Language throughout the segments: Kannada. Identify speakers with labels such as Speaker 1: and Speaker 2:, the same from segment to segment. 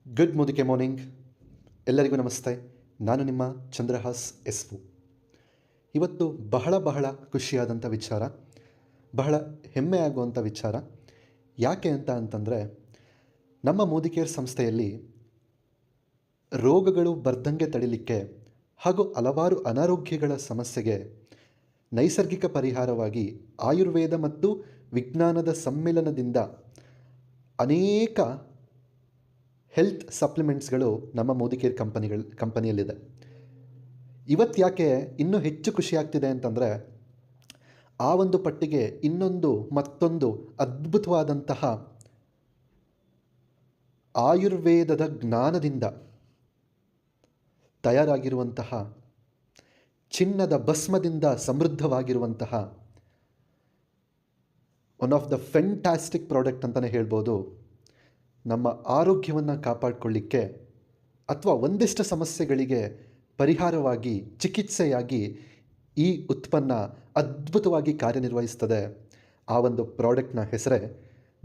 Speaker 1: Good ಮುದಿಕೆ morning. ಎಲ್ಲರಿಗೂ ನಮಸ್ತೆ. ನಾನು ನಿಮ್ಮ ಚಂದ್ರಹಾಸ್ ಎಸ್ವು. ಇವತ್ತು ಬಹಳ ಖುಷಿಯಾದಂಥ ವಿಚಾರ, ಬಹಳ ಹೆಮ್ಮೆ ಆಗುವಂಥ ವಿಚಾರ. ಯಾಕೆ ಅಂತಂದರೆ ನಮ್ಮ ಮೋದಿಕೇರ್ ಸಂಸ್ಥೆಯಲ್ಲಿ ರೋಗಗಳು ಬರ್ದಂಗೆ ತಡಿಲಿಕ್ಕೆ ಹಾಗೂ ಹಲವಾರು ಅನಾರೋಗ್ಯಗಳ ಸಮಸ್ಯೆಗೆ ನೈಸರ್ಗಿಕ ಪರಿಹಾರವಾಗಿ ಆಯುರ್ವೇದ ಮತ್ತು ವಿಜ್ಞಾನದ ಸಮ್ಮಿಲನದಿಂದ ಅನೇಕ ಹೆಲ್ತ್ ಸಪ್ಲಿಮೆಂಟ್ಸ್ಗಳು ನಮ್ಮ ಮೋದಿಕೇರ್ ಕಂಪನಿಯಲ್ಲಿದೆ. ಇವತ್ತು ಯಾಕೆ ಇನ್ನೂ ಹೆಚ್ಚು ಖುಷಿ ಆಗ್ತಿದೆ ಅಂತಂದರೆ, ಆ ಒಂದು ಪಟ್ಟಿಗೆ ಮತ್ತೊಂದು ಅದ್ಭುತವಾದಂತಹ ಆಯುರ್ವೇದದ ಜ್ಞಾನದಿಂದ ತಯಾರಾಗಿರುವಂತಹ, ಚಿನ್ನದ ಭಸ್ಮದಿಂದ ಸಮೃದ್ಧವಾಗಿರುವಂತಹ one of the fantastic product ಅಂತಲೇ ಹೇಳ್ಬೋದು. ನಮ್ಮ ಆರೋಗ್ಯವನ್ನು ಕಾಪಾಡಿಕೊಳ್ಳಿಕ್ಕೆ ಅಥವಾ ಒಂದಿಷ್ಟು ಸಮಸ್ಯೆಗಳಿಗೆ ಪರಿಹಾರವಾಗಿ, ಚಿಕಿತ್ಸೆಯಾಗಿ ಈ ಉತ್ಪನ್ನ ಅದ್ಭುತವಾಗಿ ಕಾರ್ಯನಿರ್ವಹಿಸ್ತದೆ. ಆ ಒಂದು ಪ್ರಾಡಕ್ಟ್ನ ಹೆಸರೇ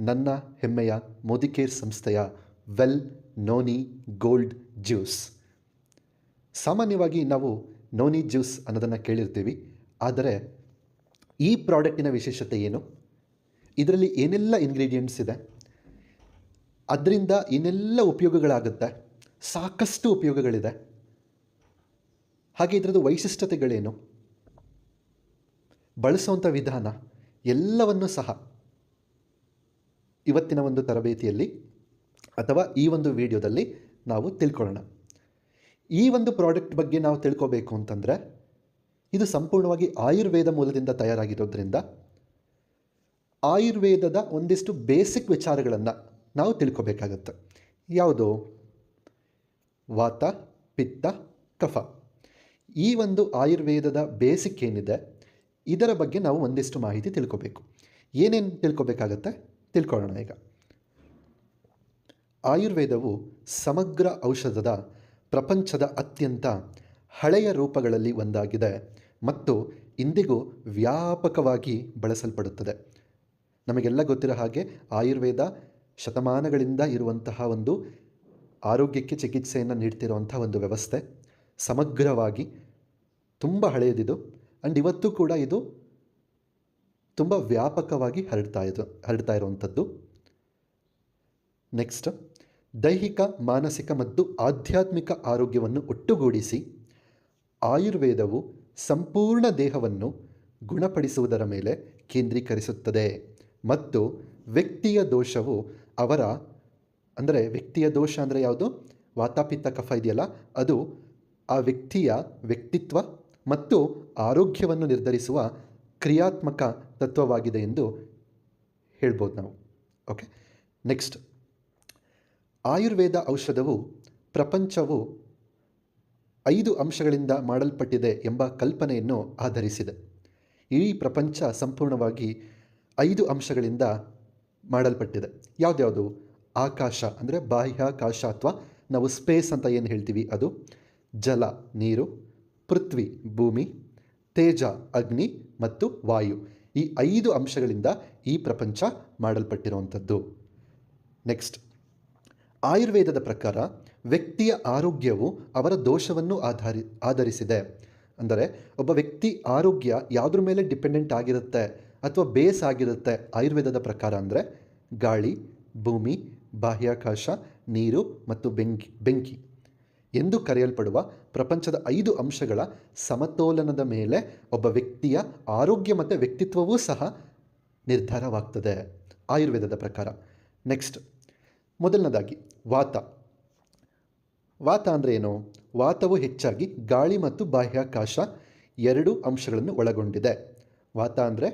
Speaker 1: ನನ್ನ ಹೆಮ್ಮೆಯ ಮೋದಿಕೇರ್ ಸಂಸ್ಥೆಯ ವೆಲ್ ನೋನಿ ಗೋಲ್ಡ್ ಜ್ಯೂಸ್. ಸಾಮಾನ್ಯವಾಗಿ ನಾವು ನೋನಿ ಜ್ಯೂಸ್ ಅನ್ನೋದನ್ನು ಕೇಳಿರ್ತೀವಿ. ಆದರೆ ಈ ಪ್ರಾಡಕ್ಟಿನ ವಿಶೇಷತೆ ಏನು, ಇದರಲ್ಲಿ ಏನೆಲ್ಲ ಇಂಗ್ರೀಡಿಯೆಂಟ್ಸ್ ಇದೆ, ಅದರಿಂದ ಏನೆಲ್ಲ ಉಪಯೋಗಗಳಾಗುತ್ತೆ, ಸಾಕಷ್ಟು ಉಪಯೋಗಗಳಿದೆ. ಹಾಗೆ ಇದರದ್ದು ವೈಶಿಷ್ಟ್ಯತೆಗಳೇನು, ಬಳಸುವಂಥ ವಿಧಾನ ಎಲ್ಲವನ್ನೂ ಸಹ ಇವತ್ತಿನ ಒಂದು ತರಬೇತಿಯಲ್ಲಿ ಅಥವಾ ಈ ಒಂದು ವಿಡಿಯೋದಲ್ಲಿ ನಾವು ತಿಳ್ಕೊಳ್ಳೋಣ. ಈ ಒಂದು ಪ್ರಾಡಕ್ಟ್ ಬಗ್ಗೆ ನಾವು ತಿಳ್ಕೋಬೇಕು ಅಂತಂದರೆ, ಇದು ಸಂಪೂರ್ಣವಾಗಿ ಆಯುರ್ವೇದ ಮೂಲದಿಂದ ತಯಾರಾಗಿರೋದ್ರಿಂದ ಆಯುರ್ವೇದದ ಒಂದಿಷ್ಟು ಬೇಸಿಕ್ ವಿಚಾರಗಳನ್ನು ನಾವು ತಿಳ್ಕೊಬೇಕಾಗತ್ತೆ. ಯಾವುದು? ವಾತ, ಪಿತ್ತ, ಕಫ. ಈ ಒಂದು ಆಯುರ್ವೇದದ ಬೇಸಿಕ್ ಏನಿದೆ, ಇದರ ಬಗ್ಗೆ ನಾವು ಒಂದಿಷ್ಟು ಮಾಹಿತಿ ತಿಳ್ಕೊಬೇಕು. ಏನೇನು ತಿಳ್ಕೊಬೇಕಾಗತ್ತೆ ತಿಳ್ಕೊಳ್ಳೋಣ ಈಗ. ಆಯುರ್ವೇದವು ಸಮಗ್ರ ಔಷಧದ ಪ್ರಪಂಚದ ಅತ್ಯಂತ ಹಳೆಯ ರೂಪಗಳಲ್ಲಿ ಒಂದಾಗಿದೆ ಮತ್ತು ಇಂದಿಗೂ ವ್ಯಾಪಕವಾಗಿ ಬಳಸಲ್ಪಡುತ್ತದೆ. ನಮಗೆಲ್ಲ ಗೊತ್ತಿರೋ ಹಾಗೆ ಆಯುರ್ವೇದ ಶತಮಾನಗಳಿಂದ ಇರುವಂತಹ ಒಂದು ಆರೋಗ್ಯಕ್ಕೆ ಚಿಕಿತ್ಸೆಯನ್ನು ನೀಡ್ತಿರುವಂಥ ಒಂದು ವ್ಯವಸ್ಥೆ. ಸಮಗ್ರವಾಗಿ ತುಂಬ ಹಳೆಯದಿದು. ಆ್ಯಂಡ್ ಇವತ್ತು ಕೂಡ ಇದು ತುಂಬ ವ್ಯಾಪಕವಾಗಿ ಹರಡ್ತಾ ಇರುವಂಥದ್ದು. ನೆಕ್ಸ್ಟ್, ದೈಹಿಕ, ಮಾನಸಿಕ ಮತ್ತು ಆಧ್ಯಾತ್ಮಿಕ ಆರೋಗ್ಯವನ್ನು ಒಟ್ಟುಗೂಡಿಸಿ ಆಯುರ್ವೇದವು ಸಂಪೂರ್ಣ ದೇಹವನ್ನು ಗುಣಪಡಿಸುವುದರ ಮೇಲೆ ಕೇಂದ್ರೀಕರಿಸುತ್ತದೆ ಮತ್ತು ವ್ಯಕ್ತಿಯ ದೋಷವು ವ್ಯಕ್ತಿಯ ದೋಷ ಅಂದರೆ ಯಾವುದು? ವಾತಾಪಿತ್ತ ಕಫ ಇದೆಯಲ್ಲ, ಅದು ಆ ವ್ಯಕ್ತಿಯ ವ್ಯಕ್ತಿತ್ವ ಮತ್ತು ಆರೋಗ್ಯವನ್ನು ನಿರ್ಧರಿಸುವ ಕ್ರಿಯಾತ್ಮಕ ತತ್ವವಾಗಿದೆ ಎಂದು ಹೇಳ್ಬೋದು ನಾವು. ಓಕೆ, ನೆಕ್ಸ್ಟ್, ಆಯುರ್ವೇದ ಔಷಧವು ಪ್ರಪಂಚವು 5 ಅಂಶಗಳಿಂದ ಮಾಡಲ್ಪಟ್ಟಿದೆ ಎಂಬ ಕಲ್ಪನೆಯನ್ನು ಆಧರಿಸಿದೆ. ಈ ಪ್ರಪಂಚ ಸಂಪೂರ್ಣವಾಗಿ 5 ಅಂಶಗಳಿಂದ ಮಾಡಲ್ಪಟ್ಟಿದೆ. ಯಾವುದ್ಯಾವುದು? ಆಕಾಶ ಅಂದರೆ ಬಾಹ್ಯಾಕಾಶ ಅಥವಾ ನಾವು ಸ್ಪೇಸ್ ಅಂತ ಏನು ಹೇಳ್ತೀವಿ ಅದು, ಜಲ ನೀರು, ಪೃಥ್ವಿ ಭೂಮಿ, ತೇಜ ಅಗ್ನಿ ಮತ್ತು ವಾಯು. ಈ 5 ಅಂಶಗಳಿಂದ ಈ ಪ್ರಪಂಚ ಮಾಡಲ್ಪಟ್ಟಿರುವಂಥದ್ದು. ನೆಕ್ಸ್ಟ್, ಆಯುರ್ವೇದದ ಪ್ರಕಾರ ವ್ಯಕ್ತಿಯ ಆರೋಗ್ಯವು ಅವರ ದೋಷವನ್ನು ಆಧರಿಸಿದೆ. ಅಂದರೆ ಒಬ್ಬ ವ್ಯಕ್ತಿ ಆರೋಗ್ಯ ಯಾವುದ್ರ ಮೇಲೆ ಡಿಪೆಂಡೆಂಟ್ ಆಗಿರುತ್ತೆ ಅಥವಾ ಬೇಸ್ ಆಗಿರುತ್ತೆ ಆಯುರ್ವೇದದ ಪ್ರಕಾರ ಅಂದರೆ ಗಾಳಿ, ಭೂಮಿ, ಬಾಹ್ಯಾಕಾಶ, ನೀರು ಮತ್ತು ಬೆಂಕಿ ಎಂದು ಕರೆಯಲ್ಪಡುವ ಪ್ರಪಂಚದ 5 ಅಂಶಗಳ ಸಮತೋಲನದ ಮೇಲೆ ಒಬ್ಬ ವ್ಯಕ್ತಿಯ ಆರೋಗ್ಯ ಮತ್ತು ವ್ಯಕ್ತಿತ್ವವೂ ಸಹ ನಿರ್ಧಾರವಾಗ್ತದೆ ಆಯುರ್ವೇದದ ಪ್ರಕಾರ. ನೆಕ್ಸ್ಟ್, ಮೊದಲನೇದಾಗಿ ವಾತ. ವಾತ ಅಂದರೆ ಏನು? ವಾತವು ಹೆಚ್ಚಾಗಿ ಗಾಳಿ ಮತ್ತು ಬಾಹ್ಯಾಕಾಶ 2 ಅಂಶಗಳನ್ನು ಒಳಗೊಂಡಿದೆ. ವಾತ ಅಂದರೆ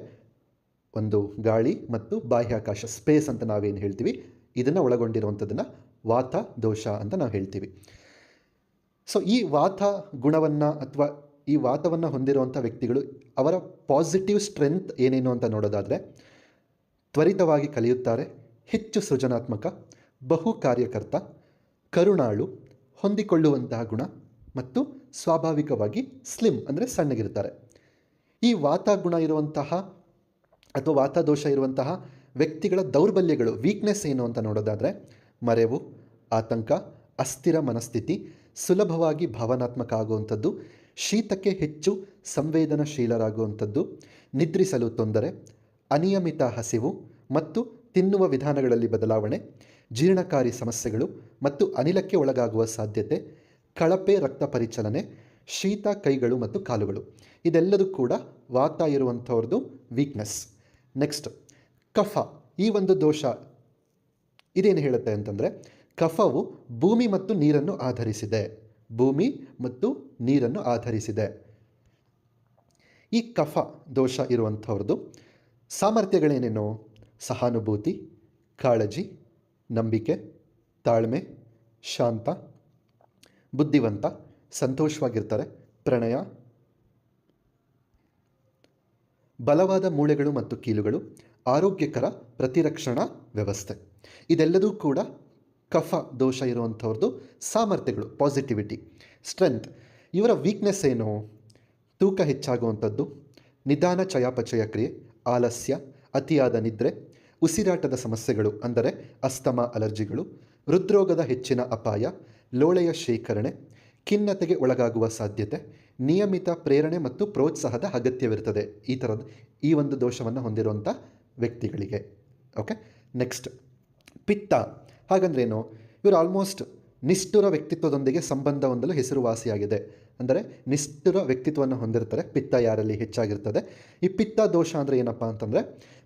Speaker 1: ಒಂದು ಗಾಳಿ ಮತ್ತು ಬಾಹ್ಯಾಕಾಶ, ಸ್ಪೇಸ್ ಅಂತ ನಾವೇನು ಹೇಳ್ತೀವಿ, ಇದನ್ನು ಒಳಗೊಂಡಿರುವಂಥದ್ದನ್ನು ವಾತ ದೋಷ ಅಂತ ನಾವು ಹೇಳ್ತೀವಿ. ಸೊ ಈ ವಾತ ಗುಣವನ್ನು ಅಥವಾ ಈ ವಾತವನ್ನು ಹೊಂದಿರುವಂಥ ವ್ಯಕ್ತಿಗಳು ಅವರ ಪಾಸಿಟಿವ್ ಸ್ಟ್ರೆಂತ್ ಏನೇನು ಅಂತ ನೋಡೋದಾದರೆ, ತ್ವರಿತವಾಗಿ ಕಲಿಯುತ್ತಾರೆ, ಹೆಚ್ಚು ಸೃಜನಾತ್ಮಕ, ಬಹು ಕಾರ್ಯಕರ್ತ, ಕರುಣಾಳು, ಹೊಂದಿಕೊಳ್ಳುವಂತಹ ಗುಣ ಮತ್ತು ಸ್ವಾಭಾವಿಕವಾಗಿ ಸ್ಲಿಮ್ ಅಂದರೆ ಸಣ್ಣಗಿರ್ತಾರೆ. ಈ ವಾತ ಗುಣ ಇರುವಂತಹ ಅಥವಾ ವಾತದೋಷ ಇರುವಂತಹ ವ್ಯಕ್ತಿಗಳ ದೌರ್ಬಲ್ಯಗಳು, ವೀಕ್ನೆಸ್ ಏನು ಅಂತ ನೋಡೋದಾದರೆ ಮರೆವು, ಆತಂಕ, ಅಸ್ಥಿರ ಮನಸ್ಥಿತಿ, ಸುಲಭವಾಗಿ ಭಾವನಾತ್ಮಕ ಆಗುವಂಥದ್ದು, ಶೀತಕ್ಕೆ ಹೆಚ್ಚು ಸಂವೇದನಶೀಲರಾಗುವಂಥದ್ದು, ನಿದ್ರಿಸಲು ತೊಂದರೆ, ಅನಿಯಮಿತ ಹಸಿವು ಮತ್ತು ತಿನ್ನುವ ವಿಧಾನಗಳಲ್ಲಿ ಬದಲಾವಣೆ, ಜೀರ್ಣಕಾರಿ ಸಮಸ್ಯೆಗಳು ಮತ್ತು ಅನಿಲಕ್ಕೆ ಒಳಗಾಗುವ ಸಾಧ್ಯತೆ, ಕಳಪೆ ರಕ್ತ ಪರಿಚಲನೆ, ಶೀತ ಕೈಗಳು ಮತ್ತು ಕಾಲುಗಳು. ಇದೆಲ್ಲದೂ ಕೂಡ ವಾತ ಇರುವಂಥವ್ರದ್ದು ವೀಕ್ನೆಸ್. ನೆಕ್ಸ್ಟ್ ಕಫ. ಈ ಒಂದು ದೋಷ ಇದೇನು ಹೇಳುತ್ತೆ ಅಂತಂದರೆ, ಕಫವು ಭೂಮಿ ಮತ್ತು ನೀರನ್ನು ಆಧರಿಸಿದೆ. ಭೂಮಿ ಮತ್ತು ನೀರನ್ನು ಆಧರಿಸಿದೆ. ಈ ಕಫ ದೋಷ ಇರುವಂಥವ್ರದ್ದು ಸಾಮರ್ಥ್ಯಗಳೇನೇನು? ಸಹಾನುಭೂತಿ, ಕಾಳಜಿ, ನಂಬಿಕೆ, ತಾಳ್ಮೆ, ಶಾಂತ, ಬುದ್ಧಿವಂತ, ಸಂತೋಷವಾಗಿರ್ತಾರೆ, ಪ್ರಣಯ, ಬಲವಾದ ಮೂಳೆಗಳು ಮತ್ತು ಕೀಲುಗಳು, ಆರೋಗ್ಯಕರ ಪ್ರತಿರಕ್ಷಣಾ ವ್ಯವಸ್ಥೆ. ಇದೆಲ್ಲದೂ ಕೂಡ ಕಫ ದೋಷ ಇರುವಂಥವ್ರದ್ದು ಸಾಮರ್ಥ್ಯಗಳು, ಪಾಸಿಟಿವಿಟಿ. ಸ್ಟ್ರೆಂತ್, ಇವರ ವೀಕ್ನೆಸ್ ಏನು? ತೂಕ ಹೆಚ್ಚಾಗುವಂಥದ್ದು, ನಿಧಾನ ಚಯಾಪಚಯ ಕ್ರಿಯೆ, ಆಲಸ್ಯ, ಅತಿಯಾದ ನಿದ್ರೆ, ಉಸಿರಾಟದ ಸಮಸ್ಯೆಗಳು ಅಂದರೆ ಅಸ್ತಮಾ, ಅಲರ್ಜಿಗಳು, ಹೃದ್ರೋಗದ ಹೆಚ್ಚಿನ ಅಪಾಯ, ಲೋಳೆಯ ಶೇಖರಣೆ, ಖಿನ್ನತೆಗೆ ಒಳಗಾಗುವ ಸಾಧ್ಯತೆ, ನಿಯಮಿತ ಪ್ರೇರಣೆ ಮತ್ತು ಪ್ರೋತ್ಸಾಹದ ಅಗತ್ಯವಿರುತ್ತದೆ ಈ ಒಂದು ದೋಷವನ್ನು ಹೊಂದಿರುವಂಥ ವ್ಯಕ್ತಿಗಳಿಗೆ. ಓಕೆ, ನೆಕ್ಸ್ಟ್ ಪಿತ್ತ. ಹಾಗಂದ್ರೇನು? ಇವರು ಆಲ್ಮೋಸ್ಟ್ ನಿಷ್ಠುರ ವ್ಯಕ್ತಿತ್ವದೊಂದಿಗೆ ಸಂಬಂಧ ಹೊಂದಲು ಹೆಸರುವಾಸಿಯಾಗಿದೆ. ಅಂದರೆ ನಿಷ್ಠುರ ವ್ಯಕ್ತಿತ್ವವನ್ನು ಹೊಂದಿರ್ತಾರೆ. ಪಿತ್ತ ಯಾರಲ್ಲಿ ಹೆಚ್ಚಾಗಿರ್ತದೆ. ಈ ಪಿತ್ತ ದೋಷ ಅಂದರೆ ಏನಪ್ಪ ಅಂತಂದರೆ,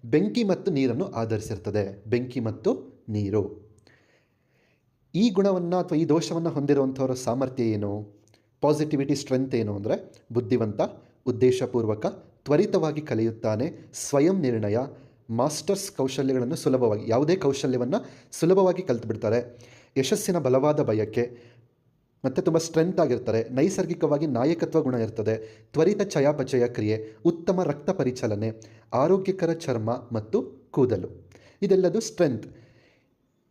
Speaker 1: ಬೆಂಕಿ ಮತ್ತು ನೀರನ್ನು ಆಧರಿಸಿರ್ತದೆ. ಬೆಂಕಿ ಮತ್ತು ನೀರು. ಈ ಗುಣವನ್ನು ಅಥವಾ ಈ ದೋಷವನ್ನು ಹೊಂದಿರುವಂಥವರ ಸಾಮರ್ಥ್ಯ ಏನು? ಪಾಸಿಟಿವಿಟಿ, ಸ್ಟ್ರೆಂತ್ ಏನು ಅಂದರೆ, ಬುದ್ಧಿವಂತ, ಉದ್ದೇಶಪೂರ್ವಕ, ತ್ವರಿತವಾಗಿ ಕಲಿಯುತ್ತಾನೆ, ಸ್ವಯಂ ನಿರ್ಣಯ, ಮಾಸ್ಟರ್ಸ್ ಕೌಶಲ್ಯಗಳನ್ನು ಸುಲಭವಾಗಿ, ಯಾವುದೇ ಕೌಶಲ್ಯವನ್ನು ಸುಲಭವಾಗಿ ಕಲಿತುಬಿಡ್ತಾರೆ, ಯಶಸ್ಸಿನ ಬಲವಾದ ಬಯಕೆ ಮತ್ತು ತುಂಬ ಸ್ಟ್ರೆಂತ್ ಆಗಿರ್ತಾರೆ, ನೈಸರ್ಗಿಕವಾಗಿ ನಾಯಕತ್ವ ಗುಣ ಇರ್ತದೆ, ತ್ವರಿತ ಚಯಾಪಚಯ ಕ್ರಿಯೆ, ಉತ್ತಮ ರಕ್ತ ಪರಿಚಲನೆ, ಆರೋಗ್ಯಕರ ಚರ್ಮ ಮತ್ತು ಕೂದಲು. ಇದೆಲ್ಲದು ಸ್ಟ್ರೆಂತ್.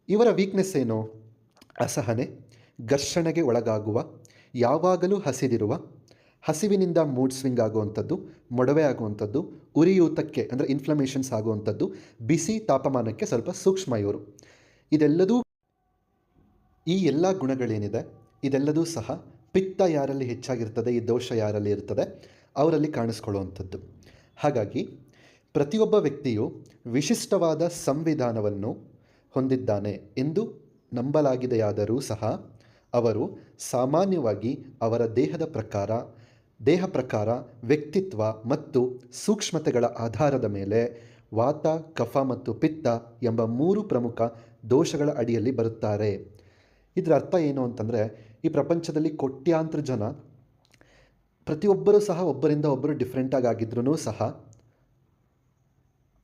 Speaker 1: ಇವರ ವೀಕ್ನೆಸ್ ಏನು? ಅಸಹನೆ, ಘರ್ಷಣೆಗೆ ಒಳಗಾಗುವ, ಯಾವಾಗಲೂ ಹಸಿದಿರುವ, ಹಸಿವಿನಿಂದ ಮೂಡ್ ಸ್ವಿಂಗ್ ಆಗುವಂಥದ್ದು, ಮೊಡವೆ ಆಗುವಂಥದ್ದು, ಉರಿಯೂತಕ್ಕೆ ಅಂದರೆ ಇನ್ಫ್ಲಮೇಷನ್ಸ್ ಆಗುವಂಥದ್ದು, ಬಿಸಿ ತಾಪಮಾನಕ್ಕೆ ಸ್ವಲ್ಪ ಸೂಕ್ಷ್ಮ ಇವರು. ಇದೆಲ್ಲದೂ, ಈ ಎಲ್ಲ ಗುಣಗಳೇನಿದೆ ಇದೆಲ್ಲದೂ ಸಹ ಪಿತ್ತ ಯಾರಲ್ಲಿ ಹೆಚ್ಚಾಗಿರ್ತದೆ, ಈ ದೋಷ ಯಾರಲ್ಲಿ ಇರ್ತದೆ ಅವರಲ್ಲಿ ಕಾಣಿಸ್ಕೊಳ್ಳುವಂಥದ್ದು. ಹಾಗಾಗಿ ಪ್ರತಿಯೊಬ್ಬ ವ್ಯಕ್ತಿಯು ವಿಶಿಷ್ಟವಾದ ಸಂವಿಧಾನವನ್ನು ಹೊಂದಿದ್ದಾನೆ ಎಂದು ನಂಬಲಾಗಿದೆಯಾದರೂ ಸಹ ಅವರು ಸಾಮಾನ್ಯವಾಗಿ ಅವರ ದೇಹ ಪ್ರಕಾರ, ವ್ಯಕ್ತಿತ್ವ ಮತ್ತು ಸೂಕ್ಷ್ಮತೆಗಳ ಆಧಾರದ ಮೇಲೆ ವಾತ, ಕಫ ಮತ್ತು ಪಿತ್ತ ಎಂಬ 3 ಪ್ರಮುಖ ದೋಷಗಳ ಅಡಿಯಲ್ಲಿ ಬರುತ್ತಾರೆ. ಇದರ ಅರ್ಥ ಏನು ಅಂತಂದರೆ, ಈ ಪ್ರಪಂಚದಲ್ಲಿ ಕೋಟ್ಯಾಂತರ ಜನ, ಪ್ರತಿಯೊಬ್ಬರೂ ಸಹ ಒಬ್ಬರಿಂದ ಒಬ್ಬರು ಡಿಫ್ರೆಂಟಾಗಿ ಆಗಿದ್ರೂ ಸಹ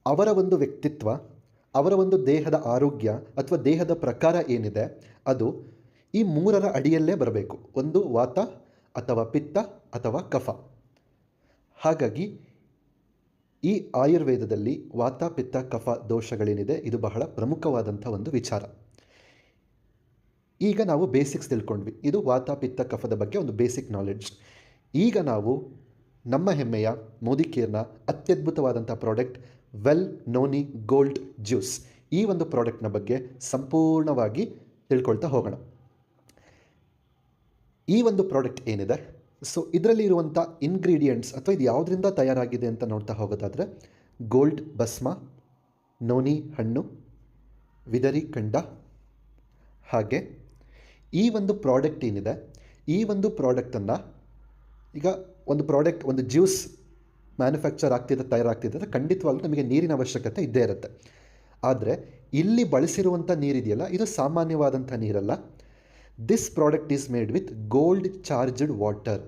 Speaker 1: ಅವರ ಒಂದು ವ್ಯಕ್ತಿತ್ವ, ಅವರ ಒಂದು ದೇಹದ ಆರೋಗ್ಯ ಅಥವಾ ದೇಹದ ಪ್ರಕಾರ ಏನಿದೆ ಅದು ಈ 3ರ ಅಡಿಯಲ್ಲೇ ಬರಬೇಕು. ಒಂದು ವಾತ ಅಥವಾ ಪಿತ್ತ ಅಥವಾ ಕಫ. ಹಾಗಾಗಿ ಈ ಆಯುರ್ವೇದದಲ್ಲಿ ವಾತ, ಪಿತ್ತ, ಕಫ ದೋಷಗಳೇನಿದೆ ಇದು ಬಹಳ ಪ್ರಮುಖವಾದಂಥ ಒಂದು ವಿಚಾರ. ಈಗ ನಾವು ಬೇಸಿಕ್ಸ್ ತಿಳ್ಕೊಂಡ್ವಿ. ಇದು ವಾತ, ಪಿತ್ತ, ಕಫದ ಬಗ್ಗೆ ಒಂದು ಬೇಸಿಕ್ ನಾಲೆಡ್ಜ್. ಈಗ ನಾವು ನಮ್ಮ ಹೆಮ್ಮೆಯ ಮೋದಿಕೇರ್ನ ಅತ್ಯದ್ಭುತವಾದಂಥ product Well Noni Gold Juice, ಈ ಒಂದು ಪ್ರಾಡಕ್ಟ್ನ ಬಗ್ಗೆ ಸಂಪೂರ್ಣವಾಗಿ ತಿಳ್ಕೊಳ್ತಾ ಹೋಗೋಣ. ಈ ಒಂದು ಪ್ರಾಡಕ್ಟ್ ಏನಿದೆ, ಸೊ ಇದರಲ್ಲಿ ಇರುವಂಥ ಇಂಗ್ರೀಡಿಯೆಂಟ್ಸ್ ಅಥವಾ ಇದು ಯಾವುದರಿಂದ ತಯಾರಾಗಿದೆ ಅಂತ ನೋಡ್ತಾ ಹೋಗೋದಾದರೆ, ಗೋಲ್ಡ್ ಭಸ್ಮ, ನೋನಿ ಹಣ್ಣು, ವಿದರಿ ಕಂಡ, ಹಾಗೆ ಈ ಒಂದು ಪ್ರಾಡಕ್ಟ್ ಏನಿದೆ, ಈ ಒಂದು ಪ್ರಾಡಕ್ಟನ್ನು ಈಗ ಒಂದು ಜ್ಯೂಸ್ ಮ್ಯಾನುಫ್ಯಾಕ್ಚರ್ ತಯಾರಾಗ್ತಿದ್ದರೆ ಖಂಡಿತವಾಗ್ಲೂ ನಮಗೆ ನೀರಿನ ಅವಶ್ಯಕತೆ ಇದ್ದೇ ಇರುತ್ತೆ. ಆದರೆ ಇಲ್ಲಿ ಬಳಸಿರುವಂಥ ನೀರಿದೆಯಲ್ಲ, ಇದು ಸಾಮಾನ್ಯವಾದಂಥ ನೀರಲ್ಲ. This product is made with gold charged water.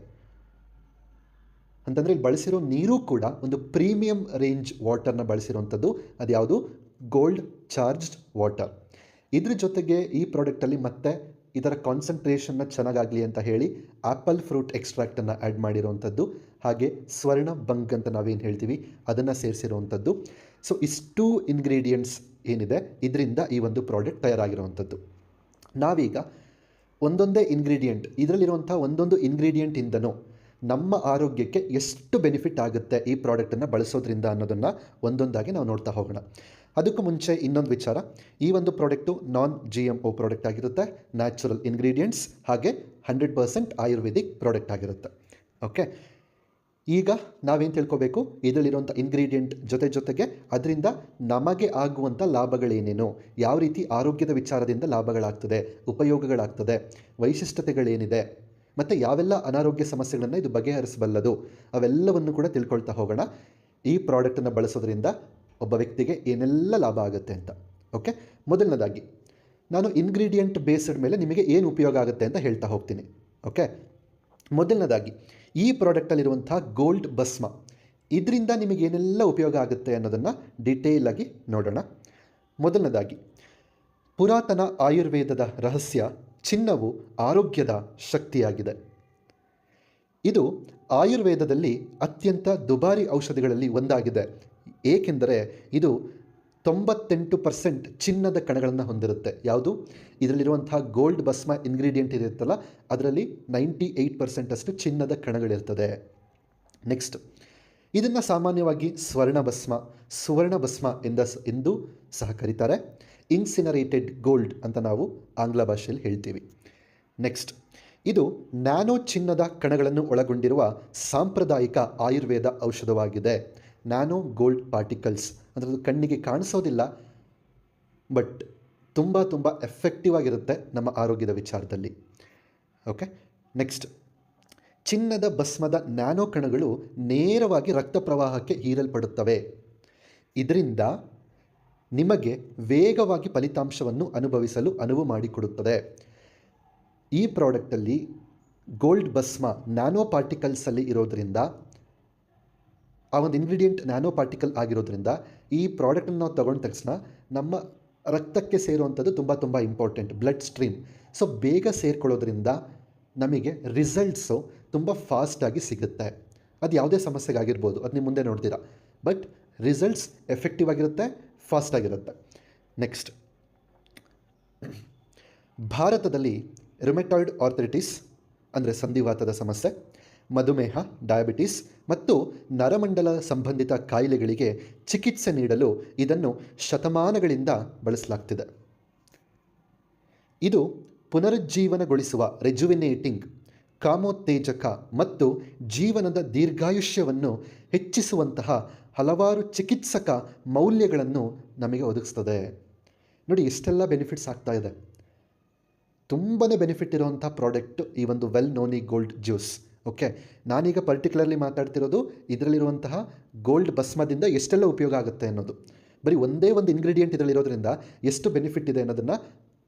Speaker 1: ಅಂತಂದರೆ ಇಲ್ಲಿ ಬಳಸಿರೋ ನೀರು ಕೂಡ ಒಂದು ಪ್ರೀಮಿಯಂ ರೇಂಜ್ ವಾಟರ್ನ ಬಳಸಿರುವಂಥದ್ದು. ಅದು ಯಾವುದು? Gold charged water. ಇದ್ರ ಜೊತೆಗೆ ಈ ಪ್ರಾಡಕ್ಟಲ್ಲಿ ಮತ್ತೆ ಇದರ ಕಾನ್ಸಂಟ್ರೇಷನ್ನ ಚೆನ್ನಾಗಾಗಲಿ ಅಂತ ಹೇಳಿ ಆ್ಯಪಲ್ ಫ್ರೂಟ್ ಎಕ್ಸ್ಟ್ರಾಕ್ಟನ್ನು ಆ್ಯಡ್ ಮಾಡಿರುವಂಥದ್ದು, ಹಾಗೆ ಸ್ವರ್ಣ ಬಂಗ್ ಅಂತ ನಾವೇನು ಹೇಳ್ತೀವಿ ಅದನ್ನು ಸೇರಿಸಿರುವಂಥದ್ದು. ಸೊ ಇಷ್ಟು ಇಂಗ್ರೀಡಿಯೆಂಟ್ಸ್ ಏನಿದೆ ಇದರಿಂದ ಈ ಒಂದು ಪ್ರಾಡಕ್ಟ್ ತಯಾರಾಗಿರುವಂಥದ್ದು. ನಾವೀಗ ಒಂದೊಂದೇ ಇಂಗ್ರೀಡಿಯೆಂಟ್, ಇದರಲ್ಲಿರುವಂಥ ಒಂದೊಂದು ಇಂಗ್ರೀಡಿಯೆಂಟಿಂದನೂ ನಮ್ಮ ಆರೋಗ್ಯಕ್ಕೆ ಎಷ್ಟು ಬೆನಿಫಿಟ್ ಆಗುತ್ತೆ ಈ ಪ್ರಾಡಕ್ಟನ್ನು ಬಳಸೋದ್ರಿಂದ ಅನ್ನೋದನ್ನು ಒಂದೊಂದಾಗಿ ನಾವು ನೋಡ್ತಾ ಹೋಗೋಣ. ಅದಕ್ಕೂ ಮುಂಚೆ ಇನ್ನೊಂದು ವಿಚಾರ, ಈ ಒಂದು ಪ್ರಾಡಕ್ಟು ನಾನ್ GMO ಪ್ರಾಡಕ್ಟ್ ಆಗಿರುತ್ತೆ, ನ್ಯಾಚುರಲ್ ಇಂಗ್ರೀಡಿಯೆಂಟ್ಸ್, ಹಾಗೆ 100% ಆಯುರ್ವೇದಿಕ್ ಪ್ರಾಡಕ್ಟ್ ಆಗಿರುತ್ತೆ. ಓಕೆ, ಈಗ ನಾವೇನು ತಿಳ್ಕೊಬೇಕು, ಇದರಲ್ಲಿರುವಂಥ ಇಂಗ್ರೀಡಿಯೆಂಟ್ ಜೊತೆಗೆ ಅದರಿಂದ ನಮಗೆ ಆಗುವಂಥ ಲಾಭಗಳೇನೇನು, ಯಾವ ರೀತಿ ಆರೋಗ್ಯದ ವಿಚಾರದಿಂದ ಲಾಭಗಳಾಗ್ತದೆ, ಉಪಯೋಗಗಳಾಗ್ತದೆ, ವೈಶಿಷ್ಟ್ಯತೆಗಳೇನಿದೆ, ಮತ್ತು ಯಾವೆಲ್ಲ ಅನಾರೋಗ್ಯ ಸಮಸ್ಯೆಗಳನ್ನು ಇದು ಬಗೆಹರಿಸಬಲ್ಲದು, ಅವೆಲ್ಲವನ್ನು ಕೂಡ ತಿಳ್ಕೊಳ್ತಾ ಹೋಗೋಣ. ಈ ಪ್ರಾಡಕ್ಟನ್ನು ಬಳಸೋದ್ರಿಂದ ಒಬ್ಬ ವ್ಯಕ್ತಿಗೆ ಏನೆಲ್ಲ ಲಾಭ ಆಗುತ್ತೆ ಅಂತ. ಓಕೆ, ಮೊದಲನೇದಾಗಿ ನಾನು ಇಂಗ್ರೀಡಿಯೆಂಟ್ ಬೇಸ್ಡ್ ಮೇಲೆ ನಿಮಗೆ ಏನು ಉಪಯೋಗ ಆಗುತ್ತೆ ಅಂತ ಹೇಳ್ತಾ ಹೋಗ್ತೀನಿ. ಓಕೆ, ಮೊದಲನೇದಾಗಿ ಈ ಪ್ರಾಡಕ್ಟಲ್ಲಿರುವಂಥ ಗೋಲ್ಡ್ ಭಸ್ಮ, ಇದರಿಂದ ನಿಮಗೆ ಏನೆಲ್ಲ ಉಪಯೋಗ ಆಗುತ್ತೆ ಅನ್ನೋದನ್ನು ಡಿಟೇಲಾಗಿ ನೋಡೋಣ. ಮೊದಲನೇದಾಗಿ, ಪುರಾತನ ಆಯುರ್ವೇದದ ರಹಸ್ಯ, ಚಿನ್ನವು ಆರೋಗ್ಯದ ಶಕ್ತಿಯಾಗಿದೆ. ಇದು ಆಯುರ್ವೇದದಲ್ಲಿ ಅತ್ಯಂತ ದುಬಾರಿ ಔಷಧಿಗಳಲ್ಲಿ ಒಂದಾಗಿದೆ, ಏಕೆಂದರೆ ಇದು 98% ಚಿನ್ನದ ಕಣಗಳನ್ನು ಹೊಂದಿರುತ್ತೆ. ಯಾವುದು? ಇದರಲ್ಲಿರುವಂಥ ಗೋಲ್ಡ್ ಭಸ್ಮ ಇಂಗ್ರೀಡಿಯೆಂಟ್ ಇರುತ್ತಲ್ಲ, ಅದರಲ್ಲಿ 98% ಅಷ್ಟು ಚಿನ್ನದ ಕಣಗಳಿರ್ತದೆ. ನೆಕ್ಸ್ಟ್, ಇದನ್ನು ಸಾಮಾನ್ಯವಾಗಿ ಸುವರ್ಣ ಭಸ್ಮ ಎಂದು ಸಹ ಕರೀತಾರೆ. ಇನ್ಸಿನರೇಟೆಡ್ ಗೋಲ್ಡ್ ಅಂತ ನಾವು ಆಂಗ್ಲ ಭಾಷೆಯಲ್ಲಿ ಹೇಳ್ತೀವಿ. ನೆಕ್ಸ್ಟ್, ಇದು ನ್ಯಾನೋ ಚಿನ್ನದ ಕಣಗಳನ್ನು ಒಳಗೊಂಡಿರುವ ಸಾಂಪ್ರದಾಯಿಕ ಆಯುರ್ವೇದ ಔಷಧವಾಗಿದೆ. ನ್ಯಾನೋ ಗೋಲ್ಡ್ ಪಾರ್ಟಿಕಲ್ಸ್ ಅಂದರೆ ಅದು ಕಣ್ಣಿಗೆ ಕಾಣಿಸೋದಿಲ್ಲ, ಬಟ್ ತುಂಬ ಎಫೆಕ್ಟಿವ್ ಆಗಿರುತ್ತೆ ನಮ್ಮ ಆರೋಗ್ಯದ ವಿಚಾರದಲ್ಲಿ. ಓಕೆ, ನೆಕ್ಸ್ಟ್, ಚಿನ್ನದ ಭಸ್ಮದ ನ್ಯಾನೋ ಕಣಗಳು ನೇರವಾಗಿ ರಕ್ತ ಪ್ರವಾಹಕ್ಕೆ ಹೀರಲ್ಪಡುತ್ತವೆ. ಇದರಿಂದ ನಿಮಗೆ ವೇಗವಾಗಿ ಫಲಿತಾಂಶವನ್ನು ಅನುಭವಿಸಲು ಅನುವು ಮಾಡಿಕೊಡುತ್ತದೆ. ಈ ಪ್ರಾಡಕ್ಟಲ್ಲಿ ಗೋಲ್ಡ್ ಭಸ್ಮ ನ್ಯಾನೋ ಪಾರ್ಟಿಕಲ್ಸಲ್ಲಿ ಇರೋದರಿಂದ, ಆ ಒಂದು ಇಂಗ್ರೀಡಿಯೆಂಟ್ ನ್ಯಾನೋ ಪಾರ್ಟಿಕಲ್ ಆಗಿರೋದ್ರಿಂದ ಈ ಪ್ರಾಡಕ್ಟನ್ನು ನಾವು ತಗೊಂಡ ತಕ್ಷಣ ನಮ್ಮ ರಕ್ತಕ್ಕೆ ಸೇರುವಂಥದ್ದು ತುಂಬ ಇಂಪಾರ್ಟೆಂಟ್, ಬ್ಲಡ್ ಸ್ಟ್ರೀಮ್. ಸೊ ಬೇಗ ಸೇರ್ಕೊಳ್ಳೋದ್ರಿಂದ ನಮಗೆ ರಿಸಲ್ಟ್ಸು ತುಂಬ ಫಾಸ್ಟಾಗಿ ಸಿಗುತ್ತೆ. ಅದು ಯಾವುದೇ ಸಮಸ್ಯೆಗಾಗಿರ್ಬೋದು, ಅದು ನೀವು ಮುಂದೆ ನೋಡ್ತೀರಾ, ಬಟ್ ರಿಸಲ್ಟ್ಸ್ ಎಫೆಕ್ಟಿವ್ ಆಗಿರುತ್ತೆ, ಫಾಸ್ಟಾಗಿರುತ್ತೆ. ನೆಕ್ಸ್ಟ್, ಭಾರತದಲ್ಲಿ ರುಮೆಟಾಯ್ಡ್ ಆರ್ಥರಿಟಿಸ್ ಅಂದರೆ ಸಂಧಿವಾತದ ಸಮಸ್ಯೆ, ಮಧುಮೇಹ, ಡಯಾಬಿಟಿಸ್ ಮತ್ತು ನರಮಂಡಲ ಸಂಬಂಧಿತ ಕಾಯಿಲೆಗಳಿಗೆ ಚಿಕಿತ್ಸೆ ನೀಡಲು ಇದನ್ನು ಶತಮಾನಗಳಿಂದ ಬಳಸಲಾಗ್ತಿದೆ. ಇದು ಪುನರುಜ್ಜೀವನಗೊಳಿಸುವ ರೆಜುವಿನೇಟಿಂಗ್, ಕಾಮೋತ್ತೇಜಕ ಮತ್ತು ಜೀವನದ ದೀರ್ಘಾಯುಷ್ಯವನ್ನು ಹೆಚ್ಚಿಸುವಂತಹ ಹಲವಾರು ಚಿಕಿತ್ಸಕ ಮೌಲ್ಯಗಳನ್ನು ನಮಗೆ ಒದಗಿಸ್ತದೆ. ನೋಡಿ ಎಷ್ಟೆಲ್ಲ ಬೆನಿಫಿಟ್ಸ್ ಆಗ್ತಾ ಇದೆ. ತುಂಬಾ ಬೆನಿಫಿಟ್ ಇರುವಂಥ ಪ್ರಾಡಕ್ಟ್ ಈ ಒಂದು well Noni Gold juice. Okay, ನಾನೀಗ ಪರ್ಟಿಕ್ಯುಲರ್ಲಿ ಮಾತಾಡ್ತಿರೋದು ಇದರಲ್ಲಿರುವಂತಹ ಗೋಲ್ಡ್ ಭಸ್ಮದಿಂದ ಎಷ್ಟೆಲ್ಲ ಉಪಯೋಗ ಆಗುತ್ತೆ ಅನ್ನೋದು. ಬರೀ ಒಂದೇ ಒಂದು ಇಂಗ್ರೀಡಿಯೆಂಟ್ ಇದರಲ್ಲಿರೋದ್ರಿಂದ ಎಷ್ಟು ಬೆನಿಫಿಟ್ ಇದೆ ಅನ್ನೋದನ್ನು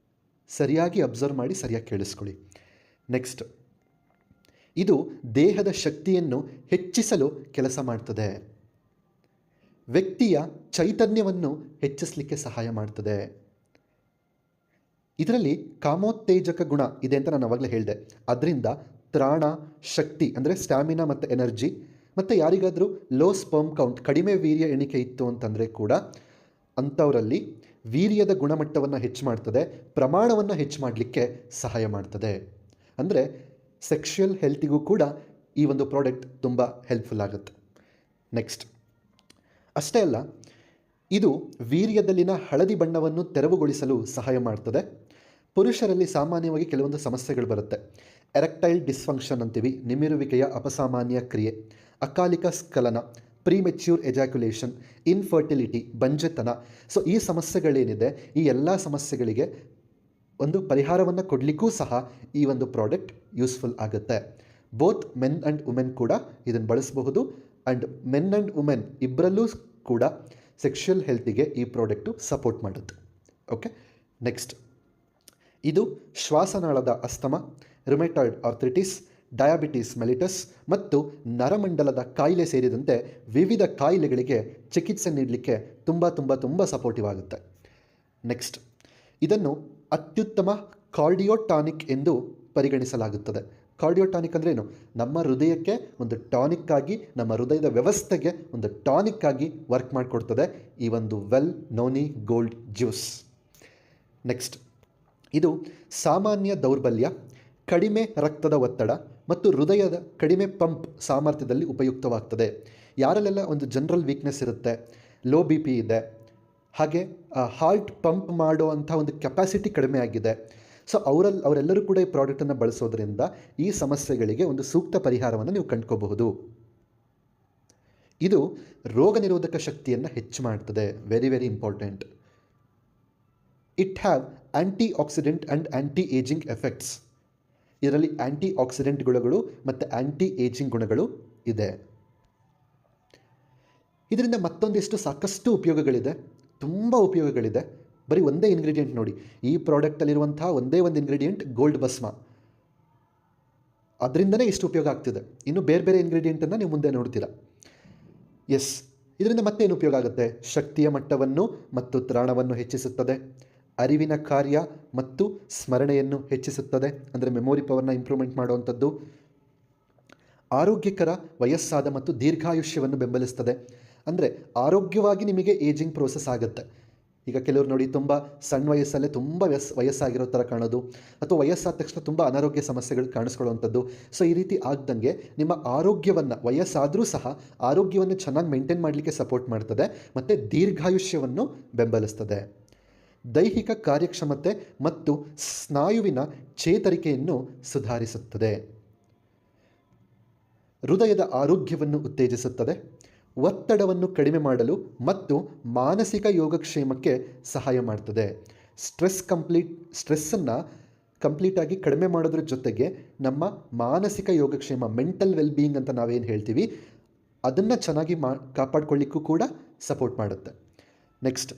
Speaker 1: ಸರಿಯಾಗಿ ಅಬ್ಸರ್ವ್ ಮಾಡಿ ಸರಿಯಾಗಿ ಕೇಳಿಸ್ಕೊಳ್ಳಿ. ನೆಕ್ಸ್ಟ್, ಇದು ದೇಹದ ಶಕ್ತಿಯನ್ನು ಹೆಚ್ಚಿಸಲು ಕೆಲಸ ಮಾಡ್ತದೆ, ವ್ಯಕ್ತಿಯ ಚೈತನ್ಯವನ್ನು ಹೆಚ್ಚಿಸಲಿಕ್ಕೆ ಸಹಾಯ ಮಾಡ್ತದೆ. ಇದರಲ್ಲಿ ಕಾಮೋತ್ತೇಜಕ ಗುಣ ಇದೆ ಅಂತ ನಾನು ಅವಾಗಲೇ ಹೇಳಿದೆ. ಅದರಿಂದ ತ್ರಾಣ, ಶಕ್ತಿ ಅಂದರೆ ಸ್ಟ್ಯಾಮಿನಾ ಮತ್ತು ಎನರ್ಜಿ, ಮತ್ತು ಯಾರಿಗಾದರೂ ಲೋ ಸ್ಪರ್ಮ್ ಕೌಂಟ್, ಕಡಿಮೆ ವೀರ್ಯ ಎಣಿಕೆ ಇತ್ತು ಅಂತಂದರೆ ಕೂಡ ಅಂಥವರಲ್ಲಿ ವೀರ್ಯದ ಗುಣಮಟ್ಟವನ್ನು ಹೆಚ್ಚು ಮಾಡ್ತದೆ, ಪ್ರಮಾಣವನ್ನು ಹೆಚ್ಚು ಮಾಡಲಿಕ್ಕೆ ಸಹಾಯ ಮಾಡ್ತದೆ. ಅಂದರೆ ಸೆಕ್ಷುಯಲ್ ಹೆಲ್ತಿಗೂ ಕೂಡ ಈ ಒಂದು ಪ್ರಾಡಕ್ಟ್ ತುಂಬ ಹೆಲ್ಪ್ಫುಲ್ ಆಗುತ್ತೆ. ನೆಕ್ಸ್ಟ್, ಅಷ್ಟೇ ಅಲ್ಲ, ಇದು ವೀರ್ಯದಲ್ಲಿನ ಹಳದಿ ಬಣ್ಣವನ್ನು ತೆರವುಗೊಳಿಸಲು ಸಹಾಯ ಮಾಡ್ತದೆ. ಪುರುಷರಲ್ಲಿ ಸಾಮಾನ್ಯವಾಗಿ ಕೆಲವೊಂದು ಸಮಸ್ಯೆಗಳು ಬರುತ್ತೆ. ಎರೆಕ್ಟೈಲ್ ಡಿಸ್ಫಂಕ್ಷನ್ ಅಂತೀವಿ, ನಿಮಿರುವಿಕೆಯ ಅಪಸಾಮಾನ್ಯ ಕ್ರಿಯೆ, ಅಕಾಲಿಕ ಸ್ಖಲನ, ಪ್ರೀಮೆಚ್ಯೂರ್ ಎಜಾಕ್ಯುಲೇಷನ್, ಇನ್ಫರ್ಟಿಲಿಟಿ, ಬಂಜೆತನ. ಸೊ ಈ ಸಮಸ್ಯೆಗಳೇನಿದೆ, ಈ ಎಲ್ಲ ಸಮಸ್ಯೆಗಳಿಗೆ ಒಂದು ಪರಿಹಾರವನ್ನು ಕೊಡಲಿಕ್ಕೂ ಸಹ ಈ ಒಂದು ಪ್ರಾಡಕ್ಟ್ ಯೂಸ್ಫುಲ್ ಆಗುತ್ತೆ. ಬೋತ್ ಮೆನ್ ಆ್ಯಂಡ್ ವುಮೆನ್ ಕೂಡ ಇದನ್ನು ಬಳಸಬಹುದು. ಆ್ಯಂಡ್ ಮೆನ್ ಆ್ಯಂಡ್ ವುಮೆನ್ ಇಬ್ಬರಲ್ಲೂ ಕೂಡ ಸೆಕ್ಷುಯಲ್ ಹೆಲ್ತಿಗೆ ಈ ಪ್ರಾಡಕ್ಟು ಸಪೋರ್ಟ್ ಮಾಡುತ್ತೆ. ಓಕೆ, ನೆಕ್ಸ್ಟ್, ಇದು ಶ್ವಾಸನಾಳದ asthma, rheumatoid arthritis, diabetes mellitus ಮತ್ತು ನರಮಂಡಲದ ಕಾಯಿಲೆ ಸೇರಿದಂತೆ ವಿವಿಧ ಕಾಯಿಲೆಗಳಿಗೆ ಚಿಕಿತ್ಸೆ ನೀಡಲಿಕ್ಕೆ ತುಂಬ ಸಪೋರ್ಟಿವ್ ಆಗುತ್ತೆ. ನೆಕ್ಸ್ಟ್, ಇದನ್ನು ಅತ್ಯುತ್ತಮ ಕಾರ್ಡಿಯೋಟಾನಿಕ್ ಎಂದು ಪರಿಗಣಿಸಲಾಗುತ್ತದೆ. ಕಾರ್ಡಿಯೋಟಾನಿಕ್ ಅಂದರೆ ಏನು? ನಮ್ಮ ಹೃದಯಕ್ಕೆ ಒಂದು ಟಾನಿಕ್ ಆಗಿ, ನಮ್ಮ ಹೃದಯದ ವ್ಯವಸ್ಥೆಗೆ ಒಂದು ಟಾನಿಕ್ ಆಗಿ ವರ್ಕ್ ಮಾಡಿಕೊಡ್ತದೆ ಈ ಒಂದು well Noni Gold juice. Next, ಇದು ಸಾಮಾನ್ಯ ದೌರ್ಬಲ್ಯ, ಕಡಿಮೆ ರಕ್ತದ ಒತ್ತಡ ಮತ್ತು ಹೃದಯದ ಕಡಿಮೆ ಪಂಪ್ ಸಾಮರ್ಥ್ಯದಲ್ಲಿ ಉಪಯುಕ್ತವಾಗ್ತದೆ. ಯಾರಲ್ಲೆಲ್ಲ ಒಂದು ಜನರಲ್ ವೀಕ್ನೆಸ್ ಇರುತ್ತೆ, ಲೋ ಬಿ ಪಿ ಇದೆ, ಹಾಗೆ ಹಾರ್ಟ್ ಪಂಪ್ ಮಾಡೋ ಅಂಥ ಒಂದು ಕೆಪಾಸಿಟಿ ಕಡಿಮೆ ಆಗಿದೆ. ಸೊ ಅವರೆಲ್ಲರೂ ಕೂಡ ಈ ಪ್ರಾಡಕ್ಟನ್ನು ಬಳಸೋದ್ರಿಂದ ಈ ಸಮಸ್ಯೆಗಳಿಗೆ ಒಂದು ಸೂಕ್ತ ಪರಿಹಾರವನ್ನು ನೀವು ಕಂಡ್ಕೋಬಹುದು. ಇದು ರೋಗ ನಿರೋಧಕ ಶಕ್ತಿಯನ್ನು ಹೆಚ್ಚು ಮಾಡ್ತದೆ. Very very important. It have anti accident and anti ageing effects. ಇದರಲ್ಲಿ ಆ್ಯಂಟಿ ಆಕ್ಸಿಡೆಂಟ್ ಗುಣಗಳು ಮತ್ತು ಆ್ಯಂಟಿ ಏಜಿಂಗ್ ಗುಣಗಳು ಇದೆ. ಇದರಿಂದ ಮತ್ತೊಂದಿಷ್ಟು ಸಾಕಷ್ಟು ಉಪಯೋಗಗಳಿದೆ, ತುಂಬ ಉಪಯೋಗಗಳಿದೆ. ಬರೀ ಒಂದೇ ಇಂಗ್ರೀಡಿಯೆಂಟ್ ನೋಡಿ, ಈ ಪ್ರಾಡಕ್ಟಲ್ಲಿರುವಂಥ ಒಂದೇ ಒಂದು ಇಂಗ್ರೀಡಿಯೆಂಟ್ ಗೋಲ್ಡ್ ಭಸ್ಮ, ಅದರಿಂದನೇ ಇಷ್ಟು ಉಪಯೋಗ ಆಗ್ತಿದೆ. ಇನ್ನು ಬೇರೆ ಬೇರೆ ಇಂಗ್ರೀಡಿಯೆಂಟನ್ನು ನೀವು ಮುಂದೆ ನೋಡ್ತೀರಾ. ಎಸ್, ಇದರಿಂದ ಮತ್ತೇನು ಉಪಯೋಗ ಆಗುತ್ತೆ? ಶಕ್ತಿಯ ಮಟ್ಟವನ್ನು ಮತ್ತು ತ್ರಾಣವನ್ನು ಹೆಚ್ಚಿಸುತ್ತದೆ, ಅರಿವಿನ ಕಾರ್ಯ ಮತ್ತು ಸ್ಮರಣೆಯನ್ನು ಹೆಚ್ಚಿಸುತ್ತದೆ, ಅಂದರೆ ಮೆಮೊರಿ ಪವರ್ನ ಇಂಪ್ರೂವ್ಮೆಂಟ್ ಮಾಡುವಂಥದ್ದು, ಆರೋಗ್ಯಕರ ವಯಸ್ಸಾದ ಮತ್ತು ದೀರ್ಘಾಯುಷ್ಯವನ್ನು ಬೆಂಬಲಿಸ್ತದೆ. ಅಂದರೆ ಆರೋಗ್ಯವಾಗಿ ನಿಮಗೆ ಏಜಿಂಗ್ ಪ್ರೋಸೆಸ್ ಆಗುತ್ತೆ. ಈಗ ಕೆಲವರು ನೋಡಿ, ತುಂಬ ಸಣ್ಣ ವಯಸ್ಸಲ್ಲೇ ತುಂಬ ವಯಸ್ಸಾಗಿರೋ ಥರ ಕಾಣೋದು, ಅಥವಾ ವಯಸ್ಸಾದ ತಕ್ಷಣ ತುಂಬ ಅನಾರೋಗ್ಯ ಸಮಸ್ಯೆಗಳು ಕಾಣಿಸ್ಕೊಳ್ಳುವಂಥದ್ದು. ಸೊ ಈ ರೀತಿ ಆಗ್ದಂಗೆ ನಿಮ್ಮ ಆರೋಗ್ಯವನ್ನು, ವಯಸ್ಸಾದರೂ ಸಹ ಆರೋಗ್ಯವನ್ನು ಚೆನ್ನಾಗಿ ಮೇಂಟೈನ್ ಮಾಡಲಿಕ್ಕೆ ಸಪೋರ್ಟ್ ಮಾಡ್ತದೆ ಮತ್ತು ದೀರ್ಘಾಯುಷ್ಯವನ್ನು ಬೆಂಬಲಿಸ್ತದೆ. ದೈಹಿಕ ಕಾರ್ಯಕ್ಷಮತೆ ಮತ್ತು ಸ್ನಾಯುವಿನ ಚೇತರಿಕೆಯನ್ನು ಸುಧಾರಿಸುತ್ತದೆ. ಹೃದಯದ ಆರೋಗ್ಯವನ್ನು ಉತ್ತೇಜಿಸುತ್ತದೆ, ಒತ್ತಡವನ್ನು ಕಡಿಮೆ ಮಾಡಲು ಮತ್ತು ಮಾನಸಿಕ ಯೋಗಕ್ಷೇಮಕ್ಕೆ ಸಹಾಯ ಮಾಡ್ತದೆ. ಸ್ಟ್ರೆಸ್ಸನ್ನು ಕಂಪ್ಲೀಟಾಗಿ ಕಡಿಮೆ ಮಾಡೋದ್ರ ಜೊತೆಗೆ ನಮ್ಮ ಮಾನಸಿಕ ಯೋಗಕ್ಷೇಮ, ಮೆಂಟಲ್ ವೆಲ್ಬೀಯಿಂಗ್ ಅಂತ ನಾವೇನು ಹೇಳ್ತೀವಿ, ಅದನ್ನು ಚೆನ್ನಾಗಿ ಕಾಪಾಡ್ಕೊಳ್ಳಿಕ್ಕೂ ಕೂಡ ಸಪೋರ್ಟ್ ಮಾಡುತ್ತೆ. ನೆಕ್ಸ್ಟ್,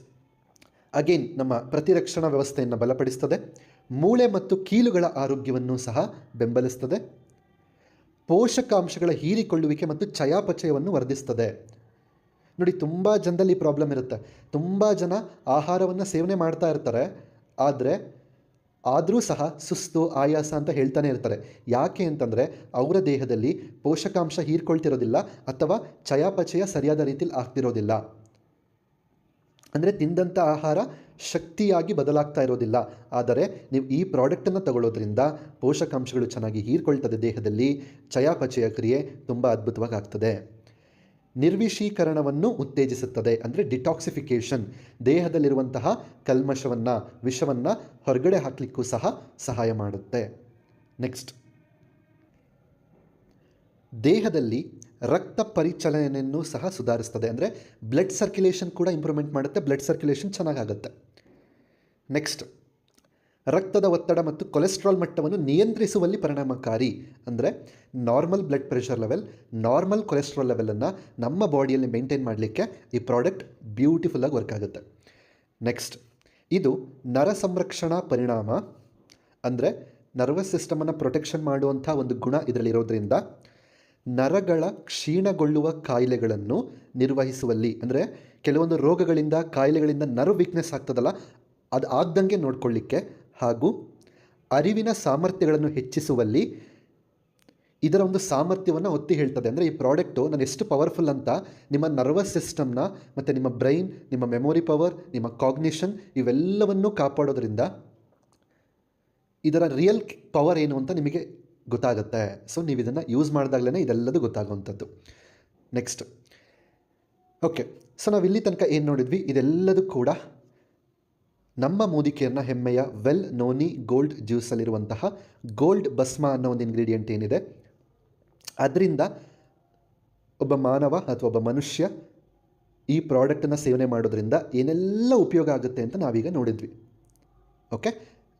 Speaker 1: ಅಗೇನ್ ನಮ್ಮ ಪ್ರತಿರಕ್ಷಣಾ ವ್ಯವಸ್ಥೆಯನ್ನು ಬಲಪಡಿಸ್ತದೆ, ಮೂಳೆ ಮತ್ತು ಕೀಲುಗಳ ಆರೋಗ್ಯವನ್ನು ಸಹ ಬೆಂಬಲಿಸ್ತದೆ, ಪೋಷಕಾಂಶಗಳ ಹೀರಿಕೊಳ್ಳುವಿಕೆ ಮತ್ತು ಚಯಾಪಚಯವನ್ನು ವರ್ಧಿಸ್ತದೆ. ನೋಡಿ, ತುಂಬ ಜನದಲ್ಲಿ ಪ್ರಾಬ್ಲಮ್ ಇರುತ್ತೆ. ತುಂಬ ಜನ ಆಹಾರವನ್ನು ಸೇವನೆ ಮಾಡ್ತಾ ಇರ್ತಾರೆ, ಆದರೂ ಸಹ ಸುಸ್ತು, ಆಯಾಸ ಅಂತ ಹೇಳ್ತಾನೆ ಇರ್ತಾರೆ. ಯಾಕೆ ಅಂತಂದರೆ ಅವರ ದೇಹದಲ್ಲಿ ಪೋಷಕಾಂಶ ಹೀರ್ಕೊಳ್ತಿರೋದಿಲ್ಲ ಅಥವಾ ಚಯಾಪಚಯ ಸರಿಯಾದ ರೀತಿಯಲ್ಲಿ ಆಗ್ತಿರೋದಿಲ್ಲ. ಅಂದರೆ ತಿಂದಂಥ ಆಹಾರ ಶಕ್ತಿಯಾಗಿ ಬದಲಾಗ್ತಾ ಇರೋದಿಲ್ಲ. ಆದರೆ ನೀವು ಈ ಪ್ರಾಡಕ್ಟನ್ನು ತಗೊಳ್ಳೋದ್ರಿಂದ ಪೋಷಕಾಂಶಗಳು ಚೆನ್ನಾಗಿ ಹೀರ್ಕೊಳ್ತದೆ ದೇಹದಲ್ಲಿ, ಚಯಾಪಚಯ ಕ್ರಿಯೆ ತುಂಬ ಅದ್ಭುತವಾಗಿ ಆಗ್ತದೆ. ನಿರ್ವಿಷೀಕರಣವನ್ನು ಉತ್ತೇಜಿಸುತ್ತದೆ, ಅಂದರೆ ಡಿಟಾಕ್ಸಿಫಿಕೇಷನ್, ದೇಹದಲ್ಲಿರುವಂತಹ ಕಲ್ಮಶವನ್ನು, ವಿಷವನ್ನು ಹೊರಗಡೆ ಹಾಕಲಿಕ್ಕೂ ಸಹ ಸಹಾಯ ಮಾಡುತ್ತೆ. ನೆಕ್ಸ್ಟ್, ದೇಹದಲ್ಲಿ ರಕ್ತ ಪರಿಚಲನೆಯನ್ನು ಸಹ ಸುಧಾರಿಸ್ತದೆ, ಅಂದರೆ ಬ್ಲಡ್ ಸರ್ಕ್ಯುಲೇಷನ್ ಕೂಡ ಇಂಪ್ರೂವ್ಮೆಂಟ್ ಮಾಡುತ್ತೆ, ಬ್ಲಡ್ ಸರ್ಕ್ಯುಲೇಷನ್ ಚೆನ್ನಾಗಾಗುತ್ತೆ. ನೆಕ್ಸ್ಟ್, ರಕ್ತದ ಒತ್ತಡ ಮತ್ತು ಕೊಲೆಸ್ಟ್ರಾಲ್ ಮಟ್ಟವನ್ನು ನಿಯಂತ್ರಿಸುವಲ್ಲಿ ಪರಿಣಾಮಕಾರಿ. ಅಂದರೆ normal blood pressure level, normal cholesterol ಲೆವೆಲನ್ನು ನಮ್ಮ ಬಾಡಿಯಲ್ಲಿ ಮೇಂಟೈನ್ ಮಾಡಲಿಕ್ಕೆ ಈ ಪ್ರಾಡಕ್ಟ್ ಬ್ಯೂಟಿಫುಲ್ಲಾಗಿ ವರ್ಕ್ ಆಗುತ್ತೆ. ನೆಕ್ಸ್ಟ್, ಇದು ನರ ಸಂರಕ್ಷಣಾ ಪರಿಣಾಮ, ಅಂದರೆ ನರ್ವಸ್ ಸಿಸ್ಟಮನ್ನು ಪ್ರೊಟೆಕ್ಷನ್ ಮಾಡುವಂಥ ಒಂದು ಗುಣ ಇದರಲ್ಲಿರೋದ್ರಿಂದ ನರಗಳ ಕ್ಷೀಣಗೊಳ್ಳುವ ಕಾಯಿಲೆಗಳನ್ನು ನಿರ್ವಹಿಸುವಲ್ಲಿ, ಅಂದರೆ ಕೆಲವೊಂದು ರೋಗಗಳಿಂದ, ಕಾಯಿಲೆಗಳಿಂದ ನರ್ವ್ ವೀಕ್ನೆಸ್ ಆಗ್ತದಲ್ಲ, ಅದು ಆಗ್ದಂಗೆ ನೋಡಿಕೊಳ್ಳಿಕ್ಕೆ, ಹಾಗೂ ಅರಿವಿನ ಸಾಮರ್ಥ್ಯಗಳನ್ನು ಹೆಚ್ಚಿಸುವಲ್ಲಿ ಇದರ ಒಂದು ಸಾಮರ್ಥ್ಯವನ್ನು ಒತ್ತಿ ಹೇಳ್ತದೆ. ಅಂದರೆ ಈ ಪ್ರಾಡಕ್ಟು ನಾನು ಎಷ್ಟು ಪವರ್ಫುಲ್ ಅಂತ ನಿಮ್ಮ ನರ್ವಸ್ ಸಿಸ್ಟಮ್ನ ಮತ್ತು ನಿಮ್ಮ ಬ್ರೈನ್, ನಿಮ್ಮ ಮೆಮೊರಿ ಪವರ್, ನಿಮ್ಮ ಕಾಗ್ನಿಷನ್ ಇವೆಲ್ಲವನ್ನೂ ಕಾಪಾಡೋದ್ರಿಂದ ಇದರ ರಿಯಲ್ ಪವರ್ ಏನು ಅಂತ ನಿಮಗೆ ಗೊತ್ತಾಗುತ್ತೆ. ಸೊ ನೀವು ಇದನ್ನು ಯೂಸ್ ಮಾಡಿದಾಗಲೇ ಇದೆಲ್ಲದೂ ಗೊತ್ತಾಗುವಂಥದ್ದು. ನೆಕ್ಸ್ಟ್, ಓಕೆ, ಸೊ ನಾವು ಇಲ್ಲಿ ತನಕ ಏನು ನೋಡಿದ್ವಿ, ಇದೆಲ್ಲದೂ ಕೂಡ ನಮ್ಮ ಮೋದಿಕೇರ್ನ ಹೆಮ್ಮೆಯ ವೆಲ್ ನೋನಿ ಗೋಲ್ಡ್ ಜ್ಯೂಸಲ್ಲಿರುವಂತಹ ಗೋಲ್ಡ್ ಭಸ್ಮ ಅನ್ನೋ ಒಂದು ಇಂಗ್ರೀಡಿಯೆಂಟ್ ಏನಿದೆ, ಅದರಿಂದ ಒಬ್ಬ ಮಾನವ ಅಥವಾ ಒಬ್ಬ ಮನುಷ್ಯ ಈ ಪ್ರಾಡಕ್ಟನ್ನು ಸೇವನೆ ಮಾಡೋದ್ರಿಂದ ಏನೆಲ್ಲ ಉಪಯೋಗ ಆಗುತ್ತೆ ಅಂತ ನಾವೀಗ ನೋಡಿದ್ವಿ. Okay,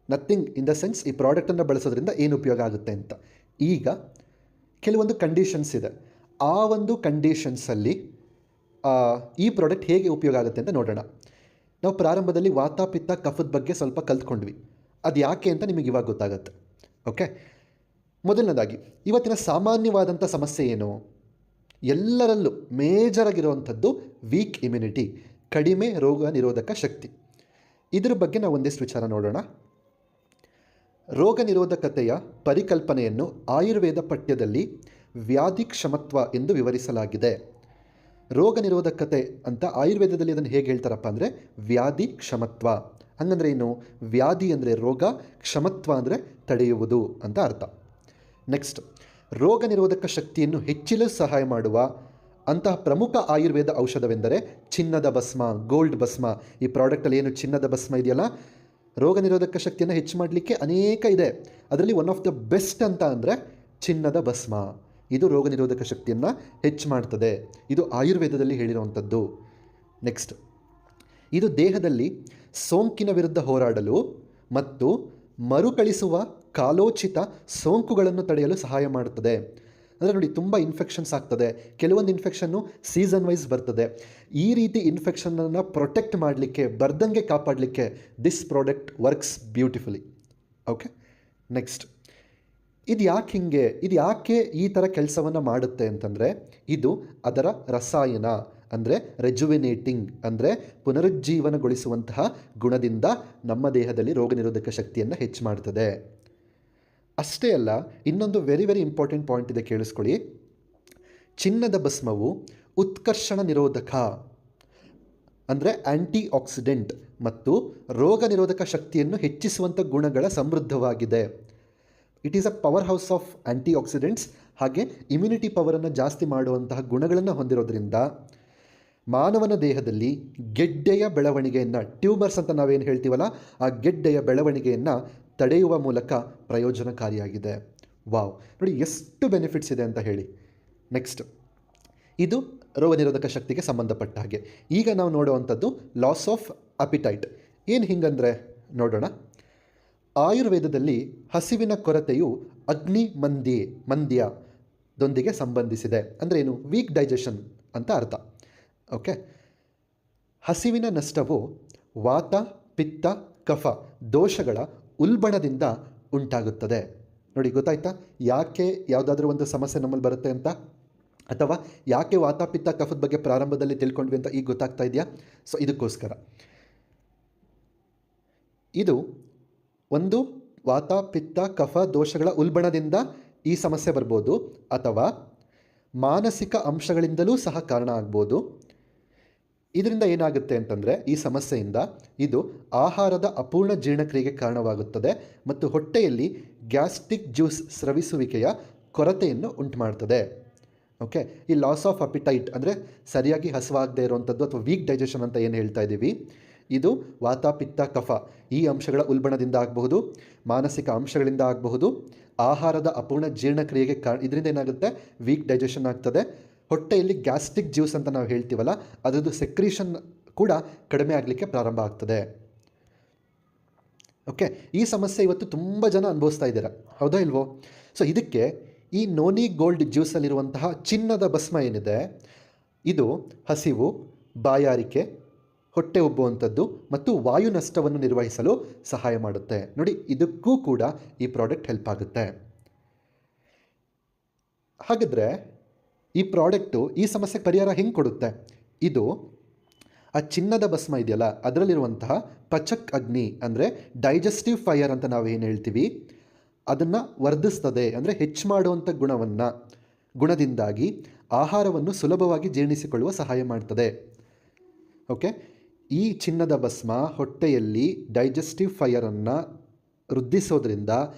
Speaker 1: nothing in the sense ಈ ಪ್ರಾಡಕ್ಟನ್ನು ಬಳಸೋದ್ರಿಂದ ಏನು ಉಪಯೋಗ ಆಗುತ್ತೆ ಅಂತ. ಈಗ ಕೆಲವೊಂದು ಕಂಡೀಷನ್ಸ್ ಇದೆ, ಆ ಒಂದು ಕಂಡೀಷನ್ಸಲ್ಲಿ ಈ ಪ್ರಾಡಕ್ಟ್ ಹೇಗೆ ಉಪಯೋಗ ಆಗುತ್ತೆ ಅಂತ ನೋಡೋಣ. ನಾವು ಪ್ರಾರಂಭದಲ್ಲಿ ವಾತ ಪಿತ್ತ ಕಫದ ಬಗ್ಗೆ ಸ್ವಲ್ಪ ಕಲ್ತ್ಕೊಂಡ್ವಿ, ಅದು ಯಾಕೆ ಅಂತ ನಿಮಗೆ ಇವಾಗ ಗೊತ್ತಾಗುತ್ತೆ. ಓಕೆ, ಮೊದಲನೇದಾಗಿ ಇವತ್ತಿನ ಸಾಮಾನ್ಯವಾದಂಥ ಸಮಸ್ಯೆ ಏನು? ಎಲ್ಲರಲ್ಲೂ ಮೇಜರಾಗಿರುವಂಥದ್ದು ವೀಕ್ ಇಮ್ಯುನಿಟಿ, ಕಡಿಮೆ ರೋಗ ನಿರೋಧಕ ಶಕ್ತಿ. ಇದರ ಬಗ್ಗೆ ನಾವು ಒಂದಿಷ್ಟು ವಿಚಾರ ನೋಡೋಣ. ರೋಗ ನಿರೋಧಕತೆಯ ಪರಿಕಲ್ಪನೆಯನ್ನು ಆಯುರ್ವೇದ ಪಠ್ಯದಲ್ಲಿ ವ್ಯಾಧಿ ಕ್ಷಮತ್ವ ಎಂದು ವಿವರಿಸಲಾಗಿದೆ. ರೋಗ ನಿರೋಧಕತೆ ಅಂತ ಆಯುರ್ವೇದದಲ್ಲಿ ಅದನ್ನು ಹೇಗೆ ಹೇಳ್ತಾರಪ್ಪ ಅಂದರೆ ವ್ಯಾಧಿ ಕ್ಷಮತ್ವ. ಹಂಗಂದ್ರೆ ಏನು? ವ್ಯಾಧಿ ಅಂದರೆ ರೋಗ, ಕ್ಷಮತ್ವ ಅಂದರೆ ತಡೆಯುವುದು ಅಂತ ಅರ್ಥ. ನೆಕ್ಸ್ಟ್, ರೋಗ ನಿರೋಧಕ ಶಕ್ತಿಯನ್ನು ಹೆಚ್ಚಿಸಲು ಸಹಾಯ ಮಾಡುವ ಅಂತಹ ಪ್ರಮುಖ ಆಯುರ್ವೇದ ಔಷಧವೆಂದರೆ ಚಿನ್ನದ ಭಸ್ಮ, ಗೋಲ್ಡ್ ಭಸ್ಮ. ಈ ಪ್ರಾಡಕ್ಟಲ್ಲಿ ಏನು ಚಿನ್ನದ ಭಸ್ಮ ಇದೆಯಲ್ಲ, ರೋಗ ನಿರೋಧಕ ಶಕ್ತಿಯನ್ನು ಹೆಚ್ಚು ಮಾಡಲಿಕ್ಕೆ ಅನೇಕ ಇದೆ. ಅದರಲ್ಲಿ ಒನ್ ಆಫ್ ದ ಬೆಸ್ಟ್ ಅಂತ ಅಂದರೆ ಚಿನ್ನದ ಭಸ್ಮ. ಇದು ರೋಗ ನಿರೋಧಕ ಶಕ್ತಿಯನ್ನು ಹೆಚ್ಚು ಮಾಡ್ತದೆ. ಇದು ಆಯುರ್ವೇದದಲ್ಲಿ ಹೇಳಿರುವಂಥದ್ದು. ನೆಕ್ಸ್ಟ್, ಇದು ದೇಹದಲ್ಲಿ ಸೋಂಕಿನ ವಿರುದ್ಧ ಹೋರಾಡಲು ಮತ್ತು ಮರುಕಳಿಸುವ ಕಾಲೋಚಿತ ಸೋಂಕುಗಳನ್ನು ತಡೆಯಲು ಸಹಾಯ ಮಾಡುತ್ತದೆ. ಅಂದರೆ ನೋಡಿ, ತುಂಬ ಇನ್ಫೆಕ್ಷನ್ಸ್ ಆಗ್ತದೆ, ಕೆಲವೊಂದು ಇನ್ಫೆಕ್ಷನ್ನು ಸೀಸನ್ ವೈಸ್ ಬರ್ತದೆ. ಈ ರೀತಿ ಇನ್ಫೆಕ್ಷನನ್ನು ಪ್ರೊಟೆಕ್ಟ್ ಮಾಡಲಿಕ್ಕೆ, ಬರ್ದಂಗೆ ಕಾಪಾಡಲಿಕ್ಕೆ this product works beautifully. Okay, next, ಇದು ಯಾಕೆ ಈ ಥರ ಕೆಲಸವನ್ನು ಮಾಡುತ್ತೆ ಅಂತಂದರೆ, ಇದು ಅದರ ರಸಾಯನ ಅಂದರೆ ರೆಜುವಿನೇಟಿಂಗ್ ಅಂದರೆ ಪುನರುಜ್ಜೀವನಗೊಳಿಸುವಂತಹ ಗುಣದಿಂದ ನಮ್ಮ ದೇಹದಲ್ಲಿ ರೋಗ ನಿರೋಧಕ ಶಕ್ತಿಯನ್ನು ಹೆಚ್ಚು ಮಾಡ್ತದೆ. ಅಷ್ಟೇ ಅಲ್ಲ, ಇನ್ನೊಂದು ವೆರಿ ಇಂಪಾರ್ಟೆಂಟ್ ಪಾಯಿಂಟ್ ಇದೆ, ಕೇಳಿಸ್ಕೊಳ್ಳಿ. ಚಿನ್ನದ ಭಸ್ಮವು ಉತ್ಕರ್ಷಣ ನಿರೋಧಕ ಅಂದರೆ ಆ್ಯಂಟಿ ಆಕ್ಸಿಡೆಂಟ್ ಮತ್ತು ರೋಗ ನಿರೋಧಕ ಶಕ್ತಿಯನ್ನು ಹೆಚ್ಚಿಸುವಂಥ ಗುಣಗಳ ಸಮೃದ್ಧವಾಗಿದೆ. It is a power house of anti accidents. ಹಾಗೆ ಇಮ್ಯುನಿಟಿ ಪವರನ್ನು ಜಾಸ್ತಿ ಮಾಡುವಂತಹ ಗುಣಗಳನ್ನು ಹೊಂದಿರೋದ್ರಿಂದ ಮಾನವನ ದೇಹದಲ್ಲಿ ಗೆಡ್ಡೆಯ ಬೆಳವಣಿಗೆಯನ್ನು, ಟ್ಯೂಮರ್ಸ್ ಅಂತ ನಾವೇನು ಹೇಳ್ತೀವಲ್ಲ, ಆ ಗೆಡ್ಡೆಯ ಬೆಳವಣಿಗೆಯನ್ನು ತಡೆಯುವ ಮೂಲಕ ಪ್ರಯೋಜನಕಾರಿಯಾಗಿದೆ. ವಾವ್, ನೋಡಿ ಎಷ್ಟು ಬೆನಿಫಿಟ್ಸ್ ಇದೆ ಅಂತ ಹೇಳಿ. ನೆಕ್ಸ್ಟ್, ಇದು ರೋಗ ನಿರೋಧಕ ಶಕ್ತಿಗೆ ಸಂಬಂಧಪಟ್ಟ ಹಾಗೆ. ಈಗ ನಾವು ನೋಡುವಂಥದ್ದು ಲಾಸ್ ಆಫ್ ಅಪಿಟೈಟ್. ಏನು ಹಿಂಗಂದರೆ ನೋಡೋಣ. ಆಯುರ್ವೇದದಲ್ಲಿ ಹಸಿವಿನ ಕೊರತೆಯು ಮಂದ್ಯದೊಂದಿಗೆ ಸಂಬಂಧಿಸಿದೆ. ಅಂದರೆ ಏನು? ವೀಕ್ ಡೈಜೆಷನ್ ಅಂತ ಅರ್ಥ. ಓಕೆ, ಹಸಿವಿನ ನಷ್ಟವು ವಾತ, ಪಿತ್ತ, ಕಫ ದೋಷಗಳ ಉಲ್ಬಣದಿಂದ ಉಂಟಾಗುತ್ತದೆ. ನೋಡಿ, ಗೊತ್ತಾಯ್ತಾ ಯಾಕೆ ಯಾವುದಾದ್ರೂ ಒಂದು ಸಮಸ್ಯೆ ನಮ್ಮಲ್ಲಿ ಬರುತ್ತೆ ಅಂತ, ಅಥವಾ ಯಾಕೆ ವಾತ, ಪಿತ್ತ, ಕಫದ ಬಗ್ಗೆ ಪ್ರಾರಂಭದಲ್ಲಿ ತಿಳ್ಕೊಂಡ್ವಿ ಅಂತ ಈಗ ಗೊತ್ತಾಗ್ತಾ ಇದೆಯಾ? ಸೊ ಇದಕ್ಕೋಸ್ಕರ ಇದು ಒಂದು ವಾತ, ಪಿತ್ತ, ಕಫ ದೋಷಗಳ ಉಲ್ಬಣದಿಂದ ಈ ಸಮಸ್ಯೆ ಬರ್ಬೋದು, ಅಥವಾ ಮಾನಸಿಕ ಅಂಶಗಳಿಂದಲೂ ಸಹ ಕಾರಣ ಆಗ್ಬೋದು. ಇದರಿಂದ ಏನಾಗುತ್ತೆ ಅಂತಂದರೆ, ಈ ಸಮಸ್ಯೆಯಿಂದ ಇದು ಆಹಾರದ ಅಪೂರ್ಣ ಜೀರ್ಣಕ್ರಿಯೆಗೆ ಕಾರಣವಾಗುತ್ತದೆ ಮತ್ತು ಹೊಟ್ಟೆಯಲ್ಲಿ ಗ್ಯಾಸ್ಟ್ರಿಕ್ ಜ್ಯೂಸ್ ಸ್ರವಿಸುವಿಕೆಯ ಕೊರತೆಯನ್ನು ಉಂಟು ಮಾಡ್ತದೆ. ಓಕೆ, ಈ ಲಾಸ್ ಆಫ್ ಅಪಿಟೈಟ್ ಅಂದರೆ ಸರಿಯಾಗಿ ಹಸುವಾಗದೇ ಇರುವಂಥದ್ದು ಅಥವಾ ವೀಕ್ ಡೈಜೆಷನ್ ಅಂತ ಏನು ಹೇಳ್ತಾ ಇದ್ದೀವಿ, ಇದು ವಾತ, ಪಿತ್ತ, ಕಫ ಈ ಅಂಶಗಳ ಉಲ್ಬಣದಿಂದ ಆಗಬಹುದು, ಮಾನಸಿಕ ಅಂಶಗಳಿಂದ ಆಗಬಹುದು, ಆಹಾರದ ಅಪೂರ್ಣ ಜೀರ್ಣಕ್ರಿಯೆಗೆ ಇದರಿಂದ ಏನಾಗುತ್ತೆ, ವೀಕ್ ಡೈಜೆಷನ್ ಆಗ್ತದೆ. ಹೊಟ್ಟೆಯಲ್ಲಿ ಗ್ಯಾಸ್ಟ್ರಿಕ್ ಜ್ಯೂಸ್ ಅಂತ ನಾವು ಹೇಳ್ತೀವಲ್ಲ, ಅದರದ್ದು ಸೆಕ್ರೀಷನ್ ಕೂಡ ಕಡಿಮೆ ಆಗಲಿಕ್ಕೆ ಪ್ರಾರಂಭ ಆಗ್ತದೆ. ಓಕೆ, ಈ ಸಮಸ್ಯೆ ಇವತ್ತು ತುಂಬ ಜನ ಅನುಭವಿಸ್ತಾ ಇದ್ದಾರೆ, ಹೌದಾ ಇಲ್ವೋ? ಸೊ ಇದಕ್ಕೆ ಈ ನೋನಿ ಗೋಲ್ಡ್ ಜ್ಯೂಸಲ್ಲಿರುವಂತಹ ಚಿನ್ನದ ಭಸ್ಮ ಏನಿದೆ, ಇದು ಹಸಿವು, ಬಾಯಾರಿಕೆ, ಹೊಟ್ಟೆ ಉಬ್ಬುವಂಥದ್ದು ಮತ್ತು ವಾಯು ನಷ್ಟವನ್ನು ನಿರ್ವಹಿಸಲು ಸಹಾಯ ಮಾಡುತ್ತೆ. ನೋಡಿ, ಇದಕ್ಕೂ ಕೂಡ ಈ ಪ್ರಾಡಕ್ಟ್ ಹೆಲ್ಪ್ ಆಗುತ್ತೆ. ಹಾಗಾದರೆ ಈ ಪ್ರಾಡಕ್ಟು ಈ ಸಮಸ್ಯೆಗೆ ಪರಿಹಾರ ಹೆಂಗೆ ಕೊಡುತ್ತೆ? ಇದು ಆ ಚಿನ್ನದ ಭಸ್ಮ ಇದೆಯಲ್ಲ, ಅದರಲ್ಲಿರುವಂತಹ ಪಚಕ್ ಅಗ್ನಿ ಅಂದರೆ ಡೈಜೆಸ್ಟಿವ್ ಫೈರ್ ಅಂತ ನಾವು ಏನು ಹೇಳ್ತೀವಿ, ಅದನ್ನು ವರ್ಧಿಸ್ತದೆ. ಅಂದರೆ ಹೆಚ್ಚು ಮಾಡುವಂಥ ಗುಣದಿಂದಾಗಿ ಆಹಾರವನ್ನು ಸುಲಭವಾಗಿ ಜೀರ್ಣಿಸಿಕೊಳ್ಳುವ ಸಹಾಯ ಮಾಡ್ತದೆ. ಓಕೆ, ಈ ಚಿನ್ನದ ಭಸ್ಮ ಹೊಟ್ಟೆಯಲ್ಲಿ ಡೈಜೆಸ್ಟಿವ್ ಫೈರನ್ನು ವೃದ್ಧಿಸೋದ್ರಿಂದ,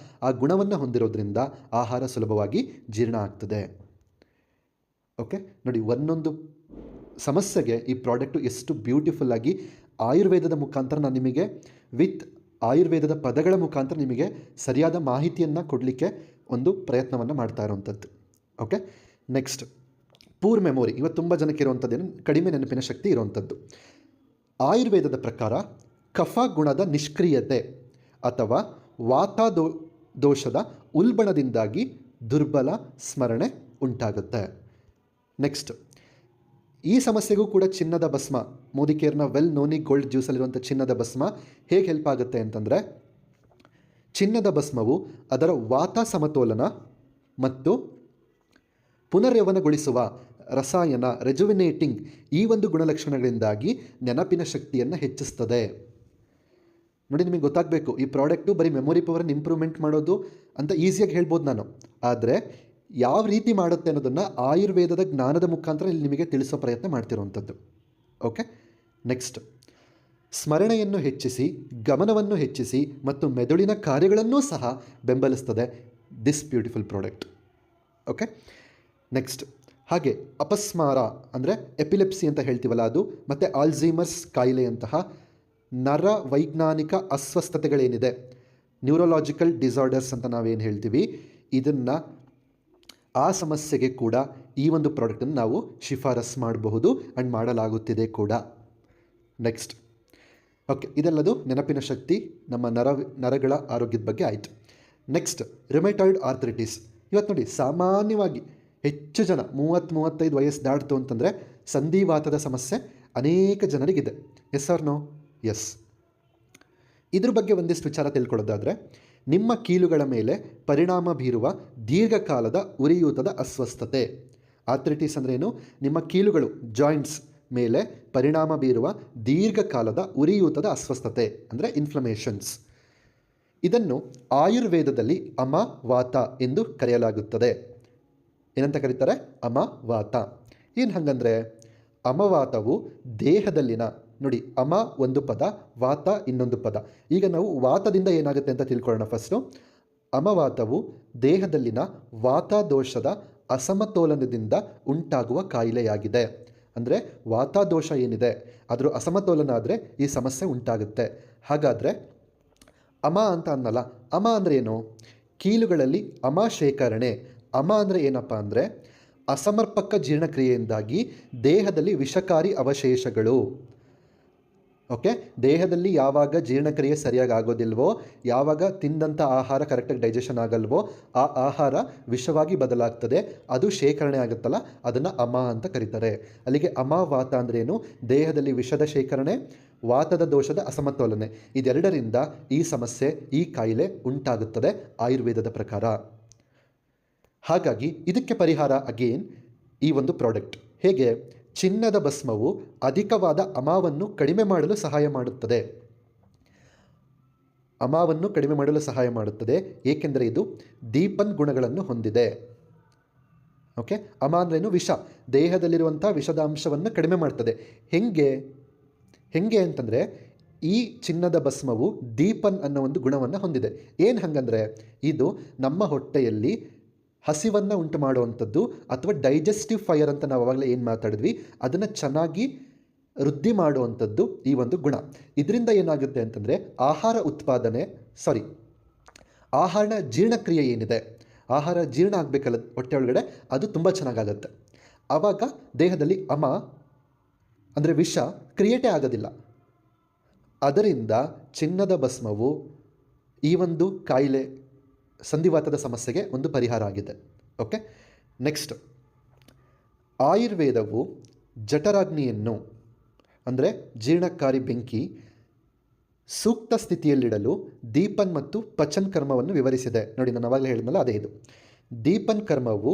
Speaker 1: ಆ ಗುಣವನ್ನು ಹೊಂದಿರೋದ್ರಿಂದ ಆಹಾರ ಸುಲಭವಾಗಿ ಜೀರ್ಣ ಆಗ್ತದೆ. ಓಕೆ, ನೋಡಿ, ಒಂದೊಂದು ಸಮಸ್ಯೆಗೆ ಈ ಪ್ರಾಡಕ್ಟು ಎಷ್ಟು ಬ್ಯೂಟಿಫುಲ್ಲಾಗಿ ಆಯುರ್ವೇದದ ಮುಖಾಂತರ ನಾನು ನಿಮಗೆ ವಿತ್ ಆಯುರ್ವೇದದ ಪದಗಳ ಮುಖಾಂತರ ನಿಮಗೆ ಸರಿಯಾದ ಮಾಹಿತಿಯನ್ನು ಕೊಡಲಿಕ್ಕೆ ಒಂದು ಪ್ರಯತ್ನವನ್ನು ಮಾಡ್ತಾ ಇರೋವಂಥದ್ದು. Okay, next, poor memory. ಇವತ್ತು ತುಂಬ ಜನಕ್ಕೆ ಇರುವಂಥದ್ದೇನು, ಕಡಿಮೆ ನೆನಪಿನ ಶಕ್ತಿ ಇರುವಂಥದ್ದು. ಆಯುರ್ವೇದದ ಪ್ರಕಾರ ಕಫ ಗುಣದ ನಿಷ್ಕ್ರಿಯತೆ ಅಥವಾ ದೋಷದ ಉಲ್ಬಣದಿಂದಾಗಿ ದುರ್ಬಲ ಸ್ಮರಣೆ ಉಂಟಾಗುತ್ತೆ. ನೆಕ್ಸ್ಟ್, ಈ ಸಮಸ್ಯೆಗೂ ಕೂಡ ಚಿನ್ನದ ಭಸ್ಮ, ಮೋದಿಕೇರ್ನ ವೆಲ್ ನೋನಿ ಗೋಲ್ಡ್ ಜ್ಯೂಸಲ್ಲಿರುವಂಥ ಚಿನ್ನದ ಭಸ್ಮ ಹೇಗೆ ಹೆಲ್ಪ್ ಆಗುತ್ತೆ ಅಂತಂದರೆ, ಚಿನ್ನದ ಭಸ್ಮವು ಅದರ ವಾತ ಸಮತೋಲನ ಮತ್ತು ಪುನರ್ಯೌವನಗೊಳಿಸುವ ರಸಾಯನ ರೆಜುವಿನೇಟಿಂಗ್ ಈ ಒಂದು ಗುಣಲಕ್ಷಣಗಳಿಂದಾಗಿ ನೆನಪಿನ ಶಕ್ತಿಯನ್ನು ಹೆಚ್ಚಿಸ್ತದೆ. ನೋಡಿ, ನಿಮಗೆ ಗೊತ್ತಾಗಬೇಕು, ಈ ಪ್ರಾಡಕ್ಟು ಬರೀ ಮೆಮೊರಿ ಪವರನ್ನು ಇಂಪ್ರೂವ್ಮೆಂಟ್ ಮಾಡೋದು ಅಂತ ಈಸಿಯಾಗಿ ಹೇಳ್ಬೋದು ನಾನು, ಆದರೆ ಯಾವ ರೀತಿ ಮಾಡುತ್ತೆ ಅನ್ನೋದನ್ನು ಆಯುರ್ವೇದದ ಜ್ಞಾನದ ಮುಖಾಂತರ ಇಲ್ಲಿ ನಿಮಗೆ ತಿಳಿಸೋ ಪ್ರಯತ್ನ ಮಾಡ್ತಿರುವಂಥದ್ದು. ಓಕೆ, ನೆಕ್ಸ್ಟ್, ಸ್ಮರಣೆಯನ್ನು ಹೆಚ್ಚಿಸಿ, ಗಮನವನ್ನು ಹೆಚ್ಚಿಸಿ ಮತ್ತು ಮೆದುಳಿನ ಕಾರ್ಯಗಳನ್ನೂ ಸಹ ಬೆಂಬಲಿಸ್ತದೆ this beautiful product. Okay, next, ಹಾಗೆ ಅಪಸ್ಮಾರ ಅಂದರೆ ಎಪಿಲೆಪ್ಸಿ ಅಂತ ಹೇಳ್ತೀವಲ್ಲ ಅದು, ಮತ್ತು ಆಲ್ಝೀಮರ್ಸ್ ಕಾಯಿಲೆಯಂತಹ ನರವೈಜ್ಞಾನಿಕ ಅಸ್ವಸ್ಥತೆಗಳೇನಿದೆ, ನ್ಯೂರೋಲಾಜಿಕಲ್ ಡಿಸಾರ್ಡರ್ಸ್ ಅಂತ ನಾವೇನು ಹೇಳ್ತೀವಿ, ಇದನ್ನು ಆ ಸಮಸ್ಯೆಗೆ ಕೂಡ ಈ ಒಂದು ಪ್ರಾಡಕ್ಟನ್ನು ನಾವು ಶಿಫಾರಸ್ ಮಾಡಬಹುದು ಆ್ಯಂಡ್ ಮಾಡಲಾಗುತ್ತಿದೆ ಕೂಡ. ನೆಕ್ಸ್ಟ್, ಓಕೆ, ಇದೆಲ್ಲದು ನೆನಪಿನ ಶಕ್ತಿ, ನಮ್ಮ ನರಗಳ ಆರೋಗ್ಯದ ಬಗ್ಗೆ ಆಯಿತು. ನೆಕ್ಸ್ಟ್, ರಿಮೆಟಾಯ್ಡ್ ಆರ್ಥ್ರಿಟಿಸ್. ಇವತ್ತು ನೋಡಿ, ಸಾಮಾನ್ಯವಾಗಿ ಹೆಚ್ಚು ಜನ 30-35 ವಯಸ್ಸು ದಾಟ್ತು ಅಂತಂದರೆ ಸಂಧಿವಾತದ ಸಮಸ್ಯೆ ಅನೇಕ ಜನರಿಗಿದೆ. Yes or no? ಎಸ್. ಇದ್ರ ಬಗ್ಗೆ ಒಂದಿಷ್ಟು ವಿಚಾರ ತಿಳ್ಕೊಳ್ಳೋದಾದರೆ, ನಿಮ್ಮ ಕೀಲುಗಳ ಮೇಲೆ ಪರಿಣಾಮ ಬೀರುವ ದೀರ್ಘಕಾಲದ ಉರಿಯೂತದ ಅಸ್ವಸ್ಥತೆ. ಆರ್ಥ್ರಿಟಿಸ್ ಅಂದ್ರೇನು? ನಿಮ್ಮ ಕೀಲುಗಳು, ಜಾಯಿಂಟ್ಸ್ ಮೇಲೆ ಪರಿಣಾಮ ಬೀರುವ ದೀರ್ಘಕಾಲದ ಉರಿಯೂತದ ಅಸ್ವಸ್ಥತೆ ಅಂದರೆ ಇನ್ಫ್ಲಮೇಷನ್ಸ್. ಇದನ್ನು ಆಯುರ್ವೇದದಲ್ಲಿ ಅಮವಾತ ಎಂದು ಕರೆಯಲಾಗುತ್ತದೆ. ಏನಂತ ಕರೀತಾರೆ? ಅಮವಾತ. ಏನು ಹಾಗಂದರೆ, ಅಮವಾತವು ದೇಹದಲ್ಲಿನ, ನೋಡಿ, ಅಮ ಒಂದು ಪದ, ವಾತ ಇನ್ನೊಂದು ಪದ. ಈಗ ನಾವು ವಾತದಿಂದ ಏನಾಗುತ್ತೆ ಅಂತ ತಿಳ್ಕೊಳ್ಳೋಣ ಫಸ್ಟು. ಅಮವಾತವು ದೇಹದಲ್ಲಿನ ವಾತಾದೋಷದ ಅಸಮತೋಲನದಿಂದ ಉಂಟಾಗುವ ಕಾಯಿಲೆಯಾಗಿದೆ. ಅಂದರೆ ವಾತಾದೋಷ ಏನಿದೆ ಅದರ ಅಸಮತೋಲನ ಆದರೆ ಈ ಸಮಸ್ಯೆ ಉಂಟಾಗುತ್ತೆ. ಹಾಗಾದರೆ ಅಮ ಅಂತ ಅನ್ನಲ್ಲ, ಅಮ ಅಂದರೆ ಏನು? ಕೀಲುಗಳಲ್ಲಿ ಅಮ ಶೇಖರಣೆ. ಅಮ ಅಂದರೆ ಏನಪ್ಪ ಅಂದರೆ ಅಸಮರ್ಪಕ ಜೀರ್ಣಕ್ರಿಯೆಯಿಂದಾಗಿ ದೇಹದಲ್ಲಿ ವಿಷಕಾರಿ ಅವಶೇಷಗಳು. ಓಕೆ, ದೇಹದಲ್ಲಿ ಯಾವಾಗ ಜೀರ್ಣಕ್ರಿಯೆ ಸರಿಯಾಗಿ ಆಗೋದಿಲ್ವೋ, ಯಾವಾಗ ತಿಂದಂಥ ಆಹಾರ ಕರೆಕ್ಟಾಗಿ ಡೈಜೆಷನ್ ಆಗಲ್ವೋ, ಆ ಆಹಾರ ವಿಷವಾಗಿ ಬದಲಾಗ್ತದೆ, ಅದು ಶೇಖರಣೆ ಆಗುತ್ತಲ್ಲ, ಅದನ್ನು ಅಮ ಅಂತ ಕರೀತಾರೆ. ಅಲ್ಲಿಗೆ ಅಮವಾತ ಅಂದ್ರೇನು? ದೇಹದಲ್ಲಿ ವಿಷದ ಶೇಖರಣೆ, ವಾತದ ದೋಷದ ಅಸಮತೋಲನೆ, ಇದೆರಡರಿಂದ ಈ ಸಮಸ್ಯೆ, ಈ ಕಾಯಿಲೆ ಉಂಟಾಗುತ್ತದೆ ಆಯುರ್ವೇದದ ಪ್ರಕಾರ. ಹಾಗಾಗಿ ಇದಕ್ಕೆ ಪರಿಹಾರ ಅಗೇನ್ ಈ ಒಂದು ಪ್ರಾಡಕ್ಟ್. ಹೇಗೆ? ಚಿನ್ನದ ಭಸ್ಮವು ಅಧಿಕವಾದ ಅಮವನ್ನು ಕಡಿಮೆ ಮಾಡಲು ಸಹಾಯ ಮಾಡುತ್ತದೆ. ಅಮವನ್ನು ಕಡಿಮೆ ಮಾಡಲು ಸಹಾಯ ಮಾಡುತ್ತದೆ, ಏಕೆಂದರೆ ಇದು ದೀಪನ್ ಗುಣಗಳನ್ನು ಹೊಂದಿದೆ. ಓಕೆ, ಅಮ ಅಂದ್ರೇನು? ವಿಷ. ದೇಹದಲ್ಲಿರುವಂಥ ವಿಷದ ಅಂಶವನ್ನು ಕಡಿಮೆ ಮಾಡ್ತದೆ. ಹೆಂಗೆ ಅಂತಂದರೆ, ಈ ಚಿನ್ನದ ಭಸ್ಮವು ದೀಪನ್ ಅನ್ನೋ ಒಂದು ಗುಣವನ್ನು ಹೊಂದಿದೆ. ಏನು ಹಾಗಂದರೆ, ಇದು ನಮ್ಮ ಹೊಟ್ಟೆಯಲ್ಲಿ ಹಸಿವನ್ನು ಉಂಟು ಮಾಡುವಂಥದ್ದು, ಅಥವಾ ಡೈಜೆಸ್ಟಿವ್ ಫೈರ್ ಅಂತ ನಾವು ಆವಾಗಲೇ ಏನು ಮಾತಾಡಿದ್ವಿ, ಅದನ್ನು ಚೆನ್ನಾಗಿ ವೃದ್ಧಿ ಮಾಡುವಂಥದ್ದು ಈ ಒಂದು ಗುಣ. ಇದರಿಂದ ಏನಾಗುತ್ತೆ ಅಂತಂದರೆ ಆಹಾರ ಜೀರ್ಣಕ್ರಿಯೆ ಏನಿದೆ, ಆಹಾರ ಜೀರ್ಣ ಆಗಬೇಕಲ್ಲ ಹೊಟ್ಟೆ ಒಳಗಡೆ, ಅದು ತುಂಬ ಚೆನ್ನಾಗಾಗತ್ತೆ. ಆವಾಗ ದೇಹದಲ್ಲಿ ಅಮ ಅಂದರೆ ವಿಷ ಕ್ರಿಯೇಟೇ ಆಗೋದಿಲ್ಲ. ಅದರಿಂದ ಚಿನ್ನದ ಭಸ್ಮವು ಈ ಒಂದು ಕಾಯಿಲೆ, ಸಂಧಿವಾತದ ಸಮಸ್ಯೆಗೆ ಒಂದು ಪರಿಹಾರ ಆಗಿದೆ. ಓಕೆ, ನೆಕ್ಸ್ಟ್, ಆಯುರ್ವೇದವು ಜಠರಾಗ್ನಿಯನ್ನು ಅಂದರೆ ಜೀರ್ಣಕಾರಿ ಬೆಂಕಿ ಸೂಕ್ತ ಸ್ಥಿತಿಯಲ್ಲಿಡಲು ದೀಪನ್ ಮತ್ತು ಪಚನ್ ಕರ್ಮವನ್ನು ವಿವರಿಸಿದೆ. ನೋಡಿ, ನಾನು ಅವಾಗಲೇ ಹೇಳಿದ್ನಲ್ಲ, ಅದೇ ಇದು. ದೀಪನ್ ಕರ್ಮವು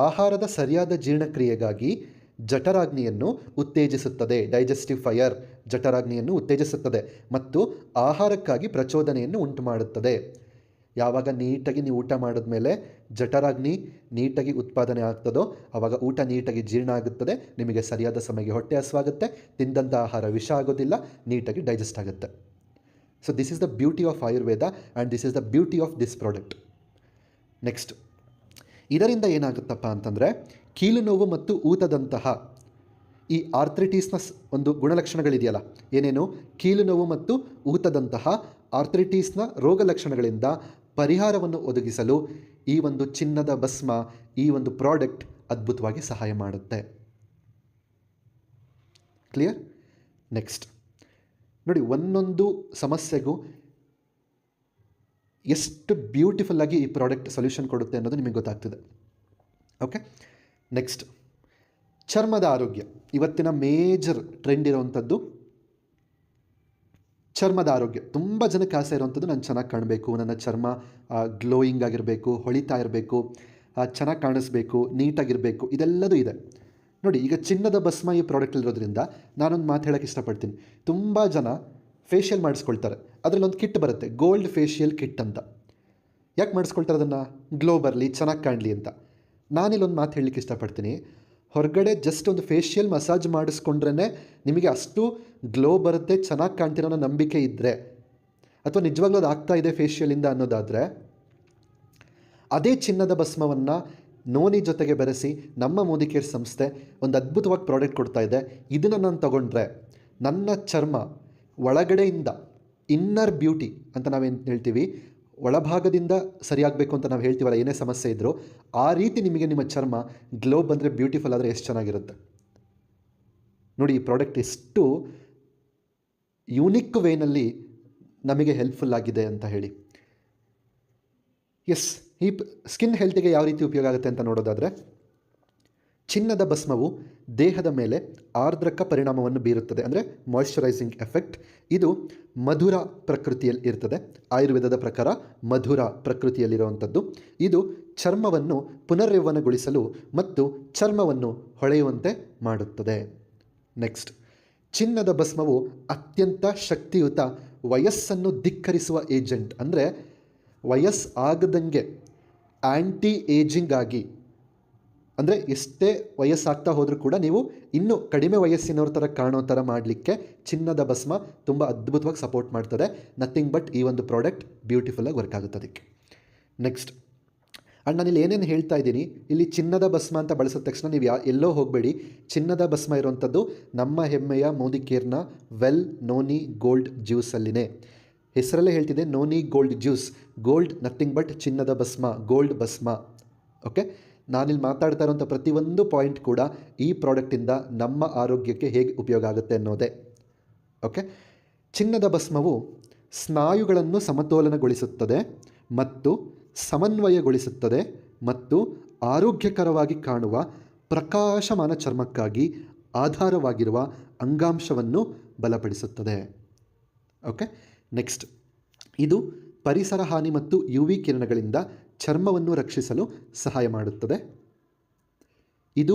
Speaker 1: ಆಹಾರದ ಸರಿಯಾದ ಜೀರ್ಣಕ್ರಿಯೆಗಾಗಿ ಜಠರಾಗ್ನಿಯನ್ನು ಉತ್ತೇಜಿಸುತ್ತದೆ. ಡೈಜೆಸ್ಟಿವ್ ಫೈರ್ ಜಠರಾಗ್ನಿಯನ್ನು ಉತ್ತೇಜಿಸುತ್ತದೆ ಮತ್ತು ಆಹಾರಕ್ಕಾಗಿ ಪ್ರಚೋದನೆಯನ್ನು ಉಂಟು ಮಾಡುತ್ತದೆ. ಯಾವಾಗ ನೀಟಾಗಿ ನೀವು ಊಟ ಮಾಡಿದ್ಮೇಲೆ ಜಠರಾಗ್ನಿ ನೀಟಾಗಿ ಉತ್ಪಾದನೆ ಆಗ್ತದೋ, ಆವಾಗ ಊಟ ನೀಟಾಗಿ ಜೀರ್ಣ ಆಗುತ್ತದೆ, ನಿಮಗೆ ಸರಿಯಾದ ಸಮಯಕ್ಕೆ ಹೊಟ್ಟೆ ಹಸುವಾಗುತ್ತೆ, ತಿಂದಂಥ ಆಹಾರ ವಿಷ ಆಗೋದಿಲ್ಲ, ನೀಟಾಗಿ ಡೈಜೆಸ್ಟ್ ಆಗುತ್ತೆ. So this is the beauty of Ayurveda and this is the beauty of this product. Next, ಇದರಿಂದ ಏನಾಗುತ್ತಪ್ಪ ಅಂತಂದರೆ, ಕೀಲು ನೋವು ಮತ್ತು ಊತದಂತಹ ಈ ಆರ್ಥ್ರಿಟಿಸ್ನ ಒಂದು ಗುಣಲಕ್ಷಣಗಳಿದೆಯಲ್ಲ, ಏನೇನು? ಕೀಲು ನೋವು ಮತ್ತು ಊತದಂತಹ ಆರ್ಥ್ರಿಟಿಸ್ನ ರೋಗ ಲಕ್ಷಣಗಳಿಂದ ಪರಿಹಾರವನ್ನು ಒದಗಿಸಲು ಈ ಒಂದು ಚಿನ್ನದ ಭಸ್ಮ, ಈ ಒಂದು ಪ್ರಾಡಕ್ಟ್ ಅದ್ಭುತವಾಗಿ ಸಹಾಯ ಮಾಡುತ್ತೆ. ಕ್ಲಿಯರ್? ನೆಕ್ಸ್ಟ್ ನೋಡಿ, ಒಂದೊಂದು ಸಮಸ್ಯೆಗೂ ಎಷ್ಟು ಬ್ಯೂಟಿಫುಲ್ಲಾಗಿ ಈ ಪ್ರಾಡಕ್ಟ್ ಸೊಲ್ಯೂಷನ್ ಕೊಡುತ್ತೆ ಅನ್ನೋದು ನಿಮಗೆ ಗೊತ್ತಾಗ್ತದೆ. ಓಕೆ, ನೆಕ್ಸ್ಟ್, ಚರ್ಮದ ಆರೋಗ್ಯ. ಇವತ್ತಿನ ಮೇಜರ್ ಟ್ರೆಂಡ್ ಇರೋವಂಥದ್ದು ಚರ್ಮದ ಆರೋಗ್ಯ. ತುಂಬ ಜನಕ್ಕೆ ಆಸೆ ಇರುವಂಥದ್ದು, ನಾನು ಚೆನ್ನಾಗಿ ಕಾಣಬೇಕು, ನನ್ನ ಚರ್ಮ ಗ್ಲೋಯಿಂಗ್ ಆಗಿರಬೇಕು, ಹೊಳಿತಾ ಇರಬೇಕು, ಚೆನ್ನಾಗಿ ಕಾಣಿಸ್ಬೇಕು, ನೀಟಾಗಿರಬೇಕು, ಇದೆಲ್ಲದೂ ಇದೆ. ನೋಡಿ, ಈಗ ಚಿನ್ನದ ಭಸ್ಮ ಈ ಪ್ರಾಡಕ್ಟಲ್ಲಿರೋದ್ರಿಂದ ನಾನೊಂದು ಮಾತು ಹೇಳೋಕ್ಕೆ ಇಷ್ಟಪಡ್ತೀನಿ. ತುಂಬ ಜನ ಫೇಶಿಯಲ್ ಮಾಡಿಸ್ಕೊಳ್ತಾರೆ, ಅದರಲ್ಲೊಂದು ಕಿಟ್ ಬರುತ್ತೆ, ಗೋಲ್ಡ್ ಫೇಶಿಯಲ್ ಕಿಟ್ ಅಂತ. ಯಾಕೆ ಮಾಡಿಸ್ಕೊಳ್ತಾರೆ ಅದನ್ನು? ಗ್ಲೋ ಬರಲಿ, ಚೆನ್ನಾಗಿ ಕಾಣಲಿ ಅಂತ. ನಾನಿಲ್ಲೊಂದು ಮಾತು ಹೇಳಲಿಕ್ಕೆ ಇಷ್ಟಪಡ್ತೀನಿ. ಹೊರಗಡೆ ಜಸ್ಟ್ ಒಂದು ಫೇಶಿಯಲ್ ಮಸಾಜ್ ಮಾಡಿಸ್ಕೊಂಡ್ರೇ ನಿಮಗೆ ಅಷ್ಟು ಗ್ಲೋ ಬರುತ್ತೆ, ಚೆನ್ನಾಗಿ ಕಾಣ್ತಿರೋ ನಂಬಿಕೆ ಇದ್ದರೆ, ಅಥವಾ ನಿಜವಾಗ್ಲೂ ಅದು ಆಗ್ತಾ ಇದೆ ಫೇಶಿಯಲಿಂದ ಅನ್ನೋದಾದರೆ, ಅದೇ ಚಿನ್ನದ ಭಸ್ಮವನ್ನು ನೋನಿ ಜೊತೆಗೆ ಬೆರೆಸಿ ನಮ್ಮ ಮೋದಿ ಕೇರ್ ಸಂಸ್ಥೆ ಒಂದು ಅದ್ಭುತವಾಗಿ ಪ್ರಾಡಕ್ಟ್ ಕೊಡ್ತಾ ಇದೆ. ಇದನ್ನು ನಾನು ತಗೊಂಡ್ರೆ ನನ್ನ ಚರ್ಮ ಒಳಗಡೆಯಿಂದ ಇನ್ನರ್ ಬ್ಯೂಟಿ ಅಂತ ನಾವೇನು ಹೇಳ್ತೀವಿ, ಒಳಭಾಗದಿಂದ ಸರಿಯಾಗಬೇಕು ಅಂತ ನಾವು ಹೇಳ್ತೀವಲ್ಲ, ಏನೇ ಸಮಸ್ಯೆ ಇದ್ದರೂ ಆ ರೀತಿ ನಿಮಗೆ ನಿಮ್ಮ ಚರ್ಮ ಗ್ಲೋ ಬಂದರೆ, ಬ್ಯೂಟಿಫುಲ್ ಆದರೆ ಎಷ್ಟು ಚೆನ್ನಾಗಿರುತ್ತೆ ನೋಡಿ. ಈ ಪ್ರಾಡಕ್ಟ್ ಎಷ್ಟು ಯೂನಿಕ್ ವೇನಲ್ಲಿ ನಮಗೆ ಹೆಲ್ಪ್ಫುಲ್ ಆಗಿದೆ ಅಂತ ಹೇಳಿ. ಎಸ್, ಈ ಸ್ಕಿನ್ ಹೆಲ್ತಿಗೆ ಯಾವ ರೀತಿ ಉಪಯೋಗ ಆಗುತ್ತೆ ಅಂತ ನೋಡೋದಾದರೆ, ಚಿನ್ನದ ಭಸ್ಮವು ದೇಹದ ಮೇಲೆ ಆರ್ದ್ರಕ ಪರಿಣಾಮವನ್ನು ಬೀರುತ್ತದೆ, ಅಂದರೆ ಮಾಯಿಶ್ಚರೈಸಿಂಗ್ ಎಫೆಕ್ಟ್. ಇದು ಮಧುರ ಪ್ರಕೃತಿಯಲ್ಲಿ ಇರ್ತದೆ. ಆಯುರ್ವೇದದ ಪ್ರಕಾರ ಮಧುರ ಪ್ರಕೃತಿಯಲ್ಲಿರುವಂಥದ್ದು. ಇದು ಚರ್ಮವನ್ನು ಪುನರ್ಯೌವನಗೊಳಿಸಲು ಮತ್ತು ಚರ್ಮವನ್ನು ಹೊಳೆಯುವಂತೆ ಮಾಡುತ್ತದೆ. ನೆಕ್ಸ್ಟ್, ಚಿನ್ನದ ಭಸ್ಮವು ಅತ್ಯಂತ ಶಕ್ತಿಯುತ ವಯಸ್ಸನ್ನು ಧಿಕ್ಕರಿಸುವ ಏಜೆಂಟ್, ಅಂದರೆ ವಯಸ್ಸಾಗದಂಗೆ ಆ್ಯಂಟಿ ಏಜಿಂಗ್ ಆಗಿ, ಅಂದರೆ ಎಷ್ಟೇ ವಯಸ್ಸಾಗ್ತಾ ಹೋದರೂ ಕೂಡ ನೀವು ಇನ್ನೂ ಕಡಿಮೆ ವಯಸ್ಸಿನವ್ರ ಥರ ಕಾಣೋ ಥರ ಮಾಡಲಿಕ್ಕೆ ಚಿನ್ನದ ಭಸ್ಮ ತುಂಬ ಅದ್ಭುತವಾಗಿ ಸಪೋರ್ಟ್ ಮಾಡ್ತದೆ. ನಥಿಂಗ್ ಬಟ್ ಈ ಒಂದು ಪ್ರಾಡಕ್ಟ್ ಬ್ಯೂಟಿಫುಲ್ಲಾಗಿ ವರ್ಕ್ ಆಗುತ್ತೆ ಅದಕ್ಕೆ. ನೆಕ್ಸ್ಟ್, ಆ್ಯಂಡ್ ನಾನಿಲ್ಲಿ ಏನೇನು ಹೇಳ್ತಾ ಇದ್ದೀನಿ, ಇಲ್ಲಿ ಚಿನ್ನದ ಭಸ್ಮ ಅಂತ ಬಳಸಿದ ತಕ್ಷಣ ನೀವು ಎಲ್ಲೋ ಹೋಗಬೇಡಿ. ಚಿನ್ನದ ಭಸ್ಮ ಇರುವಂಥದ್ದು ನಮ್ಮ ಹೆಮ್ಮೆಯ ಮೋದಿ ಕೇರ್ನ ವೆಲ್ ನೋನಿ ಗೋಲ್ಡ್ ಜ್ಯೂಸಲ್ಲಿನೇ. ಹೆಸರಲ್ಲೇ ಹೇಳ್ತಿದೆ, Noni Gold Juice. Gold nothing but ಚಿನ್ನದ ಭಸ್ಮ, ಗೋಲ್ಡ್ ಭಸ್ಮ. ಓಕೆ, ನಾನಿಲ್ಲಿ ಮಾತಾಡ್ತಾ ಇರೋಂಥ ಪ್ರತಿಯೊಂದು ಪಾಯಿಂಟ್ ಕೂಡ ಈ ಪ್ರಾಡಕ್ಟಿಂದ ನಮ್ಮ ಆರೋಗ್ಯಕ್ಕೆ ಹೇಗೆ ಉಪಯೋಗ ಆಗುತ್ತೆ ಅನ್ನೋದೇ. ಓಕೆ, ಚಿನ್ನದ ಭಸ್ಮವು ಸ್ನಾಯುಗಳನ್ನು ಸಮತೋಲನಗೊಳಿಸುತ್ತದೆ ಮತ್ತು ಸಮನ್ವಯಗೊಳಿಸುತ್ತದೆ ಮತ್ತು ಆರೋಗ್ಯಕರವಾಗಿ ಕಾಣುವ ಪ್ರಕಾಶಮಾನ ಚರ್ಮಕ್ಕಾಗಿ ಆಧಾರವಾಗಿರುವ ಅಂಗಾಂಶವನ್ನು ಬಲಪಡಿಸುತ್ತದೆ. ಓಕೆ, ನೆಕ್ಸ್ಟ್, ಇದು ಪರಿಸರ ಹಾನಿ ಮತ್ತು UV ಕಿರಣಗಳಿಂದ ಚರ್ಮವನ್ನು ರಕ್ಷಿಸಲು ಸಹಾಯ ಮಾಡುತ್ತದೆ. ಇದು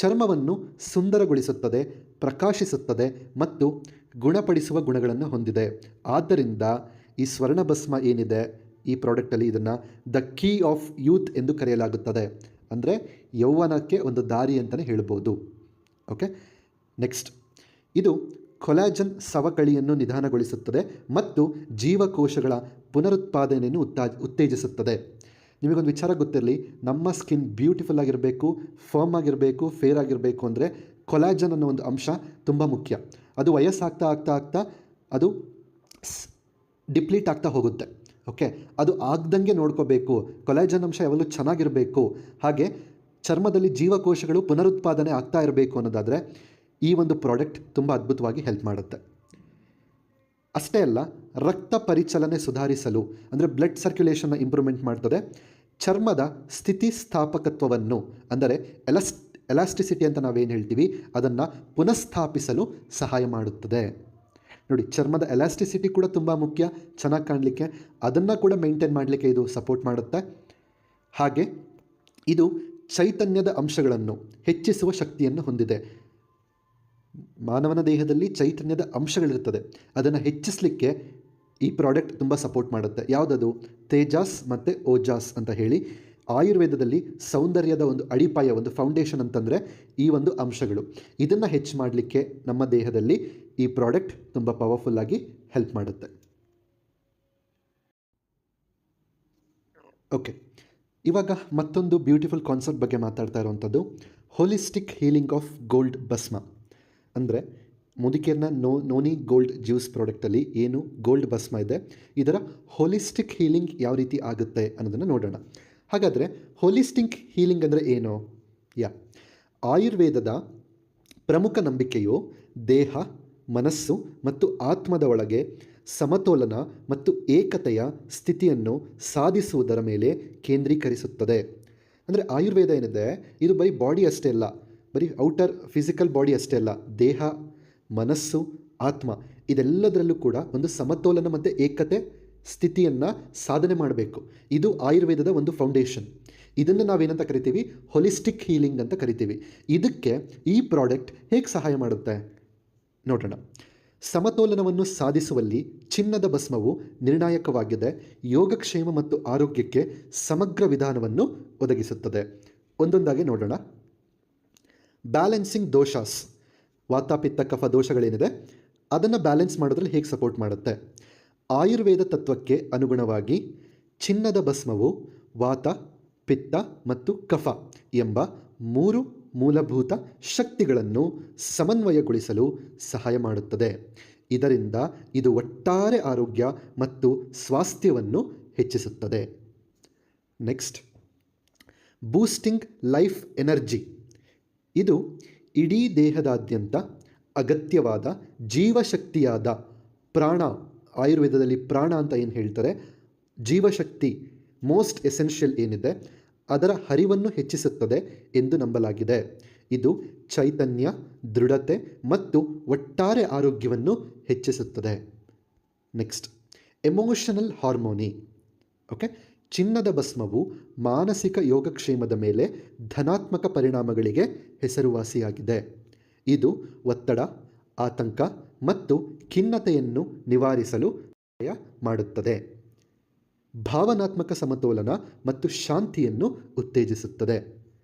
Speaker 1: ಚರ್ಮವನ್ನು ಸುಂದರಗೊಳಿಸುತ್ತದೆ, ಪ್ರಕಾಶಿಸುತ್ತದೆ ಮತ್ತು ಗುಣಪಡಿಸುವ ಗುಣಗಳನ್ನು ಹೊಂದಿದೆ. ಆದ್ದರಿಂದ ಈ ಸ್ವರ್ಣಭಸ್ಮ ಏನಿದೆ ಈ ಪ್ರಾಡಕ್ಟಲ್ಲಿ, ಇದನ್ನು ದ ಕೀ ಆಫ್ ಯೂತ್ ಎಂದು ಕರೆಯಲಾಗುತ್ತದೆ. ಅಂದರೆ ಯೌವನಕ್ಕೆ ಒಂದು ದಾರಿ ಅಂತಲೇ ಹೇಳ್ಬೋದು. ಓಕೆ, ನೆಕ್ಸ್ಟ್, ಇದು ಕೊಲಾಜನ್ ಸವಕಳಿಯನ್ನು ನಿಧಾನಗೊಳಿಸುತ್ತದೆ ಮತ್ತು ಜೀವಕೋಶಗಳ ಪುನರುತ್ಪಾದನೆಯನ್ನು ಉತ್ತೇಜಿಸುತ್ತದೆ. ನಿಮಗೊಂದು ವಿಚಾರ ಗೊತ್ತಿರಲಿ, ನಮ್ಮ ಸ್ಕಿನ್ ಬ್ಯೂಟಿಫುಲ್ ಆಗಿರಬೇಕು, ಫರ್ಮ್ ಆಗಿರಬೇಕು, ಫೇರ್ ಆಗಿರಬೇಕು ಅಂದರೆ ಕೊಲಾಜನ್ ಅನ್ನೋ ಒಂದು ಅಂಶ ತುಂಬ ಮುಖ್ಯ. ಅದು ವಯಸ್ಸಾಗ್ತಾ ಆಗ್ತಾ ಆಗ್ತಾ ಅದು ಡಿಪ್ಲೀಟ್ ಆಗ್ತಾ ಹೋಗುತ್ತೆ. ಓಕೆ, ಅದು ಆಗ್ದಂಗೆ ನೋಡ್ಕೋಬೇಕು. ಕೊಲಾಜನ್ ಅಂಶ ಯಾವಾಗಲೂ ಚೆನ್ನಾಗಿರಬೇಕು. ಹಾಗೆ ಚರ್ಮದಲ್ಲಿ ಜೀವಕೋಶಗಳು ಪುನರುತ್ಪಾದನೆ ಆಗ್ತಾ ಇರಬೇಕು ಅನ್ನೋದಾದರೆ ಈ ಒಂದು ಪ್ರಾಡಕ್ಟ್ ತುಂಬ ಅದ್ಭುತವಾಗಿ ಹೆಲ್ಪ್ ಮಾಡುತ್ತೆ. ಅಷ್ಟೇ ಅಲ್ಲ, ರಕ್ತ ಪರಿಚಲನೆ ಸುಧಾರಿಸಲು, ಅಂದರೆ ಬ್ಲಡ್ ಸರ್ಕ್ಯುಲೇಷನ್ನ ಇಂಪ್ರೂವ್ಮೆಂಟ್ ಮಾಡ್ತದೆ. ಚರ್ಮದ ಸ್ಥಿತಿಸ್ಥಾಪಕತ್ವವನ್ನು, ಅಂದರೆ ಎಲಾಸ್ಟಿಸಿಟಿ ಅಂತ ನಾವೇನು ಹೇಳ್ತೀವಿ, ಅದನ್ನು ಪುನಃಸ್ಥಾಪಿಸಲು ಸಹಾಯ ಮಾಡುತ್ತದೆ. ನೋಡಿ, ಚರ್ಮದ ಎಲಾಸ್ಟಿಸಿಟಿ ಕೂಡ ತುಂಬ ಮುಖ್ಯ ಚೆನ್ನಾಗಿ ಕಾಣಲಿಕ್ಕೆ. ಅದನ್ನು ಕೂಡ ಮೇಂಟೈನ್ ಮಾಡಲಿಕ್ಕೆ ಇದು ಸಪೋರ್ಟ್ ಮಾಡುತ್ತೆ. ಹಾಗೆ ಇದು ಚೈತನ್ಯದ ಅಂಶಗಳನ್ನು ಹೆಚ್ಚಿಸುವ ಶಕ್ತಿಯನ್ನು ಹೊಂದಿದೆ. ಮಾನವನ ದೇಹದಲ್ಲಿ ಚೈತನ್ಯದ ಅಂಶಗಳಿರ್ತದೆ, ಅದನ್ನು ಹೆಚ್ಚಿಸಲಿಕ್ಕೆ ಈ ಪ್ರಾಡಕ್ಟ್ ತುಂಬ ಸಪೋರ್ಟ್ ಮಾಡುತ್ತೆ. ಯಾವುದದು? ತೇಜಾಸ್ ಮತ್ತು ಓಜಾಸ್ ಅಂತ ಹೇಳಿ ಆಯುರ್ವೇದದಲ್ಲಿ ಸೌಂದರ್ಯದ ಒಂದು ಅಡಿಪಾಯ, ಒಂದು ಫೌಂಡೇಶನ್ ಅಂತಂದರೆ ಈ ಒಂದು ಅಂಶಗಳು. ಇದನ್ನು ಹೆಚ್ಚು ಮಾಡಲಿಕ್ಕೆ ನಮ್ಮ ದೇಹದಲ್ಲಿ ಈ ಪ್ರಾಡಕ್ಟ್ ತುಂಬ ಪವರ್ಫುಲ್ಲಾಗಿ ಹೆಲ್ಪ್ ಮಾಡುತ್ತೆ. ಓಕೆ, ಇವಾಗ ಮತ್ತೊಂದು ಬ್ಯೂಟಿಫುಲ್ ಕಾನ್ಸೆಪ್ಟ್ ಬಗ್ಗೆ ಮಾತಾಡ್ತಾ ಇರುವಂಥದ್ದು ಹೋಲಿಸ್ಟಿಕ್ ಹೀಲಿಂಗ್ ಆಫ್ ಗೋಲ್ಡ್ ಭಸ್ಮ. ಅಂದರೆ ಮೋದಿ ಕೇರ್ನ ನೋನಿ ಗೋಲ್ಡ್ ಜ್ಯೂಸ್ ಪ್ರಾಡಕ್ಟಲ್ಲಿ ಏನು ಗೋಲ್ಡ್ ಭಸ್ಮ ಇದೆ, ಇದರ ಹೋಲಿಸ್ಟಿಕ್ ಹೀಲಿಂಗ್ ಯಾವ ರೀತಿ ಆಗುತ್ತೆ ಅನ್ನೋದನ್ನು ನೋಡೋಣ. ಹಾಗಾದರೆ ಹೋಲಿಸ್ಟಿಕ್ ಹೀಲಿಂಗ್ ಅಂದರೆ ಏನು? ಆಯುರ್ವೇದದ ಪ್ರಮುಖ ನಂಬಿಕೆಯು ದೇಹ, ಮನಸ್ಸು ಮತ್ತು ಆತ್ಮದ ಒಳಗೆ ಸಮತೋಲನ ಮತ್ತು ಏಕತೆಯ ಸ್ಥಿತಿಯನ್ನು ಸಾಧಿಸುವುದರ ಮೇಲೆ ಕೇಂದ್ರೀಕರಿಸುತ್ತದೆ. ಅಂದರೆ ಆಯುರ್ವೇದ ಏನಿದೆ ಇದು ಬರೀ ಬಾಡಿ ಅಷ್ಟೇ ಅಲ್ಲ, ಬರೀ ಔಟರ್ ಫಿಸಿಕಲ್ ಬಾಡಿ ಅಷ್ಟೇ ಅಲ್ಲ, ದೇಹ, ಮನಸ್ಸು, ಆತ್ಮ ಇದೆಲ್ಲದರಲ್ಲೂ ಕೂಡ ಒಂದು ಸಮತೋಲನ ಮತ್ತು ಏಕತೆ ಸ್ಥಿತಿಯನ್ನು ಸಾಧನೆ ಮಾಡಬೇಕು. ಇದು ಆಯುರ್ವೇದದ ಒಂದು ಫೌಂಡೇಶನ್. ಇದನ್ನು ನಾವೇನಂತ ಕರಿತೀವಿ? ಹೋಲಿಸ್ಟಿಕ್ ಹೀಲಿಂಗ್ ಅಂತ ಕರಿತೀವಿ. ಇದಕ್ಕೆ ಈ ಪ್ರಾಡಕ್ಟ್ ಹೇಗೆ ಸಹಾಯ ಮಾಡುತ್ತೆ ನೋಡೋಣ. ಸಮತೋಲನವನ್ನು ಸಾಧಿಸುವಲ್ಲಿ ಚಿನ್ನದ ಭಸ್ಮವು ನಿರ್ಣಾಯಕವಾಗಿದೆ. ಯೋಗಕ್ಷೇಮ ಮತ್ತು ಆರೋಗ್ಯಕ್ಕೆ ಸಮಗ್ರ ವಿಧಾನವನ್ನು ಒದಗಿಸುತ್ತದೆ. ಒಂದೊಂದಾಗಿ ನೋಡೋಣ. ಬ್ಯಾಲೆನ್ಸಿಂಗ್ ದೋಷಾಸ್, ವಾತ ಪಿತ್ತ ಕಫ ದೋಷಗಳೇನಿದೆ ಅದನ್ನು ಬ್ಯಾಲೆನ್ಸ್ ಮಾಡೋದ್ರಲ್ಲಿ ಹೇಗೆ ಸಪೋರ್ಟ್ ಮಾಡುತ್ತೆ? ಆಯುರ್ವೇದ ತತ್ವಕ್ಕೆ ಅನುಗುಣವಾಗಿ ಚಿನ್ನದ ಭಸ್ಮವು ವಾತ, ಪಿತ್ತ ಮತ್ತು ಕಫ ಎಂಬ 3 ಮೂಲಭೂತ ಶಕ್ತಿಗಳನ್ನು ಸಮನ್ವಯಗೊಳಿಸಲು ಸಹಾಯ ಮಾಡುತ್ತದೆ. ಇದರಿಂದ ಇದು ಒಟ್ಟಾರೆ ಆರೋಗ್ಯ ಮತ್ತು ಸ್ವಾಸ್ಥ್ಯವನ್ನು ಹೆಚ್ಚಿಸುತ್ತದೆ. Next, boosting life energy. ಇದು ಇಡೀ ದೇಹದಾದ್ಯಂತ ಅಗತ್ಯವಾದ ಜೀವಶಕ್ತಿಯಾದ ಪ್ರಾಣ, ಆಯುರ್ವೇದದಲ್ಲಿ ಪ್ರಾಣ ಅಂತ ಏನು ಹೇಳ್ತಾರೆ, ಜೀವಶಕ್ತಿ ಮೋಸ್ಟ್ ಎಸೆನ್ಷಿಯಲ್ ಏನಿದೆ ಅದರ ಹರಿವನ್ನು ಹೆಚ್ಚಿಸುತ್ತದೆ ಎಂದು ನಂಬಲಾಗಿದೆ. ಇದು ಚೈತನ್ಯ, ದೃಢತೆ ಮತ್ತು ಒಟ್ಟಾರೆ ಆರೋಗ್ಯವನ್ನು ಹೆಚ್ಚಿಸುತ್ತದೆ. Next, emotional harmony. ಓಕೆ, ಚಿನ್ನದ ಭಸ್ಮವು ಮಾನಸಿಕ ಯೋಗಕ್ಷೇಮದ ಮೇಲೆ ಧನಾತ್ಮಕ ಪರಿಣಾಮಗಳಿಗೆ ಹೆಸರುವಾಸಿಯಾಗಿದೆ. ಇದು ಒತ್ತಡ, ಆತಂಕ ಮತ್ತು ಖಿನ್ನತೆಯನ್ನು ನಿವಾರಿಸಲು ಸಹಾಯ ಮಾಡುತ್ತದೆ. ಭಾವನಾತ್ಮಕ ಸಮತೋಲನ ಮತ್ತು ಶಾಂತಿಯನ್ನು ಉತ್ತೇಜಿಸುತ್ತದೆ.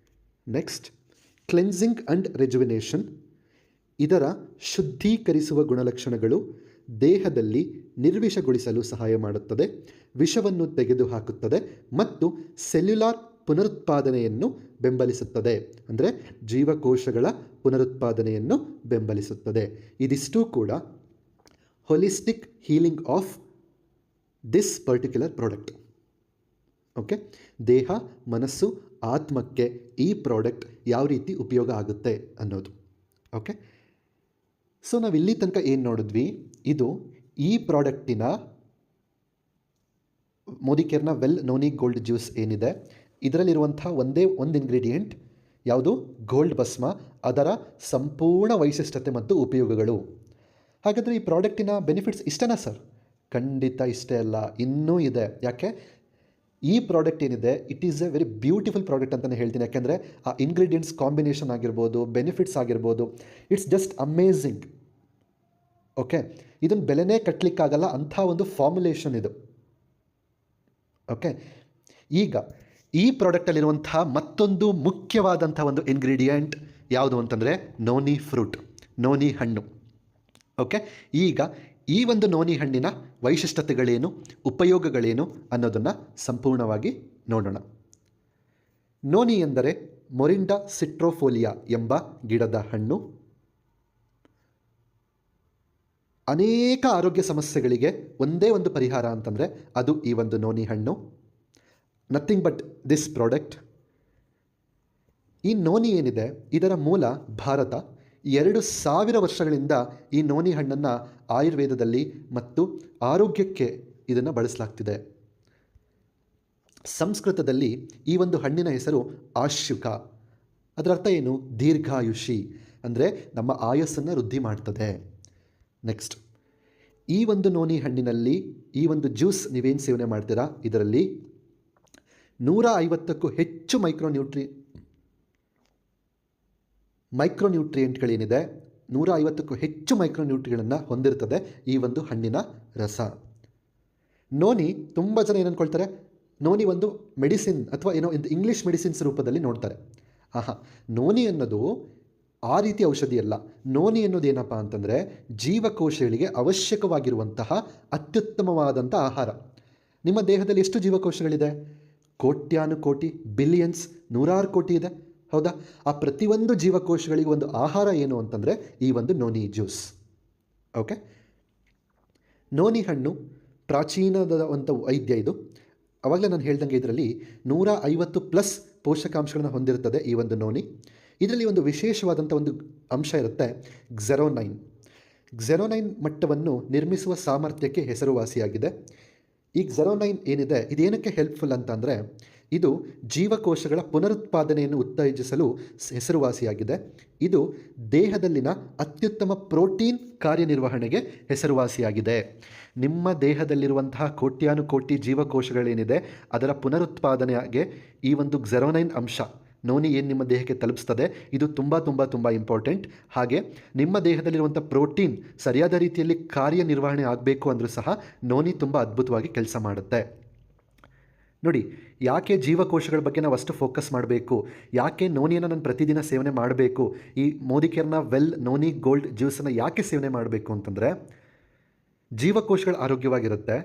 Speaker 1: Next, cleansing and rejuvenation. ಇದರ ಶುದ್ಧೀಕರಿಸುವ ಗುಣಲಕ್ಷಣಗಳು ದೇಹದಲ್ಲಿ ನಿರ್ವಿಷಗೊಳಿಸಲು ಸಹಾಯ ಮಾಡುತ್ತದೆ, ವಿಷವನ್ನು ತೆಗೆದುಹಾಕುತ್ತದೆ ಮತ್ತು ಸೆಲ್ಯುಲಾರ್ ಪುನರುತ್ಪಾದನೆಯನ್ನು ಬೆಂಬಲಿಸುತ್ತದೆ. ಅಂದರೆ ಜೀವಕೋಶಗಳ ಪುನರುತ್ಪಾದನೆಯನ್ನು ಬೆಂಬಲಿಸುತ್ತದೆ. ಇದಿಷ್ಟೂ ಕೂಡ holistic healing of this particular product. Okay, ದೇಹ, ಮನಸ್ಸು, ಆತ್ಮಕ್ಕೆ ಈ ಪ್ರಾಡಕ್ಟ್ ಯಾವ ರೀತಿ ಉಪಯೋಗ ಆಗುತ್ತೆ ಅನ್ನೋದು. ಓಕೆ, ಸೊ ನಾವು ಇಲ್ಲಿ ತನಕ ಏನು ನೋಡಿದ್ವಿ, ಇದು ಈ ಪ್ರಾಡಕ್ಟಿನ ಮೋದಿಕೇರ್ನ ವೆಲ್ ನೋನಿ ಗೋಲ್ಡ್ ಜ್ಯೂಸ್ ಏನಿದೆ ಇದರಲ್ಲಿರುವಂಥ ಒಂದೇ ಒಂದು ಇಂಗ್ರೀಡಿಯೆಂಟ್ ಯಾವುದು, ಗೋಲ್ಡ್ ಭಸ್ಮ, ಅದರ ಸಂಪೂರ್ಣ ವೈಶಿಷ್ಟ್ಯತೆ ಮತ್ತು ಉಪಯೋಗಗಳು. ಹಾಗಾದರೆ ಈ ಪ್ರಾಡಕ್ಟಿನ ಬೆನಿಫಿಟ್ಸ್ ಇಷ್ಟನಾ ಸರ್? ಖಂಡಿತ ಇಷ್ಟೇ ಅಲ್ಲ, ಇನ್ನೂ ಇದೆ. ಯಾಕೆ, ಈ ಪ್ರಾಡಕ್ಟ್ ಏನಿದೆ it is A very beautiful product ಅಂತಲೇ ಹೇಳ್ತೀನಿ. ಯಾಕೆಂದರೆ ಆ ಇಂಗ್ರೀಡಿಯೆಂಟ್ಸ್ ಕಾಂಬಿನೇಷನ್ ಆಗಿರ್ಬೋದು, ಬೆನಿಫಿಟ್ಸ್ ಆಗಿರ್ಬೋದು, ಇಟ್ಸ್ ಜಸ್ಟ್ ಅಮೇಝಿಂಗ್. ಓಕೆ, ಇದನ್ನು ಬೆಲೆನೇ ಕಟ್ಟಲಿಕ್ಕಾಗಲ್ಲ ಅಂಥ ಒಂದು ಫಾರ್ಮುಲೇಷನ್ ಇದು. ಓಕೆ, ಈಗ ಈ ಪ್ರಾಡಕ್ಟಲ್ಲಿರುವಂಥ ಮತ್ತೊಂದು ಮುಖ್ಯವಾದಂಥ ಒಂದು ಇಂಗ್ರೀಡಿಯೆಂಟ್ ಯಾವುದು ಅಂತಂದರೆ ನೋನಿ ಫ್ರೂಟ್, ನೋನಿ ಹಣ್ಣು. ಓಕೆ, ಈಗ ಈ ಒಂದು ನೋನಿ ಹಣ್ಣಿನ ವೈಶಿಷ್ಟ್ಯತೆಗಳೇನು, ಉಪಯೋಗಗಳೇನು ಅನ್ನೋದನ್ನು ಸಂಪೂರ್ಣವಾಗಿ ನೋಡೋಣ. ನೋನಿ ಎಂದರೆ ಮೊರಿಂಡಾ ಸಿಟ್ರೋಫೋಲಿಯಾ ಎಂಬ ಗಿಡದ ಹಣ್ಣು. ಅನೇಕ ಆರೋಗ್ಯ ಸಮಸ್ಯೆಗಳಿಗೆ ಒಂದೇ ಒಂದು ಪರಿಹಾರ ಅಂತಂದರೆ ಅದು ಈ ಒಂದು ನೋನಿ ಹಣ್ಣು. Nothing but this product. ಈ ನೋನಿ ಏನಿದೆ ಇದರ ಮೂಲ ಭಾರತ. 2000 ವರ್ಷಗಳಿಂದ ಈ ನೋನಿ ಹಣ್ಣನ್ನು ಆಯುರ್ವೇದದಲ್ಲಿ ಮತ್ತು ಆರೋಗ್ಯಕ್ಕೆ ಇದನ್ನು ಬಳಸಲಾಗ್ತಿದೆ. ಸಂಸ್ಕೃತದಲ್ಲಿ ಈ ಒಂದು ಹಣ್ಣಿನ ಹೆಸರು ಆಶ್ಯುಕ. ಅದರ ಅರ್ಥ ಏನು, ದೀರ್ಘಾಯುಷಿ, ಅಂದರೆ ನಮ್ಮ ಆಯಸ್ಸನ್ನು ವೃದ್ಧಿ ಮಾಡ್ತದೆ. ನೆಕ್ಸ್ಟ್, ಈ ಒಂದು ನೋನಿ ಹಣ್ಣಿನಲ್ಲಿ ಈ ಒಂದು ಜ್ಯೂಸ್ ನೀವೇನು ಸೇವನೆ ಮಾಡ್ತೀರಾ, ಇದರಲ್ಲಿ 150ಕ್ಕೂ ಹೆಚ್ಚು ಮೈಕ್ರೋನ್ಯೂಟ್ರಿಯೆಂಟ್ಗಳೇನಿದೆ 150ಕ್ಕೂ ಹೆಚ್ಚು ಮೈಕ್ರೋನ್ಯೂಟ್ರಿಗಳನ್ನು ಹೊಂದಿರ್ತದೆ ಈ ಒಂದು ಹಣ್ಣಿನ ರಸ. ನೋನಿ ತುಂಬ ಜನ ಏನು ಅಂದ್ಕೊಳ್ತಾರೆ, ನೋನಿ ಒಂದು ಮೆಡಿಸಿನ್ ಅಥವಾ ಏನೋ ಇಂಗ್ಲೀಷ್ ಮೆಡಿಸಿನ್ಸ್ ರೂಪದಲ್ಲಿ ನೋಡ್ತಾರೆ. ನೋನಿ ಅನ್ನೋದು ಆ ರೀತಿ ಔಷಧಿ ಅಲ್ಲ. ನೋನಿ ಅನ್ನೋದು ಏನಪ್ಪ ಅಂತಂದರೆ ಜೀವಕೋಶಗಳಿಗೆ ಅವಶ್ಯಕವಾಗಿರುವಂತಹ ಅತ್ಯುತ್ತಮವಾದಂಥ ಆಹಾರ. ನಿಮ್ಮ ದೇಹದಲ್ಲಿ ಎಷ್ಟು ಜೀವಕೋಶಗಳಿದೆ? ಕೋಟ್ಯಾನುಕೋಟಿ, ಬಿಲಿಯನ್ಸ್, 100 ಕೋಟಿ ಇದೆ, ಹೌದಾ? ಆ ಪ್ರತಿಯೊಂದು ಜೀವಕೋಶಗಳಿಗೆ ಒಂದು ಆಹಾರ ಏನು ಅಂತಂದರೆ ಈ ಒಂದು ನೋನಿ ಜ್ಯೂಸ್. ಓಕೆ, ನೋನಿ ಹಣ್ಣು ಪ್ರಾಚೀನದ ಒಂದು ವೈದ್ಯ ಇದು. ಆವಾಗಲೇ ನಾನು ಹೇಳ್ದಂಗೆ ಇದರಲ್ಲಿ 150+ ಪೋಷಕಾಂಶಗಳನ್ನು ಹೊಂದಿರುತ್ತದೆ ಈ ಒಂದು ನೋನಿ. ಇದರಲ್ಲಿ ಒಂದು ವಿಶೇಷವಾದಂಥ ಒಂದು ಅಂಶ ಇರುತ್ತೆ, ಕ್ಸೆರೋನೈನ್. ಕ್ಸೆರೋನೈನ್ ಮಟ್ಟವನ್ನು ನಿರ್ಮಿಸುವ ಸಾಮರ್ಥ್ಯಕ್ಕೆ ಹೆಸರುವಾಸಿಯಾಗಿದೆ. ಈ ಕ್ಸೆರೋನೈನ್ ಏನಿದೆ ಇದೇನಕ್ಕೆ ಹೆಲ್ಪ್ಫುಲ್ ಅಂತ ಅಂದರೆ ಇದು ಜೀವಕೋಶಗಳ ಪುನರುತ್ಪಾದನೆಯನ್ನು ಉತ್ತೇಜಿಸಲು ಹೆಸರುವಾಸಿಯಾಗಿದೆ. ಇದು ದೇಹದಲ್ಲಿನ ಅತ್ಯುತ್ತಮ ಪ್ರೋಟೀನ್ ಕಾರ್ಯನಿರ್ವಹಣೆಗೆ ಹೆಸರುವಾಸಿಯಾಗಿದೆ. ನಿಮ್ಮ ದೇಹದಲ್ಲಿರುವಂತಹ ಕೋಟ್ಯಾನುಕೋಟಿ ಜೀವಕೋಶಗಳೇನಿದೆ ಅದರ ಪುನರುತ್ಪಾದನೆಗೆ ಈ ಒಂದು ಕ್ಸೆರೋನೈನ್ ಅಂಶ ನೋನಿ ಏನು ನಿಮ್ಮ ದೇಹಕ್ಕೆ ತಲುಪಿಸ್ತದೆ ಇದು ತುಂಬ ಇಂಪಾರ್ಟೆಂಟ್. ಹಾಗೆ ನಿಮ್ಮ ದೇಹದಲ್ಲಿರುವಂಥ ಪ್ರೋಟೀನ್ ಸರಿಯಾದ ರೀತಿಯಲ್ಲಿ ಕಾರ್ಯನಿರ್ವಹಣೆ ಆಗಬೇಕು ಅಂದರೂ ಸಹ ನೋನಿ ತುಂಬ ಅದ್ಭುತವಾಗಿ ಕೆಲಸ ಮಾಡುತ್ತೆ. ನೋಡಿ, ಯಾಕೆ ಜೀವಕೋಶಗಳ ಬಗ್ಗೆ ನಾವು ಅಷ್ಟು ಫೋಕಸ್ ಮಾಡಬೇಕು, ಯಾಕೆ ನೋನಿಯನ್ನು ನಾನು ಪ್ರತಿದಿನ ಸೇವನೆ ಮಾಡಬೇಕು, ಈ ಮೋದಿಕೇರ್ನ ವೆಲ್ ನೋನಿ ಗೋಲ್ಡ್ ಜ್ಯೂಸನ್ನು ಯಾಕೆ ಸೇವನೆ ಮಾಡಬೇಕು ಅಂತಂದರೆ ಜೀವಕೋಶಗಳು ಆರೋಗ್ಯವಾಗಿರುತ್ತೆ,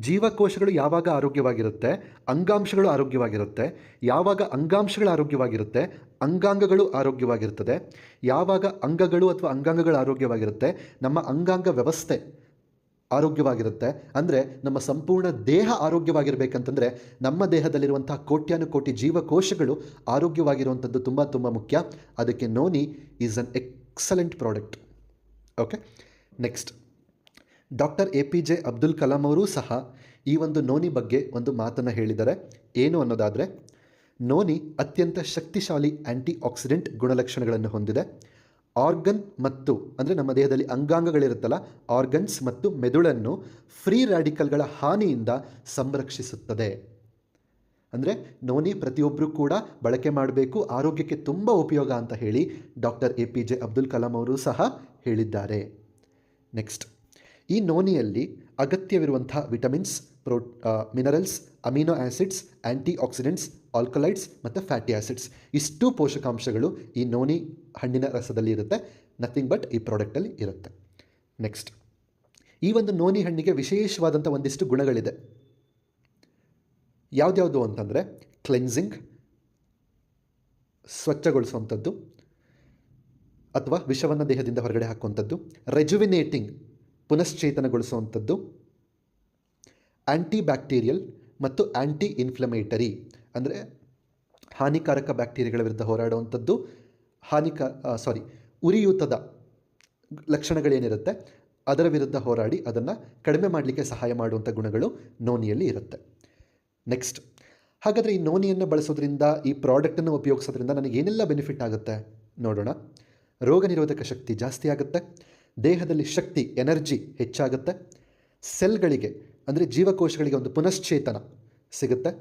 Speaker 1: ಜೀವಕೋಶಗಳು ಯಾವಾಗ ಆರೋಗ್ಯವಾಗಿರುತ್ತೆ, ಅಂಗಾಂಶಗಳು ಆರೋಗ್ಯವಾಗಿರುತ್ತೆ. ಯಾವಾಗ ಅಂಗಾಂಶಗಳು ಆರೋಗ್ಯವಾಗಿರುತ್ತೆ, ಅಂಗಾಂಗಗಳು ಆರೋಗ್ಯವಾಗಿರ್ತದೆ. ಯಾವಾಗ ಅಂಗಗಳು ಅಥವಾ ಅಂಗಾಂಗಗಳು ಆರೋಗ್ಯವಾಗಿರುತ್ತೆ, ನಮ್ಮ ಅಂಗಾಂಗ ವ್ಯವಸ್ಥೆ ಆರೋಗ್ಯವಾಗಿರುತ್ತೆ. ಅಂದರೆ ನಮ್ಮ ಸಂಪೂರ್ಣ ದೇಹ ಆರೋಗ್ಯವಾಗಿರಬೇಕಂತಂದರೆ ನಮ್ಮ ದೇಹದಲ್ಲಿರುವಂಥ ಕೋಟ್ಯಾನುಕೋಟಿ ಜೀವಕೋಶಗಳು ಆರೋಗ್ಯವಾಗಿರುವಂಥದ್ದು ತುಂಬ ತುಂಬ ಮುಖ್ಯ. ಅದಕ್ಕೆ noni is an excellent product. Okay, next doctor APJ Abdul Kalam ಅವರೂ ಸಹ ಈ ಒಂದು ನೋನಿ ಬಗ್ಗೆ ಒಂದು ಮಾತನ್ನು ಹೇಳಿದ್ದಾರೆ. ಏನು ಅನ್ನೋದಾದರೆ, ನೋನಿ ಅತ್ಯಂತ ಶಕ್ತಿಶಾಲಿ ಆ್ಯಂಟಿ ಆಕ್ಸಿಡೆಂಟ್ ಗುಣಲಕ್ಷಣಗಳನ್ನು ಹೊಂದಿದೆ. ಆರ್ಗನ್ ಮತ್ತು ಅಂದರೆ ನಮ್ಮ ದೇಹದಲ್ಲಿ ಅಂಗಾಂಗಗಳಿರುತ್ತಲ್ಲ, ಆರ್ಗನ್ಸ್ ಮತ್ತು ಮೆದುಳನ್ನು ಫ್ರೀ ರ್ಯಾಡಿಕಲ್ಗಳ ಹಾನಿಯಿಂದ ಸಂರಕ್ಷಿಸುತ್ತದೆ. ಅಂದರೆ ನೋನಿ ಪ್ರತಿಯೊಬ್ಬರೂ ಕೂಡ ಬಳಕೆ ಮಾಡಬೇಕು, ಆರೋಗ್ಯಕ್ಕೆ ತುಂಬ ಉಪಯೋಗ ಅಂತ ಹೇಳಿ ಡಾಕ್ಟರ್ APJ ಅಬ್ದುಲ್ ಕಲಾಂ ಅವರು ಸಹ ಹೇಳಿದ್ದಾರೆ. ನೆಕ್ಸ್ಟ್, ಈ ನೋನಿಯಲ್ಲಿ ಅಗತ್ಯವಿರುವಂಥ ವಿಟಮಿನ್ಸ್, ಮಿನರಲ್ಸ್, ಅಮಿನೋ ಆ್ಯಸಿಡ್ಸ್, ಆ್ಯಂಟಿ ಆಕ್ಸಿಡೆಂಟ್ಸ್, ಆಲ್ಕಲೈಡ್ಸ್ ಮತ್ತು ಫ್ಯಾಟಿ ಆ್ಯಸಿಡ್ಸ್ ಇಷ್ಟು ಪೋಷಕಾಂಶಗಳು ಈ ನೋನಿ ಹಣ್ಣಿನ ರಸದಲ್ಲಿ ಇರುತ್ತೆ. ನಥಿಂಗ್ ಬಟ್ ಈ ಪ್ರಾಡಕ್ಟಲ್ಲಿ ಇರುತ್ತೆ. ನೆಕ್ಸ್ಟ್, ಈ ಒಂದು ನೋನಿ ಹಣ್ಣಿಗೆ ವಿಶೇಷವಾದಂಥ ಒಂದಿಷ್ಟು ಗುಣಗಳಿದೆ. ಯಾವುದ್ಯಾವುದು ಅಂತಂದರೆ ಕ್ಲೆನ್ಸಿಂಗ್, ಸ್ವಚ್ಛಗೊಳಿಸುವಂಥದ್ದು ಅಥವಾ ವಿಷವನ್ನು ದೇಹದಿಂದ ಹೊರಗಡೆ ಹಾಕುವಂಥದ್ದು, ರೆಜುವಿನೇಟಿಂಗ್ ಪುನಶ್ಚೇತನಗೊಳಿಸುವಂಥದ್ದು, ಆ್ಯಂಟಿ ಬ್ಯಾಕ್ಟೀರಿಯಲ್ ಮತ್ತು ಆ್ಯಂಟಿ ಇನ್ಫ್ಲಮೇಟರಿ ಅಂದರೆ ಹಾನಿಕಾರಕ ಬ್ಯಾಕ್ಟೀರಿಯಾಗಳ ವಿರುದ್ಧ ಹೋರಾಡುವಂಥದ್ದು, ಉರಿಯೂತದ ಲಕ್ಷಣಗಳೇನಿರುತ್ತೆ ಅದರ ವಿರುದ್ಧ ಹೋರಾಡಿ ಅದನ್ನು ಕಡಿಮೆ ಮಾಡಲಿಕ್ಕೆ ಸಹಾಯ ಮಾಡುವಂಥ ಗುಣಗಳು ನೋನಿಯಲ್ಲಿ ಇರುತ್ತೆ. ನೆಕ್ಸ್ಟ್, ಹಾಗಾದರೆ ಈ ನೋನಿಯನ್ನು ಬಳಸೋದ್ರಿಂದ, ಈ ಪ್ರಾಡಕ್ಟನ್ನು ಉಪಯೋಗಿಸೋದ್ರಿಂದ ನನಗೇನೆಲ್ಲ ಬೆನಿಫಿಟ್ ಆಗುತ್ತೆ ನೋಡೋಣ. ರೋಗ ನಿರೋಧಕ ಶಕ್ತಿ ಜಾಸ್ತಿ ಆಗುತ್ತೆ, ದೇಹದಲ್ಲಿ ಶಕ್ತಿ, ಎನರ್ಜಿ ಹೆಚ್ಚಾಗುತ್ತೆ, ಸೆಲ್ಗಳಿಗೆ ಅಂದರೆ ಜೀವಕೋಶಗಳಿಗೆ ಒಂದು ಪುನಶ್ಚೇತನ ಸಿಗುತ್ತೆ,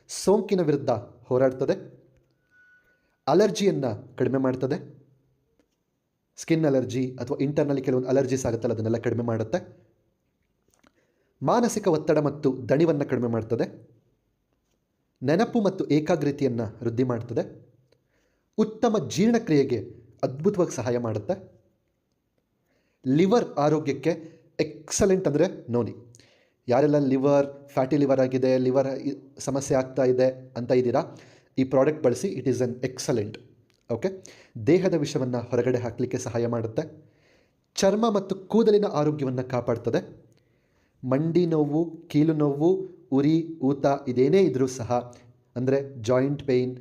Speaker 1: ಸೋಂಕಿನ ವಿರುದ್ಧ ಹೋರಾಡ್ತದೆ, ಅಲರ್ಜಿಯನ್ನು ಕಡಿಮೆ ಮಾಡ್ತದೆ, ಸ್ಕಿನ್ ಅಲರ್ಜಿ ಅಥವಾ ಇಂಟರ್ನಲ್ಲಿ ಕೆಲವೊಂದು ಅಲರ್ಜೀಸ್ ಆಗುತ್ತಲ್ಲ ಅದನ್ನೆಲ್ಲ ಕಡಿಮೆ ಮಾಡುತ್ತೆ, ಮಾನಸಿಕ ಒತ್ತಡ ಮತ್ತು ದಣಿವನ್ನು ಕಡಿಮೆ ಮಾಡ್ತದೆ, ನೆನಪು ಮತ್ತು ಏಕಾಗ್ರತೆಯನ್ನು ವೃದ್ಧಿ ಮಾಡ್ತದೆ, ಉತ್ತಮ ಜೀರ್ಣಕ್ರಿಯೆಗೆ ಅದ್ಭುತವಾಗಿ ಸಹಾಯ ಮಾಡುತ್ತೆ, ಲಿವರ್ ಆರೋಗ್ಯಕ್ಕೆ ಎಕ್ಸಲೆಂಟ್ ಅಂದರೆ ನೋನಿ. ಯಾರೆಲ್ಲ ಫ್ಯಾಟಿ ಲಿವರ್ ಆಗಿದೆ, ಲಿವರ್ ಸಮಸ್ಯೆ ಆಗ್ತಾ ಇದೆ ಅಂತ ಇದ್ದೀರಾ, ಈ ಪ್ರಾಡಕ್ಟ್ ಬಳಸಿ. It is an excellent. Okay, ದೇಹದ ವಿಷವನ್ನು ಹೊರಗಡೆ ಹಾಕಲಿಕ್ಕೆ ಸಹಾಯ ಮಾಡುತ್ತೆ, ಚರ್ಮ ಮತ್ತು ಕೂದಲಿನ ಆರೋಗ್ಯವನ್ನು ಕಾಪಾಡ್ತದೆ, ಮಂಡಿ ನೋವು, ಕೀಲು ನೋವು, ಉರಿ, ಊತ ಇದೇನೇ ಇದ್ದರೂ ಸಹ ಅಂದರೆ ಜಾಯಿಂಟ್ ಪೇಯ್ನ್,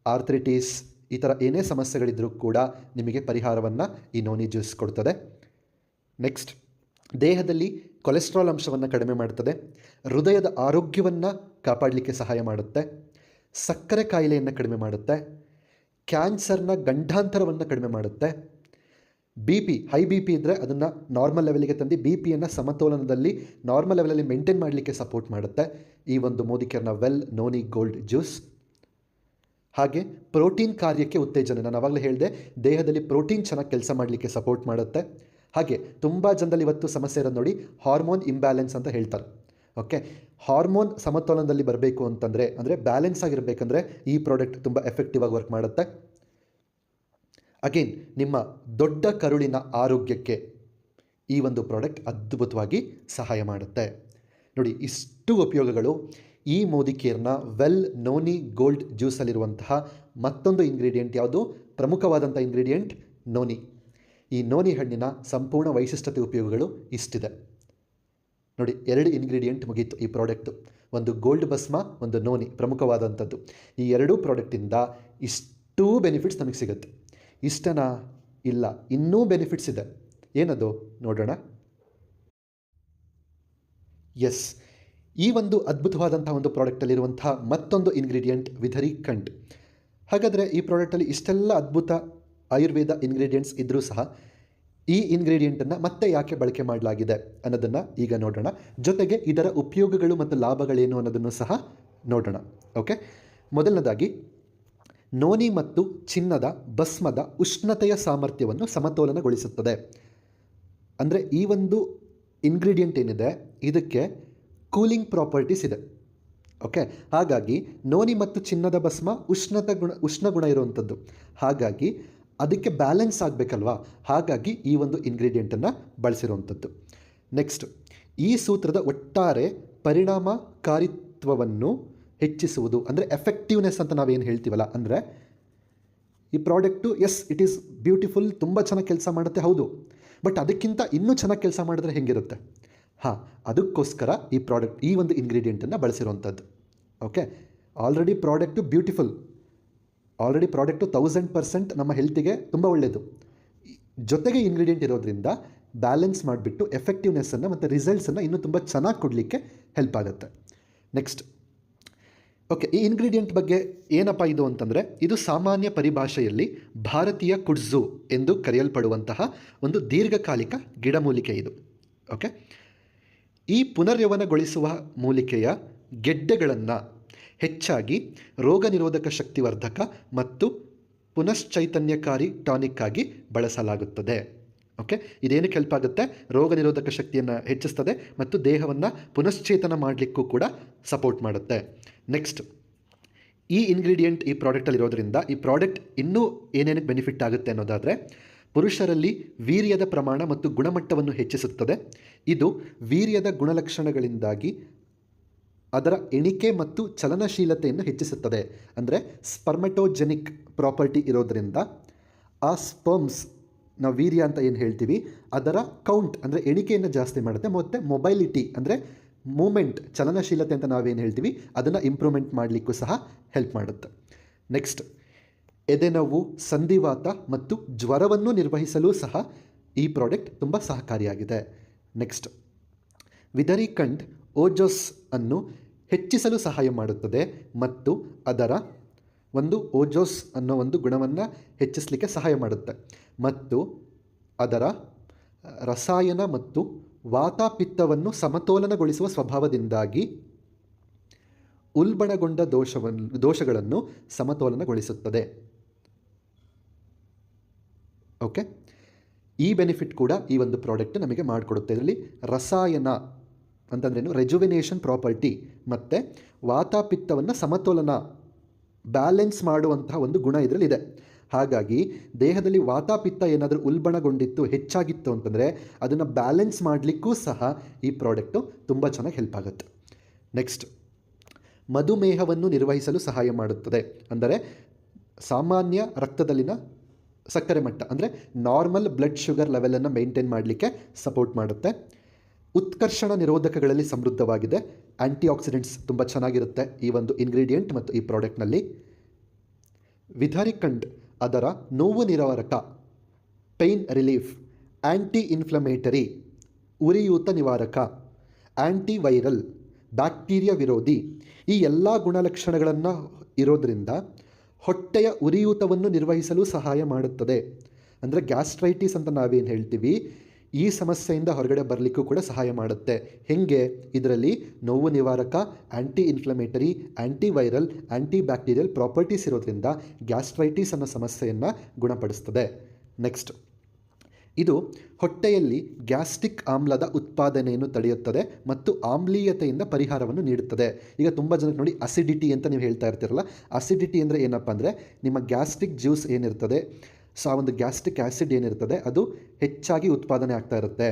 Speaker 1: ಆರ್ಥ್ರಿಟಿಸ್ ಈ ಥರ ಏನೇ ಸಮಸ್ಯೆಗಳಿದ್ದರೂ ಕೂಡ ನಿಮಗೆ ಪರಿಹಾರವನ್ನು ಈ ನೋನಿ ಜ್ಯೂಸ್ ಕೊಡ್ತದೆ. ನೆಕ್ಸ್ಟ್, ದೇಹದಲ್ಲಿ ಕೊಲೆಸ್ಟ್ರಾಲ್ ಅಂಶವನ್ನು ಕಡಿಮೆ ಮಾಡ್ತದೆ, ಹೃದಯದ ಆರೋಗ್ಯವನ್ನು ಕಾಪಾಡಲಿಕ್ಕೆ ಸಹಾಯ ಮಾಡುತ್ತೆ, ಸಕ್ಕರೆ ಕಾಯಿಲೆಯನ್ನು ಕಡಿಮೆ ಮಾಡುತ್ತೆ, ಕ್ಯಾನ್ಸರ್ನ ಗಂಡಾಂತರವನ್ನು ಕಡಿಮೆ ಮಾಡುತ್ತೆ, ಹೈ ಬಿ ಪಿ ಇದ್ದರೆ ಅದನ್ನು ನಾರ್ಮಲ್ ಲೆವೆಲ್ಗೆ ತಂದು BPಯನ್ನು ಸಮತೋಲನದಲ್ಲಿ ನಾರ್ಮಲ್ ಲೆವೆಲಲ್ಲಿ ಮೇಂಟೈನ್ ಮಾಡಲಿಕ್ಕೆ ಸಪೋರ್ಟ್ ಮಾಡುತ್ತೆ ಈ ಒಂದು ಮೋದಿಕೇರ್ನ ನೋನಿ ಗೋಲ್ಡ್ ಜ್ಯೂಸ್. ಹಾಗೆ ಪ್ರೋಟೀನ್ ಕಾರ್ಯಕ್ಕೆ ಉತ್ತೇಜನ, ನಾನು ಆವಾಗಲೇ ಹೇಳಿದೆ, ದೇಹದಲ್ಲಿ ಪ್ರೋಟೀನ್ ಚೆನ್ನಾಗಿ ಕೆಲಸ ಮಾಡಲಿಕ್ಕೆ ಸಪೋರ್ಟ್ ಮಾಡುತ್ತೆ. ಹಾಗೆ ತುಂಬ ಜನದಲ್ಲಿ ಇವತ್ತು ಸಮಸ್ಯೆ ಇರೋದು ನೋಡಿ, ಹಾರ್ಮೋನ್ ಇಂಬ್ಯಾಲೆನ್ಸ್ ಅಂತ ಹೇಳ್ತಾರೆ. ಓಕೆ, ಹಾರ್ಮೋನ್ ಸಮತೋಲನದಲ್ಲಿ ಬರಬೇಕು ಅಂತಂದರೆ, ಅಂದರೆ ಬ್ಯಾಲೆನ್ಸ್ ಆಗಿರಬೇಕಂದ್ರೆ ಈ ಪ್ರಾಡಕ್ಟ್ ತುಂಬ ಎಫೆಕ್ಟಿವ್ ಆಗಿ ವರ್ಕ್ ಮಾಡುತ್ತೆ. ಅಗೇನ್, ನಿಮ್ಮ ದೊಡ್ಡ ಕರುಳಿನ ಆರೋಗ್ಯಕ್ಕೆ ಈ ಒಂದು ಪ್ರಾಡಕ್ಟ್ ಅದ್ಭುತವಾಗಿ ಸಹಾಯ ಮಾಡುತ್ತೆ. ನೋಡಿ, ಇಷ್ಟು ಉಪಯೋಗಗಳು ಈ ಮೋದಿಕೇರ್ನ ನೋನಿ ಗೋಲ್ಡ್ ಜ್ಯೂಸಲ್ಲಿರುವಂತಹ ಮತ್ತೊಂದು ಇಂಗ್ರೀಡಿಯೆಂಟ್ ಯಾವುದು, ಪ್ರಮುಖವಾದಂಥ ಇಂಗ್ರೀಡಿಯೆಂಟ್ ನೋನಿ. ಈ ನೋನಿ ಹಣ್ಣಿನ ಸಂಪೂರ್ಣ ವೈಶಿಷ್ಟ್ಯತೆ ಉಪಯೋಗಗಳು ಇಷ್ಟಿದೆ ನೋಡಿ. 2 ಇಂಗ್ರೀಡಿಯೆಂಟ್ ಮುಗೀತು ಈ ಪ್ರಾಡಕ್ಟು, ಒಂದು ಗೋಲ್ಡ್ ಭಸ್ಮ, ಒಂದು ನೋನಿ, ಪ್ರಮುಖವಾದಂಥದ್ದು. ಈ 2 ಪ್ರಾಡಕ್ಟಿಂದ ಇಷ್ಟೂ ಬೆನಿಫಿಟ್ಸ್ ನಮಗೆ ಸಿಗುತ್ತೆ. ಇಷ್ಟನಾ? ಇಲ್ಲ, ಇನ್ನೂ ಬೆನಿಫಿಟ್ಸ್ ಇದೆ. ಏನದು ನೋಡೋಣ. ಎಸ್, ಈ ಒಂದು ಅದ್ಭುತವಾದಂಥ ಒಂದು ಪ್ರಾಡಕ್ಟಲ್ಲಿರುವಂಥ ಮತ್ತೊಂದು ಇಂಗ್ರೀಡಿಯೆಂಟ್ ವಿಧರಿಖಂಡ್. ಹಾಗಾದರೆ ಈ ಪ್ರಾಡಕ್ಟಲ್ಲಿ ಇಷ್ಟೆಲ್ಲ ಅದ್ಭುತ ಆಯುರ್ವೇದ ಇಂಗ್ರೀಡಿಯೆಂಟ್ಸ್ ಇದ್ದರೂ ಸಹ ಈ ಇಂಗ್ರೀಡಿಯೆಂಟನ್ನು ಮತ್ತೆ ಯಾಕೆ ಬಳಕೆ ಮಾಡಲಾಗಿದೆ ಅನ್ನೋದನ್ನು ಈಗ ನೋಡೋಣ. ಜೊತೆಗೆ ಇದರ ಉಪಯೋಗಗಳು ಮತ್ತು ಲಾಭಗಳೇನು ಅನ್ನೋದನ್ನು ಸಹ ನೋಡೋಣ. ಓಕೆ, ಮೊದಲನೇದಾಗಿ ನೋನಿ ಮತ್ತು ಚಿನ್ನದ ಭಸ್ಮದ ಉಷ್ಣತೆಯ ಸಾಮರ್ಥ್ಯವನ್ನು ಸಮತೋಲನಗೊಳಿಸುತ್ತದೆ. ಅಂದರೆ ಈ ಒಂದು ಇಂಗ್ರೀಡಿಯೆಂಟ್ ಏನಿದೆ ಇದಕ್ಕೆ ಕೂಲಿಂಗ್ ಪ್ರಾಪರ್ಟೀಸ್ ಇದೆ. ಓಕೆ, ಹಾಗಾಗಿ ನೋನಿ ಮತ್ತು ಚಿನ್ನದ ಭಸ್ಮ ಉಷ್ಣ ಗುಣ ಇರುವಂಥದ್ದು. ಹಾಗಾಗಿ ಅದಕ್ಕೆ ಬ್ಯಾಲೆನ್ಸ್ ಆಗಬೇಕಲ್ವಾ, ಹಾಗಾಗಿ ಈ ಒಂದು ಇಂಗ್ರೀಡಿಯೆಂಟನ್ನು ಬಳಸಿರುವಂಥದ್ದು. ನೆಕ್ಸ್ಟ್, ಈ ಸೂತ್ರದ ಒಟ್ಟಾರೆ ಪರಿಣಾಮಕಾರಿತ್ವವನ್ನು ಹೆಚ್ಚಿಸುವುದು, ಅಂದರೆ ಎಫೆಕ್ಟಿವ್ನೆಸ್ ಅಂತ ನಾವೇನು ಹೇಳ್ತೀವಲ್ಲ, ಅಂದರೆ ಈ product as it is beautiful, ತುಂಬ ಚೆನ್ನಾಗಿ ಕೆಲಸ ಮಾಡುತ್ತೆ, ಹೌದು, ಬಟ್ ಅದಕ್ಕಿಂತ ಇನ್ನೂ ಚೆನ್ನಾಗಿ ಕೆಲಸ ಮಾಡಿದ್ರೆ ಹೇಗಿರುತ್ತೆ? ಅದಕ್ಕೋಸ್ಕರ ಈ ಒಂದು ಇಂಗ್ರೀಡಿಯೆಂಟನ್ನು ಬಳಸಿರುವಂಥದ್ದು. Okay, already product beautiful, already product 1000% ನಮ್ಮ ಹೆಲ್ತಿಗೆ ತುಂಬ ಒಳ್ಳೆಯದು, ಜೊತೆಗೆ ಇಂಗ್ರೀಡಿಯೆಂಟ್ ಇರೋದ್ರಿಂದ ಬ್ಯಾಲೆನ್ಸ್ ಮಾಡಿಬಿಟ್ಟು ಎಫೆಕ್ಟಿವ್ನೆಸ್ಸನ್ನು ಮತ್ತು ರಿಸಲ್ಟ್ಸನ್ನು ಇನ್ನೂ ತುಂಬ ಚೆನ್ನಾಗಿ ಕೊಡಲಿಕ್ಕೆ ಹೆಲ್ಪ್ ಆಗುತ್ತೆ. ನೆಕ್ಸ್ಟ್, ಓಕೆ, ಈ ಇಂಗ್ರೀಡಿಯೆಂಟ್ ಬಗ್ಗೆ ಏನಪ್ಪ ಇದು ಅಂತಂದರೆ, ಇದು ಸಾಮಾನ್ಯ ಪರಿಭಾಷೆಯಲ್ಲಿ ಭಾರತೀಯ ಕುಡ್ಜು ಎಂದು ಕರೆಯಲ್ಪಡುವಂತಹ ಒಂದು ದೀರ್ಘಕಾಲಿಕ ಗಿಡಮೂಲಿಕೆ ಇದು. ಓಕೆ, ಈ ಪುನರ್ಯೌವನಗೊಳಿಸುವ ಮೂಲಿಕೆಯ ಗೆಡ್ಡೆಗಳನ್ನು ಹೆಚ್ಚಾಗಿ ರೋಗ ನಿರೋಧಕ ಶಕ್ತಿವರ್ಧಕ ಮತ್ತು ಪುನಶ್ಚೈತನ್ಯಕಾರಿ ಟಾನಿಕ್ ಆಗಿ ಬಳಸಲಾಗುತ್ತದೆ. ಓಕೆ, ಇದೇನಕ್ಕೆ ಹೆಲ್ಪ್ ಆಗುತ್ತೆ? ರೋಗ ನಿರೋಧಕ ಶಕ್ತಿಯನ್ನು ಹೆಚ್ಚಿಸ್ತದೆ ಮತ್ತು ದೇಹವನ್ನು ಪುನಶ್ಚೇತನ ಮಾಡಲಿಕ್ಕೂ ಕೂಡ ಸಪೋರ್ಟ್ ಮಾಡುತ್ತೆ. ನೆಕ್ಸ್ಟ್, ಈ ಇಂಗ್ರೀಡಿಯೆಂಟ್ ಈ ಪ್ರಾಡಕ್ಟಲ್ಲಿರೋದ್ರಿಂದ ಈ ಪ್ರಾಡಕ್ಟ್ ಇನ್ನೂ ಏನೇನಕ್ಕೆ ಬೆನಿಫಿಟ್ ಆಗುತ್ತೆ ಅನ್ನೋದಾದರೆ, ಪುರುಷರಲ್ಲಿ ವೀರ್ಯದ ಪ್ರಮಾಣ ಮತ್ತು ಗುಣಮಟ್ಟವನ್ನು ಹೆಚ್ಚಿಸುತ್ತದೆ. ಇದು ವೀರ್ಯದ ಗುಣಲಕ್ಷಣಗಳಿಂದಾಗಿ ಅದರ ಎಣಿಕೆ ಮತ್ತು ಚಲನಶೀಲತೆಯನ್ನು ಹೆಚ್ಚಿಸುತ್ತದೆ. ಅಂದರೆ ಸ್ಪರ್ಮೆಟೋಜೆನಿಕ್ ಪ್ರಾಪರ್ಟಿ ಇರೋದರಿಂದ ಆ ಸ್ಪರ್ಮ್ಸ್, ನಾವು ವೀರ್ಯ ಅಂತ ಏನು ಹೇಳ್ತೀವಿ, ಅದರ ಕೌಂಟ್ ಅಂದರೆ ಎಣಿಕೆಯನ್ನು ಜಾಸ್ತಿ ಮಾಡುತ್ತೆ. ಮತ್ತು ಮೊಬೈಲಿಟಿ ಅಂದರೆ ಮೂಮೆಂಟ್, ಚಲನಶೀಲತೆ ಅಂತ ನಾವೇನು ಹೇಳ್ತೀವಿ, ಅದನ್ನು ಇಂಪ್ರೂವ್ಮೆಂಟ್ ಮಾಡಲಿಕ್ಕೂ ಸಹ ಹೆಲ್ಪ್ ಮಾಡುತ್ತೆ. ನೆಕ್ಸ್ಟ್, ಎದೆನೋವು, ಸಂಧಿವಾತ ಮತ್ತು ಜ್ವರವನ್ನು ನಿರ್ವಹಿಸಲು ಸಹ ಈ ಪ್ರಾಡಕ್ಟ್ ತುಂಬ ಸಹಕಾರಿಯಾಗಿದೆ. ನೆಕ್ಸ್ಟ್, ವಿದರಿಕಂಡ್ ಓಜೋಸ್ ಅನ್ನು ಹೆಚ್ಚಿಸಲು ಸಹಾಯ ಮಾಡುತ್ತದೆ ಮತ್ತು ಅದರ ಒಂದು ಓಜೋಸ್ ಅನ್ನೋ ಒಂದು ಗುಣವನ್ನು ಹೆಚ್ಚಿಸಲಿಕ್ಕೆ ಸಹಾಯ ಮಾಡುತ್ತೆ ಮತ್ತು ಅದರ ರಸಾಯನ ಮತ್ತು ವಾತಾಪಿತ್ತವನ್ನು ಸಮತೋಲನಗೊಳಿಸುವ ಸ್ವಭಾವದಿಂದಾಗಿ ಉಲ್ಬಣಗೊಂಡ ದೋಷಗಳನ್ನು ಸಮತೋಲನಗೊಳಿಸುತ್ತದೆ. ಓಕೆ, ಈ ಬೆನಿಫಿಟ್ ಕೂಡ ಈ ಒಂದು ಪ್ರಾಡಕ್ಟ್ ನಮಗೆ ಮಾಡಿಕೊಡುತ್ತೆ. ಇದರಲ್ಲಿ ರಸಾಯನ ಅಂತಂದ್ರೇನು, ರೆಜುವಿನೇಷನ್ ಪ್ರಾಪರ್ಟಿ ಮತ್ತು ವಾತಾಪಿತ್ತವನ್ನು ಸಮತೋಲನ, ಬ್ಯಾಲೆನ್ಸ್ ಮಾಡುವಂತಹ ಒಂದು ಗುಣ ಇದರಲ್ಲಿದೆ. ಹಾಗಾಗಿ ದೇಹದಲ್ಲಿ ವಾತಾಪಿತ್ತ ಏನಾದರೂ ಉಲ್ಬಣಗೊಂಡಿತ್ತು, ಹೆಚ್ಚಾಗಿತ್ತು ಅಂತಂದರೆ ಅದನ್ನು ಬ್ಯಾಲೆನ್ಸ್ ಮಾಡಲಿಕ್ಕೂ ಸಹ ಈ ಪ್ರಾಡಕ್ಟು ತುಂಬ ಚೆನ್ನಾಗಿ ಹೆಲ್ಪ್ ಆಗುತ್ತೆ. ನೆಕ್ಸ್ಟ್, ಮಧುಮೇಹವನ್ನು ನಿರ್ವಹಿಸಲು ಸಹಾಯ ಮಾಡುತ್ತದೆ. ಅಂದರೆ ಸಾಮಾನ್ಯ ರಕ್ತದಲ್ಲಿನ ಸಕ್ಕರೆ ಮಟ್ಟ, ಅಂದರೆ ನಾರ್ಮಲ್ ಬ್ಲಡ್ ಶುಗರ್ ಲೆವೆಲನ್ನು ಮೇಂಟೈನ್ ಮಾಡಲಿಕ್ಕೆ ಸಪೋರ್ಟ್ ಮಾಡುತ್ತೆ. ಉತ್ಕರ್ಷಣ ನಿರೋಧಕಗಳಲ್ಲಿ ಸಮೃದ್ಧವಾಗಿದೆ. ಆ್ಯಂಟಿ ಆಕ್ಸಿಡೆಂಟ್ಸ್ ತುಂಬ ಚೆನ್ನಾಗಿರುತ್ತೆ ಈ ಒಂದು ಇಂಗ್ರೀಡಿಯೆಂಟ್ ಮತ್ತು ಈ ಪ್ರಾಡಕ್ಟ್ನಲ್ಲಿ. ವಿದರಿಕಂಡ್ ಅದರ ನೋವು ನಿವಾರಕ, ಪೇಯ್ನ್ ರಿಲೀಫ್, ಆ್ಯಂಟಿ ಇನ್ಫ್ಲಮೇಟರಿ, ಉರಿಯೂತ ನಿವಾರಕ, ಆ್ಯಂಟಿ ವೈರಲ್, ಬ್ಯಾಕ್ಟೀರಿಯಾ ವಿರೋಧಿ, ಈ ಎಲ್ಲ ಗುಣಲಕ್ಷಣಗಳನ್ನು ಇರೋದರಿಂದ ಹೊಟ್ಟೆಯ ಉರಿಯೂತವನ್ನು ನಿರ್ವಹಿಸಲು ಸಹಾಯ ಮಾಡುತ್ತದೆ. ಅಂದರೆ ಗ್ಯಾಸ್ಟ್ರೈಟಿಸ್ ಅಂತ ನಾವೇನು ಹೇಳ್ತೀವಿ, ಈ ಸಮಸ್ಯೆಯಿಂದ ಹೊರಗಡೆ ಬರಲಿಕ್ಕೂ ಕೂಡ ಸಹಾಯ ಮಾಡುತ್ತೆ. ಹೇಗೆ? ಇದರಲ್ಲಿ ನೋವು ನಿವಾರಕ, ಆ್ಯಂಟಿ ಇನ್ಫ್ಲಮೇಟರಿ, ಆ್ಯಂಟಿ ವೈರಲ್, ಆ್ಯಂಟಿ ಬ್ಯಾಕ್ಟೀರಿಯಲ್ ಪ್ರಾಪರ್ಟೀಸ್ ಇರೋದ್ರಿಂದ ಗ್ಯಾಸ್ಟ್ರೈಟಿಸ್ ಅನ್ನೋ ಸಮಸ್ಯೆಯನ್ನು ಗುಣಪಡಿಸ್ತದೆ. ನೆಕ್ಸ್ಟ್, ಇದು ಹೊಟ್ಟೆಯಲ್ಲಿ ಗ್ಯಾಸ್ಟ್ರಿಕ್ ಆಮ್ಲದ ಉತ್ಪಾದನೆಯನ್ನು ತಡೆಯುತ್ತದೆ ಮತ್ತು ಆಮ್ಲೀಯತೆಯಿಂದ ಪರಿಹಾರವನ್ನು ನೀಡುತ್ತದೆ. ಈಗ ತುಂಬ ಜನಕ್ಕೆ ನೋಡಿ ಅಸಿಡಿಟಿ ಅಂತ ನೀವು ಹೇಳ್ತಾ ಇರ್ತೀರಲ್ಲ, ಅಸಿಡಿಟಿ ಅಂದರೆ ಏನಪ್ಪ ಅಂದರೆ ನಿಮ್ಮ ಗ್ಯಾಸ್ಟ್ರಿಕ್ ಜ್ಯೂಸ್ ಏನಿರ್ತದೆ, ಸೊ ಆ ಒಂದು ಗ್ಯಾಸ್ಟ್ರಿಕ್ ಆ್ಯಸಿಡ್ ಏನಿರ್ತದೆ ಅದು ಹೆಚ್ಚಾಗಿ ಉತ್ಪಾದನೆ ಆಗ್ತಾ ಇರುತ್ತೆ,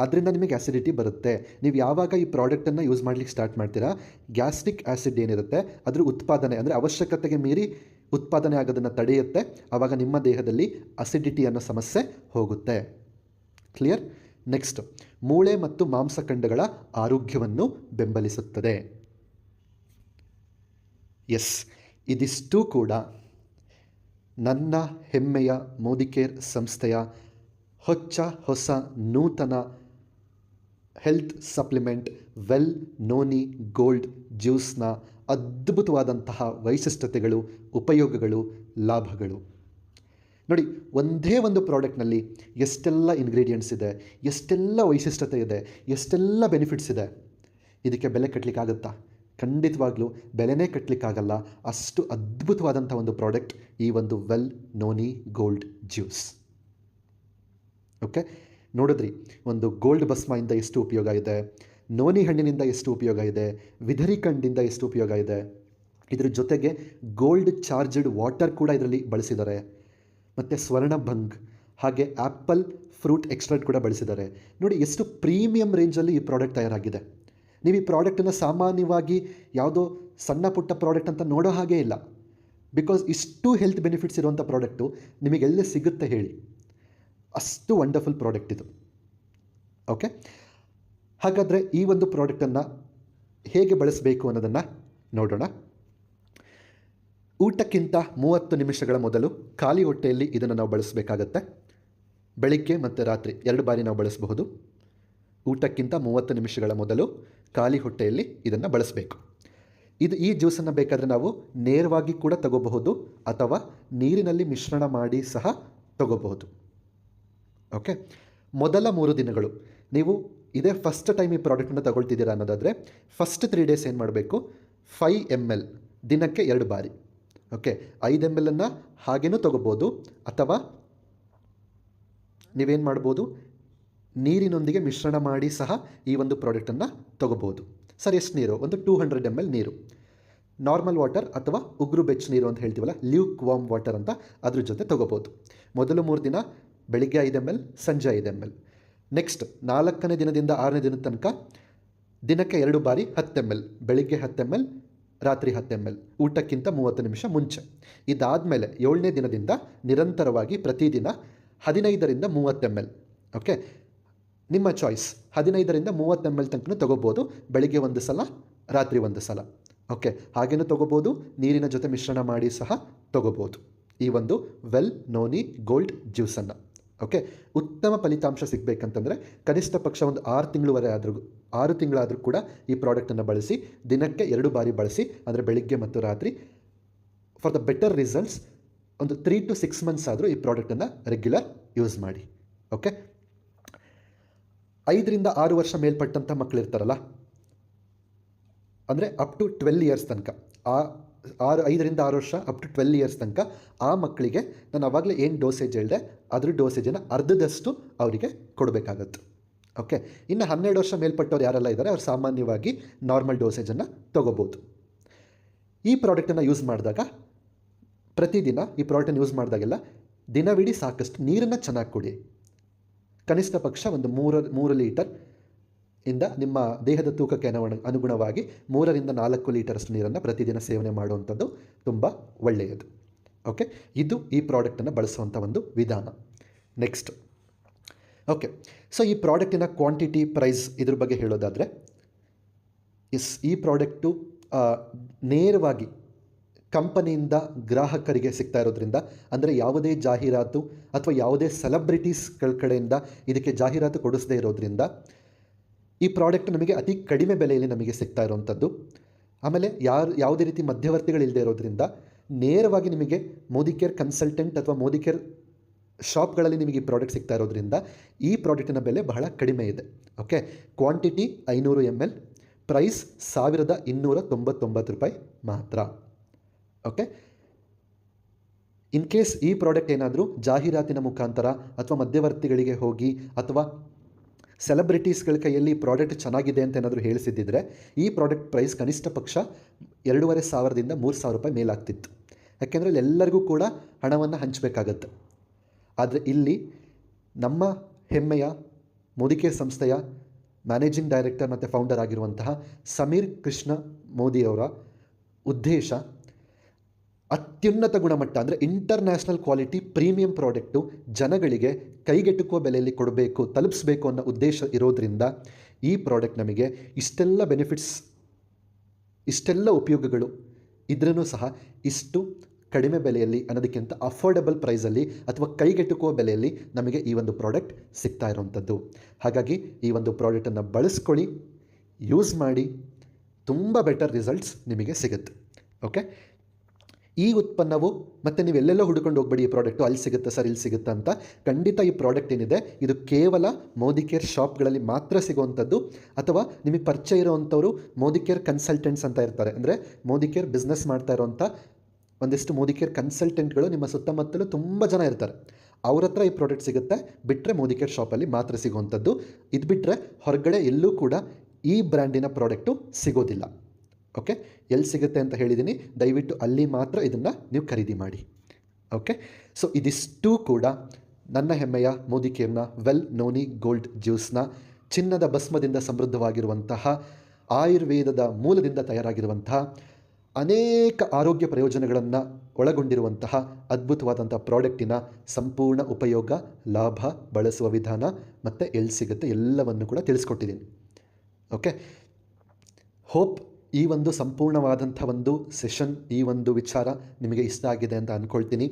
Speaker 1: ಅದರಿಂದ ನಿಮಗೆ ಆ್ಯಸಿಡಿಟಿ ಬರುತ್ತೆ. ನೀವು ಯಾವಾಗ ಈ ಪ್ರಾಡಕ್ಟನ್ನು ಯೂಸ್ ಮಾಡಲಿಕ್ಕೆ ಸ್ಟಾರ್ಟ್ ಮಾಡ್ತೀರಾ, ಗ್ಯಾಸ್ಟ್ರಿಕ್ ಆ್ಯಸಿಡ್ ಏನಿರುತ್ತೆ ಅದ್ರ ಉತ್ಪಾದನೆ ಅಂದರೆ ಅವಶ್ಯಕತೆಗೆ ಮೀರಿ ಉತ್ಪಾದನೆ ಆಗೋದನ್ನು ತಡೆಯುತ್ತೆ. ಆವಾಗ ನಿಮ್ಮ ದೇಹದಲ್ಲಿ ಅಸಿಡಿಟಿ ಅನ್ನೋ ಸಮಸ್ಯೆ ಹೋಗುತ್ತೆ. ಕ್ಲಿಯರ್? ನೆಕ್ಸ್ಟ್, ಮೂಳೆ ಮತ್ತು ಮಾಂಸಖಂಡಗಳ ಆರೋಗ್ಯವನ್ನು ಬೆಂಬಲಿಸುತ್ತದೆ. ಎಸ್, ಇದಿಷ್ಟೂ ಕೂಡ ನನ್ನ ಹೆಮ್ಮೆಯ ಮೋದಿಕೇರ್ ಸಂಸ್ಥೆಯ ಹೊಸ ನೂತನ health supplement Well Noni Gold ಜ್ಯೂಸ್ನ ಅದ್ಭುತವಾದಂತಹ ವೈಶಿಷ್ಟ್ಯತೆಗಳು, ಉಪಯೋಗಗಳು, ಲಾಭಗಳು. ನೋಡಿ, ಒಂದೇ ಒಂದು ಪ್ರಾಡಕ್ಟ್ನಲ್ಲಿ ಎಷ್ಟೆಲ್ಲ ಇಂಗ್ರೀಡಿಯೆಂಟ್ಸ್ ಇದೆ, ಎಷ್ಟೆಲ್ಲ ವೈಶಿಷ್ಟ್ಯತೆ ಇದೆ, ಎಷ್ಟೆಲ್ಲ ಬೆನಿಫಿಟ್ಸ್ ಇದೆ. ಇದಕ್ಕೆ ಬೆಲೆ ಕಟ್ಟಲಿಕ್ಕಾಗತ್ತಾ? ಖಂಡಿತವಾಗ್ಲೂ ಬೆಲೆನೇ ಕಟ್ಟಲಿಕ್ಕಾಗಲ್ಲ. ಅಷ್ಟು ಅದ್ಭುತವಾದಂಥ ಒಂದು ಪ್ರಾಡಕ್ಟ್ ಈ ಒಂದು well Noni Gold juice. Okay, ನೋಡಿದ್ರಿ ಒಂದು ಗೋಲ್ಡ್ ಭಸ್ಮದಿಂದ ಎಷ್ಟು ಉಪಯೋಗ ಇದೆ, ನೋನಿ ಹಣ್ಣಿನಿಂದ ಎಷ್ಟು ಉಪಯೋಗ ಇದೆ, ವಿದರಿಕಂಡಿಂದ ಎಷ್ಟು ಉಪಯೋಗ ಇದೆ. ಇದ್ರ ಜೊತೆಗೆ ಗೋಲ್ಡ್ ಚಾರ್ಜ್ಡ್ ವಾಟರ್ ಕೂಡ ಇದರಲ್ಲಿ ಬಳಸಿದ್ದಾರೆ. ಮತ್ತು ಸ್ವರ್ಣಭಂಗ್ ಹಾಗೆ ಆ್ಯಪಲ್ ಫ್ರೂಟ್ ಎಕ್ಸ್ಟ್ರಾಕ್ಟ್ ಕೂಡ ಬಳಸಿದ್ದಾರೆ. ನೋಡಿ ಎಷ್ಟು ಪ್ರೀಮಿಯಂ ರೇಂಜಲ್ಲಿ ಈ ಪ್ರಾಡಕ್ಟ್ ತಯಾರಾಗಿದೆ. ನೀವು ಈ ಪ್ರಾಡಕ್ಟನ್ನು ಸಾಮಾನ್ಯವಾಗಿ ಯಾವುದೋ ಸಣ್ಣ ಪುಟ್ಟ ಪ್ರಾಡಕ್ಟ್ ಅಂತ ನೋಡೋ ಹಾಗೇ ಇಲ್ಲ. ಬಿಕಾಸ್ ಇಷ್ಟು ಹೆಲ್ತ್ ಬೆನಿಫಿಟ್ಸ್ ಇರುವಂಥ ಪ್ರಾಡಕ್ಟು ನಿಮಗೆಲ್ಲೇ ಸಿಗುತ್ತೆ ಹೇಳಿ, ಅಷ್ಟು ವಂಡರ್ಫುಲ್ ಪ್ರಾಡಕ್ಟ್ ಇದು. ಓಕೆ, ಹಾಗಾದರೆ ಈ ಒಂದು ಪ್ರಾಡಕ್ಟನ್ನು ಹೇಗೆ ಬಳಸಬೇಕು ಅನ್ನೋದನ್ನು ನೋಡೋಣ. ಊಟಕ್ಕಿಂತ 30 ನಿಮಿಷಗಳ ಮೊದಲು ಖಾಲಿ ಹೊಟ್ಟೆಯಲ್ಲಿ ಇದನ್ನು ನಾವು ಬಳಸಬೇಕಾಗತ್ತೆ. ಬೆಳಿಗ್ಗೆ ಮತ್ತು ರಾತ್ರಿ 2 ಬಾರಿ ನಾವು ಬಳಸಬಹುದು. ಊಟಕ್ಕಿಂತ 30 ನಿಮಿಷಗಳ ಮೊದಲು ಖಾಲಿ ಹೊಟ್ಟೆಯಲ್ಲಿ ಇದನ್ನು ಬಳಸಬೇಕು. ಈ ಜ್ಯೂಸನ್ನು ಬೇಕಾದರೆ ನಾವು ನೇರವಾಗಿ ಕೂಡ ತಗೋಬಹುದು ಅಥವಾ ನೀರಿನಲ್ಲಿ ಮಿಶ್ರಣ ಮಾಡಿ ಸಹ ತಗೋಬಹುದು. ಓಕೆ, ಮೊದಲ 3 ದಿನಗಳು ನೀವು ಇದೇ ಫಸ್ಟ್ ಟೈಮ್ ಈ ಪ್ರಾಡಕ್ಟನ್ನು ತಗೊಳ್ತಿದ್ದೀರಾ ಅನ್ನೋದಾದರೆ ಫಸ್ಟ್ 3 ಡೇಸ್ ಏನು ಮಾಡಬೇಕು, 5 ml ದಿನಕ್ಕೆ 2 ಬಾರಿ. ಓಕೆ, 5 ml ಹಾಗೇನೂ ತಗೋಬೋದು ಅಥವಾ ನೀವೇನು ಮಾಡ್ಬೋದು, ನೀರಿನೊಂದಿಗೆ ಮಿಶ್ರಣ ಮಾಡಿ ಸಹ ಈ ಒಂದು ಪ್ರಾಡಕ್ಟನ್ನು ತಗೋಬೋದು. ಸರ್, ಎಷ್ಟು ನೀರು? ಒಂದು 200 ml ನೀರು, ನಾರ್ಮಲ್ ವಾಟರ್ ಅಥವಾ ಉಗುರು ಬೆಚ್ಚ ನೀರು ಅಂತ ಹೇಳ್ತೀವಲ್ಲ, ಲ್ಯೂಕ್ ವಾರ್ಮ್ ವಾಟರ್ ಅಂತ, ಅದ್ರ ಜೊತೆ ತಗೋಬೋದು. ಮೊದಲು 3 ದಿನ ಬೆಳಿಗ್ಗೆ 5 ml, ಸಂಜೆ 5 ml. ನೆಕ್ಸ್ಟ್ 4ನೇ ದಿನದಿಂದ 6ನೇ ದಿನದ ತನಕ ದಿನಕ್ಕೆ 2 ಬಾರಿ 10 ml, ಬೆಳಿಗ್ಗೆ 10 ml, ರಾತ್ರಿ 10 ml, ಊಟಕ್ಕಿಂತ 30 ನಿಮಿಷ ಮುಂಚೆ. ಇದಾದಮೇಲೆ 7ನೇ ದಿನದಿಂದ ನಿರಂತರವಾಗಿ ಪ್ರತಿದಿನ 15ರಿಂದ 30 ml. ಓಕೆ, ನಿಮ್ಮ ಚಾಯ್ಸ್, 15ರಿಂದ 30 ml ತನಕ ತಗೋಬೋದು. ಬೆಳಿಗ್ಗೆ 1 ಸಲ, ರಾತ್ರಿ 1 ಸಲ. ಓಕೆ, ಹಾಗೇನೂ ತಗೋಬೋದು, ನೀರಿನ ಜೊತೆ ಮಿಶ್ರಣ ಮಾಡಿ ಸಹ ತಗೋಬೋದು ಈ ಒಂದು ವೆಲ್ ನೋನಿ ಗೋಲ್ಡ್ ಜ್ಯೂಸನ್ನು. ಓಕೆ, ಉತ್ತಮ ಫಲಿತಾಂಶ ಸಿಗಬೇಕಂತಂದರೆ ಕನಿಷ್ಠ ಪಕ್ಷ ಒಂದು 6 ತಿಂಗಳಾದರೂ ಕೂಡ ಈ ಪ್ರಾಡಕ್ಟನ್ನು ಬಳಸಿ, ದಿನಕ್ಕೆ 2 ಬಾರಿ ಬಳಸಿ, ಅಂದರೆ ಬೆಳಿಗ್ಗೆ ಮತ್ತು ರಾತ್ರಿ. ಫಾರ್ ದ ಬೆಟರ್ ರಿಸಲ್ಟ್ಸ್ ಒಂದು 3 to 6 ಮಂತ್ಸ್ ಆದರೂ ಈ ಪ್ರಾಡಕ್ಟನ್ನು ರೆಗ್ಯುಲರ್ ಯೂಸ್ ಮಾಡಿ. ಓಕೆ, 5ರಿಂದ 6 ವರ್ಷ ಮೇಲ್ಪಟ್ಟಂಥ ಮಕ್ಕಳಿರ್ತಾರಲ್ಲ, ಅಂದರೆ ಅಪ್ ಟು 12 ಇಯರ್ಸ್ ತನಕ, 5ರಿಂದ 6 ವರ್ಷ ಅಪ್ ಟು 12 ಇಯರ್ಸ್ ತನಕ ಆ ಮಕ್ಕಳಿಗೆ ನಾನು ಆವಾಗಲೇ ಏನು ಡೋಸೇಜ್ ಹೇಳಿದೆ ಅದ್ರ ಡೋಸೇಜನ್ನು ಅರ್ಧದಷ್ಟು ಅವರಿಗೆ ಕೊಡಬೇಕಾಗತ್ತೆ. ಓಕೆ, ಇನ್ನು 12 ವರ್ಷ ಮೇಲ್ಪಟ್ಟವ್ರು ಯಾರೆಲ್ಲ ಇದ್ದಾರೆ ಅವ್ರು ಸಾಮಾನ್ಯವಾಗಿ ನಾರ್ಮಲ್ ಡೋಸೇಜನ್ನು ತೊಗೋಬೋದು. ಈ ಪ್ರಾಡಕ್ಟನ್ನು ಯೂಸ್ ಮಾಡಿದಾಗ, ಪ್ರತಿದಿನ ಈ ಪ್ರಾಡಕ್ಟನ್ನು ಯೂಸ್ ಮಾಡಿದಾಗೆಲ್ಲ ದಿನವಿಡೀ ಸಾಕಷ್ಟು ನೀರನ್ನು ಚೆನ್ನಾಗಿ ಕುಡಿ. ಕನಿಷ್ಠ ಪಕ್ಷ ಒಂದು 3 ಲೀಟರ್ ಇಂದ ನಿಮ್ಮ ದೇಹದ ತೂಕಕ್ಕೆ ಅನುಗುಣವಾಗಿ 3ರಿಂದ 4 ಲೀಟರಷ್ಟು ನೀರನ್ನು ಪ್ರತಿದಿನ ಸೇವನೆ ಮಾಡುವಂಥದ್ದು ತುಂಬ ಒಳ್ಳೆಯದು. ಓಕೆ, ಇದು ಈ ಪ್ರಾಡಕ್ಟನ್ನು ಬಳಸುವಂಥ ಒಂದು ವಿಧಾನ. ನೆಕ್ಸ್ಟ್, ಓಕೆ, ಸೊ ಈ ಪ್ರಾಡಕ್ಟಿನ ಕ್ವಾಂಟಿಟಿ, ಪ್ರೈಸ್ ಇದ್ರ ಬಗ್ಗೆ ಹೇಳೋದಾದರೆ, ಈ ಪ್ರಾಡಕ್ಟು ನೇರವಾಗಿ ಕಂಪನಿಯಿಂದ ಗ್ರಾಹಕರಿಗೆ ಸಿಗ್ತಾ ಇರೋದ್ರಿಂದ, ಅಂದರೆ ಯಾವುದೇ ಜಾಹೀರಾತು ಅಥವಾ ಯಾವುದೇ ಸೆಲೆಬ್ರಿಟೀಸ್ಗಳ ಕಡೆಯಿಂದ ಇದಕ್ಕೆ ಜಾಹೀರಾತು ಕೊಡಿಸದೇ ಇರೋದ್ರಿಂದ ಈ ಪ್ರಾಡಕ್ಟ್ ನಮಗೆ ಅತಿ ಕಡಿಮೆ ಬೆಲೆಯಲ್ಲಿ ನಮಗೆ ಸಿಗ್ತಾ ಇರೋವಂಥದ್ದು. ಆಮೇಲೆ ಯಾವುದೇ ರೀತಿ ಮಧ್ಯವರ್ತಿಗಳಿಲ್ಲದೆ ಇರೋದ್ರಿಂದ ನೇರವಾಗಿ ನಿಮಗೆ ಮೋದಿ ಕೇರ್ ಕನ್ಸಲ್ಟೆಂಟ್ ಅಥವಾ ಮೋದಿ ಕೇರ್ ಶಾಪ್ಗಳಲ್ಲಿ ನಿಮಗೆ ಈ ಪ್ರಾಡಕ್ಟ್ ಸಿಗ್ತಾ ಇರೋದ್ರಿಂದ ಈ ಪ್ರಾಡಕ್ಟಿನ ಬೆಲೆ ಬಹಳ ಕಡಿಮೆ ಇದೆ. ಓಕೆ, ಕ್ವಾಂಟಿಟಿ 500 ml, ಪ್ರೈಸ್ ₹1299 ಮಾತ್ರ. ಓಕೆ, ಇನ್ ಕೇಸ್ ಈ ಪ್ರಾಡಕ್ಟ್ ಏನಾದರೂ ಜಾಹೀರಾತಿನ ಮುಖಾಂತರ ಅಥವಾ ಮಧ್ಯವರ್ತಿಗಳಿಗೆ ಹೋಗಿ ಅಥವಾ ಸೆಲೆಬ್ರಿಟೀಸ್ಗಳ ಕೈಯಲ್ಲಿ ಪ್ರಾಡಕ್ಟ್ ಚೆನ್ನಾಗಿದೆ ಅಂತ ಏನಾದರೂ ಹೇಳಿಸಿದ್ದಿದ್ರೆ ಈ ಪ್ರಾಡಕ್ಟ್ ಪ್ರೈಸ್ ಕನಿಷ್ಠ ಪಕ್ಷ $2500ದಿಂದ $3000 ಮೇಲಾಗ್ತಿತ್ತು. ಯಾಕೆಂದರೆ ಇಲ್ಲಿ ಎಲ್ಲರಿಗೂ ಕೂಡ ಹಣವನ್ನು ಹಂಚಬೇಕಾಗತ್ತೆ. ಆದರೆ ಇಲ್ಲಿ ನಮ್ಮ ಹೆಮ್ಮೆಯ ಮೋದಿ ಕೇರ್ ಸಂಸ್ಥೆಯ ಮ್ಯಾನೇಜಿಂಗ್ ಡೈರೆಕ್ಟರ್ ಮತ್ತು ಫೌಂಡರ್ ಆಗಿರುವಂತಹ ಸಮೀರ್ ಕೃಷ್ಣ ಮೋದಿಯವರ ಉದ್ದೇಶ ಅತ್ಯುನ್ನತ ಗುಣಮಟ್ಟ, ಅಂದರೆ ಇಂಟರ್ನ್ಯಾಷನಲ್ ಕ್ವಾಲಿಟಿ ಪ್ರೀಮಿಯಂ ಪ್ರಾಡಕ್ಟು ಜನಗಳಿಗೆ ಕೈಗೆಟುಕುವ ಬೆಲೆಯಲ್ಲಿ ಕೊಡಬೇಕು, ತಲುಪಿಸಬೇಕು ಅನ್ನೋ ಉದ್ದೇಶ ಇರೋದರಿಂದ ಈ ಪ್ರಾಡಕ್ಟ್ ನಮಗೆ ಇಷ್ಟೆಲ್ಲ ಬೆನಿಫಿಟ್ಸ್, ಇಷ್ಟೆಲ್ಲ ಉಪಯೋಗಗಳು ಇದ್ರೂ ಸಹ ಇಷ್ಟು ಕಡಿಮೆ ಬೆಲೆಯಲ್ಲಿ ಅನ್ನೋದಕ್ಕಿಂತ ಅಫೋರ್ಡಬಲ್ ಪ್ರೈಸಲ್ಲಿ ಅಥವಾ ಕೈಗೆಟುಕುವ ಬೆಲೆಯಲ್ಲಿ ನಮಗೆ ಈ ಒಂದು ಪ್ರಾಡಕ್ಟ್ ಸಿಗ್ತಾ ಇರೋವಂಥದ್ದು. ಹಾಗಾಗಿ ಈ ಒಂದು ಪ್ರಾಡಕ್ಟನ್ನು ಬಳಸ್ಕೊಳ್ಳಿ, ಯೂಸ್ ಮಾಡಿ, ತುಂಬ ಬೆಟರ್ ರಿಸಲ್ಟ್ಸ್ ನಿಮಗೆ ಸಿಗುತ್ತೆ. ಓಕೆ, ಈ ಉತ್ಪನ್ನವು ಮತ್ತು ನೀವೆಲ್ಲೆಲ್ಲೋ ಹುಡ್ಕೊಂಡು ಹೋಗ್ಬೇಡಿ ಈ ಪ್ರಾಡಕ್ಟು ಅಲ್ಲಿ ಸಿಗುತ್ತೆ ಸರ್ ಇಲ್ಲಿ ಸಿಗುತ್ತೆ ಅಂತ. ಖಂಡಿತ ಈ ಪ್ರಾಡಕ್ಟ್ ಏನಿದೆ ಇದು ಕೇವಲ ಮೋದಿ ಕೇರ್ ಶಾಪ್ಗಳಲ್ಲಿ ಮಾತ್ರ ಸಿಗುವಂಥದ್ದು, ಅಥವಾ ನಿಮಗೆ ಪರಿಚಯ ಇರೋವಂಥವ್ರು ಮೋದಿ ಕೇರ್ ಕನ್ಸಲ್ಟೆಂಟ್ಸ್ ಅಂತ ಇರ್ತಾರೆ, ಅಂದರೆ ಮೋದಿ ಕೇರ್ ಬಿಸ್ನೆಸ್ ಮಾಡ್ತಾ ಇರೋವಂಥ ಒಂದಿಷ್ಟು ಮೋದಿ ಕೇರ್ ಕನ್ಸಲ್ಟೆಂಟ್ಗಳು ನಿಮ್ಮ ಸುತ್ತಮುತ್ತಲೂ ತುಂಬ ಜನ ಇರ್ತಾರೆ. ಅವ್ರ ಹತ್ರ ಈ ಪ್ರಾಡಕ್ಟ್ ಸಿಗುತ್ತೆ, ಬಿಟ್ಟರೆ ಮೋದಿ ಕೇರ್ ಶಾಪಲ್ಲಿ ಮಾತ್ರ ಸಿಗುವಂಥದ್ದು. ಇದು ಬಿಟ್ಟರೆ ಹೊರಗಡೆ ಎಲ್ಲೂ ಕೂಡ ಈ ಬ್ರ್ಯಾಂಡಿನ ಪ್ರಾಡಕ್ಟು ಸಿಗೋದಿಲ್ಲ. ಓಕೆ, ಎಲ್ಲಿ ಸಿಗುತ್ತೆ ಅಂತ ಹೇಳಿದ್ದೀನಿ, ದಯವಿಟ್ಟು ಅಲ್ಲಿ ಮಾತ್ರ ಇದನ್ನು ನೀವು ಖರೀದಿ ಮಾಡಿ. ಓಕೆ, ಸೊ ಇದಿಷ್ಟು ಕೂಡ ನನ್ನ ಹೆಮ್ಮೆಯ ಮೋದಿ ಕೇರ್ನ ವೆಲ್ ನೋನಿ ಗೋಲ್ಡ್ ಜ್ಯೂಸ್ನ ಚಿನ್ನದ ಭಸ್ಮದಿಂದ ಸಮೃದ್ಧವಾಗಿರುವಂತಹ ಆಯುರ್ವೇದದ ಮೂಲದಿಂದ ತಯಾರಾಗಿರುವಂತಹ ಅನೇಕ ಆರೋಗ್ಯ ಪ್ರಯೋಜನಗಳನ್ನು ಒಳಗೊಂಡಿರುವಂತಹ ಅದ್ಭುತವಾದಂಥ ಪ್ರಾಡಕ್ಟಿನ ಸಂಪೂರ್ಣ ಉಪಯೋಗ, ಲಾಭ, ಬಳಸುವ ವಿಧಾನ ಮತ್ತು ಎಲ್ಲಿ ಸಿಗುತ್ತೆ ಎಲ್ಲವನ್ನು ಕೂಡ ತಿಳಿಸ್ಕೊಟ್ಟಿದ್ದೀನಿ. ಓಕೆ, ಹೋಪ್ ಈ ಒಂದು ಸಂಪೂರ್ಣವಾದಂಥ ಒಂದು ಸೆಷನ್, ಈ ಒಂದು ವಿಚಾರ ನಿಮಗೆ ಇಷ್ಟ ಆಗಿದೆ ಅಂತ ಅಂದ್ಕೊಳ್ತೀನಿ.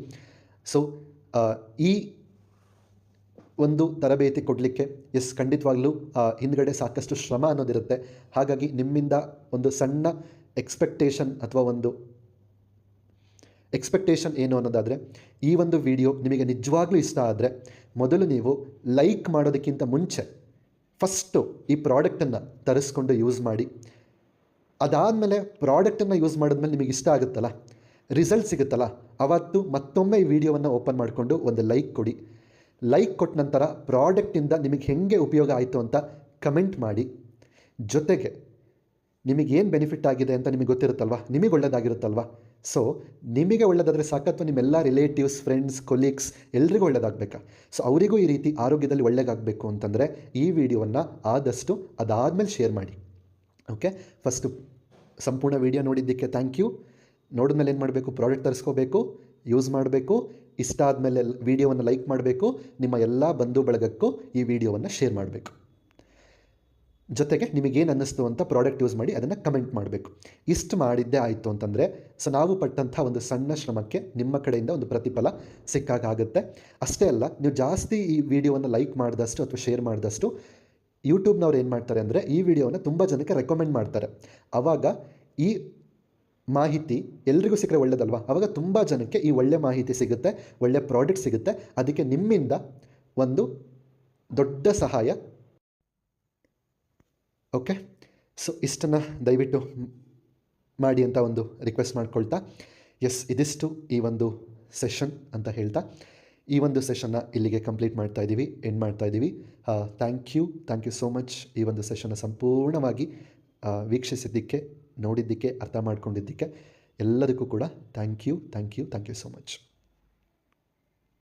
Speaker 1: ಸೊ ಈ ಒಂದು ತರಬೇತಿ ಕೊಡಲಿಕ್ಕೆ ಖಂಡಿತವಾಗ್ಲೂ ಹಿಂದ್ಗಡೆ ಸಾಕಷ್ಟು ಶ್ರಮ ಅನ್ನೋದಿರುತ್ತೆ. ಹಾಗಾಗಿ ನಿಮ್ಮಿಂದ ಒಂದು ಸಣ್ಣ ಎಕ್ಸ್ಪೆಕ್ಟೇಷನ್ ಏನು ಅನ್ನೋದಾದರೆ, ಈ ಒಂದು ವಿಡಿಯೋ ನಿಮಗೆ ನಿಜವಾಗ್ಲೂ ಇಷ್ಟ ಆದರೆ ಮೊದಲು ನೀವು ಲೈಕ್ ಮಾಡೋದಕ್ಕಿಂತ ಮುಂಚೆ ಫಸ್ಟು ಈ ಪ್ರಾಡಕ್ಟನ್ನು ತರಿಸ್ಕೊಂಡು ಯೂಸ್ ಮಾಡಿ. ಅದಾದಮೇಲೆ ಪ್ರಾಡಕ್ಟನ್ನು ಯೂಸ್ ಮಾಡಿದ್ಮೇಲೆ ನಿಮಗೆ ಇಷ್ಟ ಆಗುತ್ತಲ್ಲ, ರಿಸಲ್ಟ್ ಸಿಗುತ್ತಲ್ಲ, ಅವತ್ತು ಮತ್ತೊಮ್ಮೆ ಈ ವಿಡಿಯೋವನ್ನು ಓಪನ್ ಮಾಡಿಕೊಂಡು ಒಂದು ಲೈಕ್ ಕೊಡಿ. ಲೈಕ್ ಕೊಟ್ಟ ನಂತರ ಪ್ರಾಡಕ್ಟಿಂದ ನಿಮಗೆ ಹೇಗೆ ಉಪಯೋಗ ಆಯಿತು ಅಂತ ಕಮೆಂಟ್ ಮಾಡಿ. ಜೊತೆಗೆ ನಿಮಗೇನು ಬೆನಿಫಿಟ್ ಆಗಿದೆ ಅಂತ ನಿಮಗೆ ಗೊತ್ತಿರುತ್ತಲ್ವ, ನಿಮಗೆ ಒಳ್ಳೆಯದಾಗಿರುತ್ತಲ್ವ. ಸೊ ನಿಮಗೆ ಒಳ್ಳೆಯದಾದರೆ ಸಾಕತ್ತು, ನಿಮ್ಮೆಲ್ಲ ರಿಲೇಟಿವ್ಸ್, ಫ್ರೆಂಡ್ಸ್, ಕೊಲೀಗ್ಸ್ ಎಲ್ರಿಗೂ ಒಳ್ಳೆಯದಾಗಬೇಕಾ. ಸೊ ಅವರಿಗೂ ಈ ರೀತಿ ಆರೋಗ್ಯದಲ್ಲಿ ಒಳ್ಳೆಯದಾಗಬೇಕು ಅಂತಂದರೆ ಈ ವಿಡಿಯೋವನ್ನು ಆದಷ್ಟು ಅದಾದಮೇಲೆ ಶೇರ್ ಮಾಡಿ. ಓಕೆ, ಫಸ್ಟು ಸಂಪೂರ್ಣ ವಿಡಿಯೋ ನೋಡಿದ್ದಕ್ಕೆ ಥ್ಯಾಂಕ್ ಯು. ನೋಡಿದ್ಮೇಲೆ ಏನು ಮಾಡಬೇಕು, ಪ್ರಾಡಕ್ಟ್ ತರಿಸ್ಕೋಬೇಕು, ಯೂಸ್ ಮಾಡಬೇಕು. ಇಷ್ಟ ಆದಮೇಲೆ ವಿಡಿಯೋವನ್ನು ಲೈಕ್ ಮಾಡಬೇಕು. ನಿಮ್ಮ ಎಲ್ಲ ಬಂಧು ಬಳಗಕ್ಕೂ ಈ ವಿಡಿಯೋವನ್ನು ಶೇರ್ ಮಾಡಬೇಕು. ಜೊತೆಗೆ ನಿಮಗೇನು ಅನ್ನಿಸ್ತು ಅಂತ ಪ್ರಾಡಕ್ಟ್ ಯೂಸ್ ಮಾಡಿ ಅದನ್ನು ಕಮೆಂಟ್ ಮಾಡಬೇಕು. ಇಷ್ಟು ಮಾಡಿದ್ದೇ ಆಯಿತು ಅಂತಂದರೆ ಸೊ ನಾವು ಪಟ್ಟಂಥ ಒಂದು ಸಣ್ಣ ಶ್ರಮಕ್ಕೆ ನಿಮ್ಮ ಕಡೆಯಿಂದ ಒಂದು ಪ್ರತಿಫಲ ಸಿಕ್ಕಾಗುತ್ತೆ. ಅಷ್ಟೇ ಅಲ್ಲ, ನೀವು ಜಾಸ್ತಿ ಈ ವಿಡಿಯೋವನ್ನು ಲೈಕ್ ಮಾಡಿದಷ್ಟು ಅಥವಾ ಶೇರ್ ಮಾಡಿದಷ್ಟು ಯೂಟ್ಯೂಬ್ನವ್ರು ಏನು ಮಾಡ್ತಾರೆ ಅಂದರೆ ಈ ವಿಡಿಯೋನ ತುಂಬ ಜನಕ್ಕೆ ರೆಕಮೆಂಡ್ ಮಾಡ್ತಾರೆ. ಆವಾಗ ಈ ಮಾಹಿತಿ ಎಲ್ರಿಗೂ ಸಿಕ್ಕರೆ ಒಳ್ಳೆಯದಲ್ವ. ಆವಾಗ ತುಂಬ ಜನಕ್ಕೆ ಈ ಒಳ್ಳೆ ಮಾಹಿತಿ ಸಿಗುತ್ತೆ, ಒಳ್ಳೆ ಪ್ರಾಡಕ್ಟ್ ಸಿಗುತ್ತೆ. ಅದಕ್ಕೆ ನಿಮ್ಮಿಂದ ಒಂದು ದೊಡ್ಡ ಸಹಾಯ. ಓಕೆ, ಸೊ ಇಷ್ಟನ್ನು ದಯವಿಟ್ಟು ಮಾಡಿ ಅಂತ ಒಂದು ರಿಕ್ವೆಸ್ಟ್ ಮಾಡ್ಕೊಳ್ತಾ, ಇದಿಷ್ಟು ಈ ಒಂದು ಸೆಷನ್ ಅಂತ ಹೇಳ್ತಾ ಈ ಒಂದು ಸೆಷನ್ನ ಇಲ್ಲಿಗೆ ಕಂಪ್ಲೀಟ್ ಎಂಡ್ ಮಾಡ್ತಾ ಇದ್ದೀವಿ. Thank you so much. ಈ ಒಂದು ಸೆಷನ್ನ ಸಂಪೂರ್ಣವಾಗಿ ವೀಕ್ಷಿಸಿದ್ದಕ್ಕೆ, ನೋಡಿದ್ದಕ್ಕೆ, ಅರ್ಥ ಮಾಡ್ಕೊಂಡಿದ್ದಕ್ಕೆ ಎಲ್ಲದಕ್ಕೂ ಕೂಡ ಥ್ಯಾಂಕ್ ಯು ಸೋ ಮಚ್.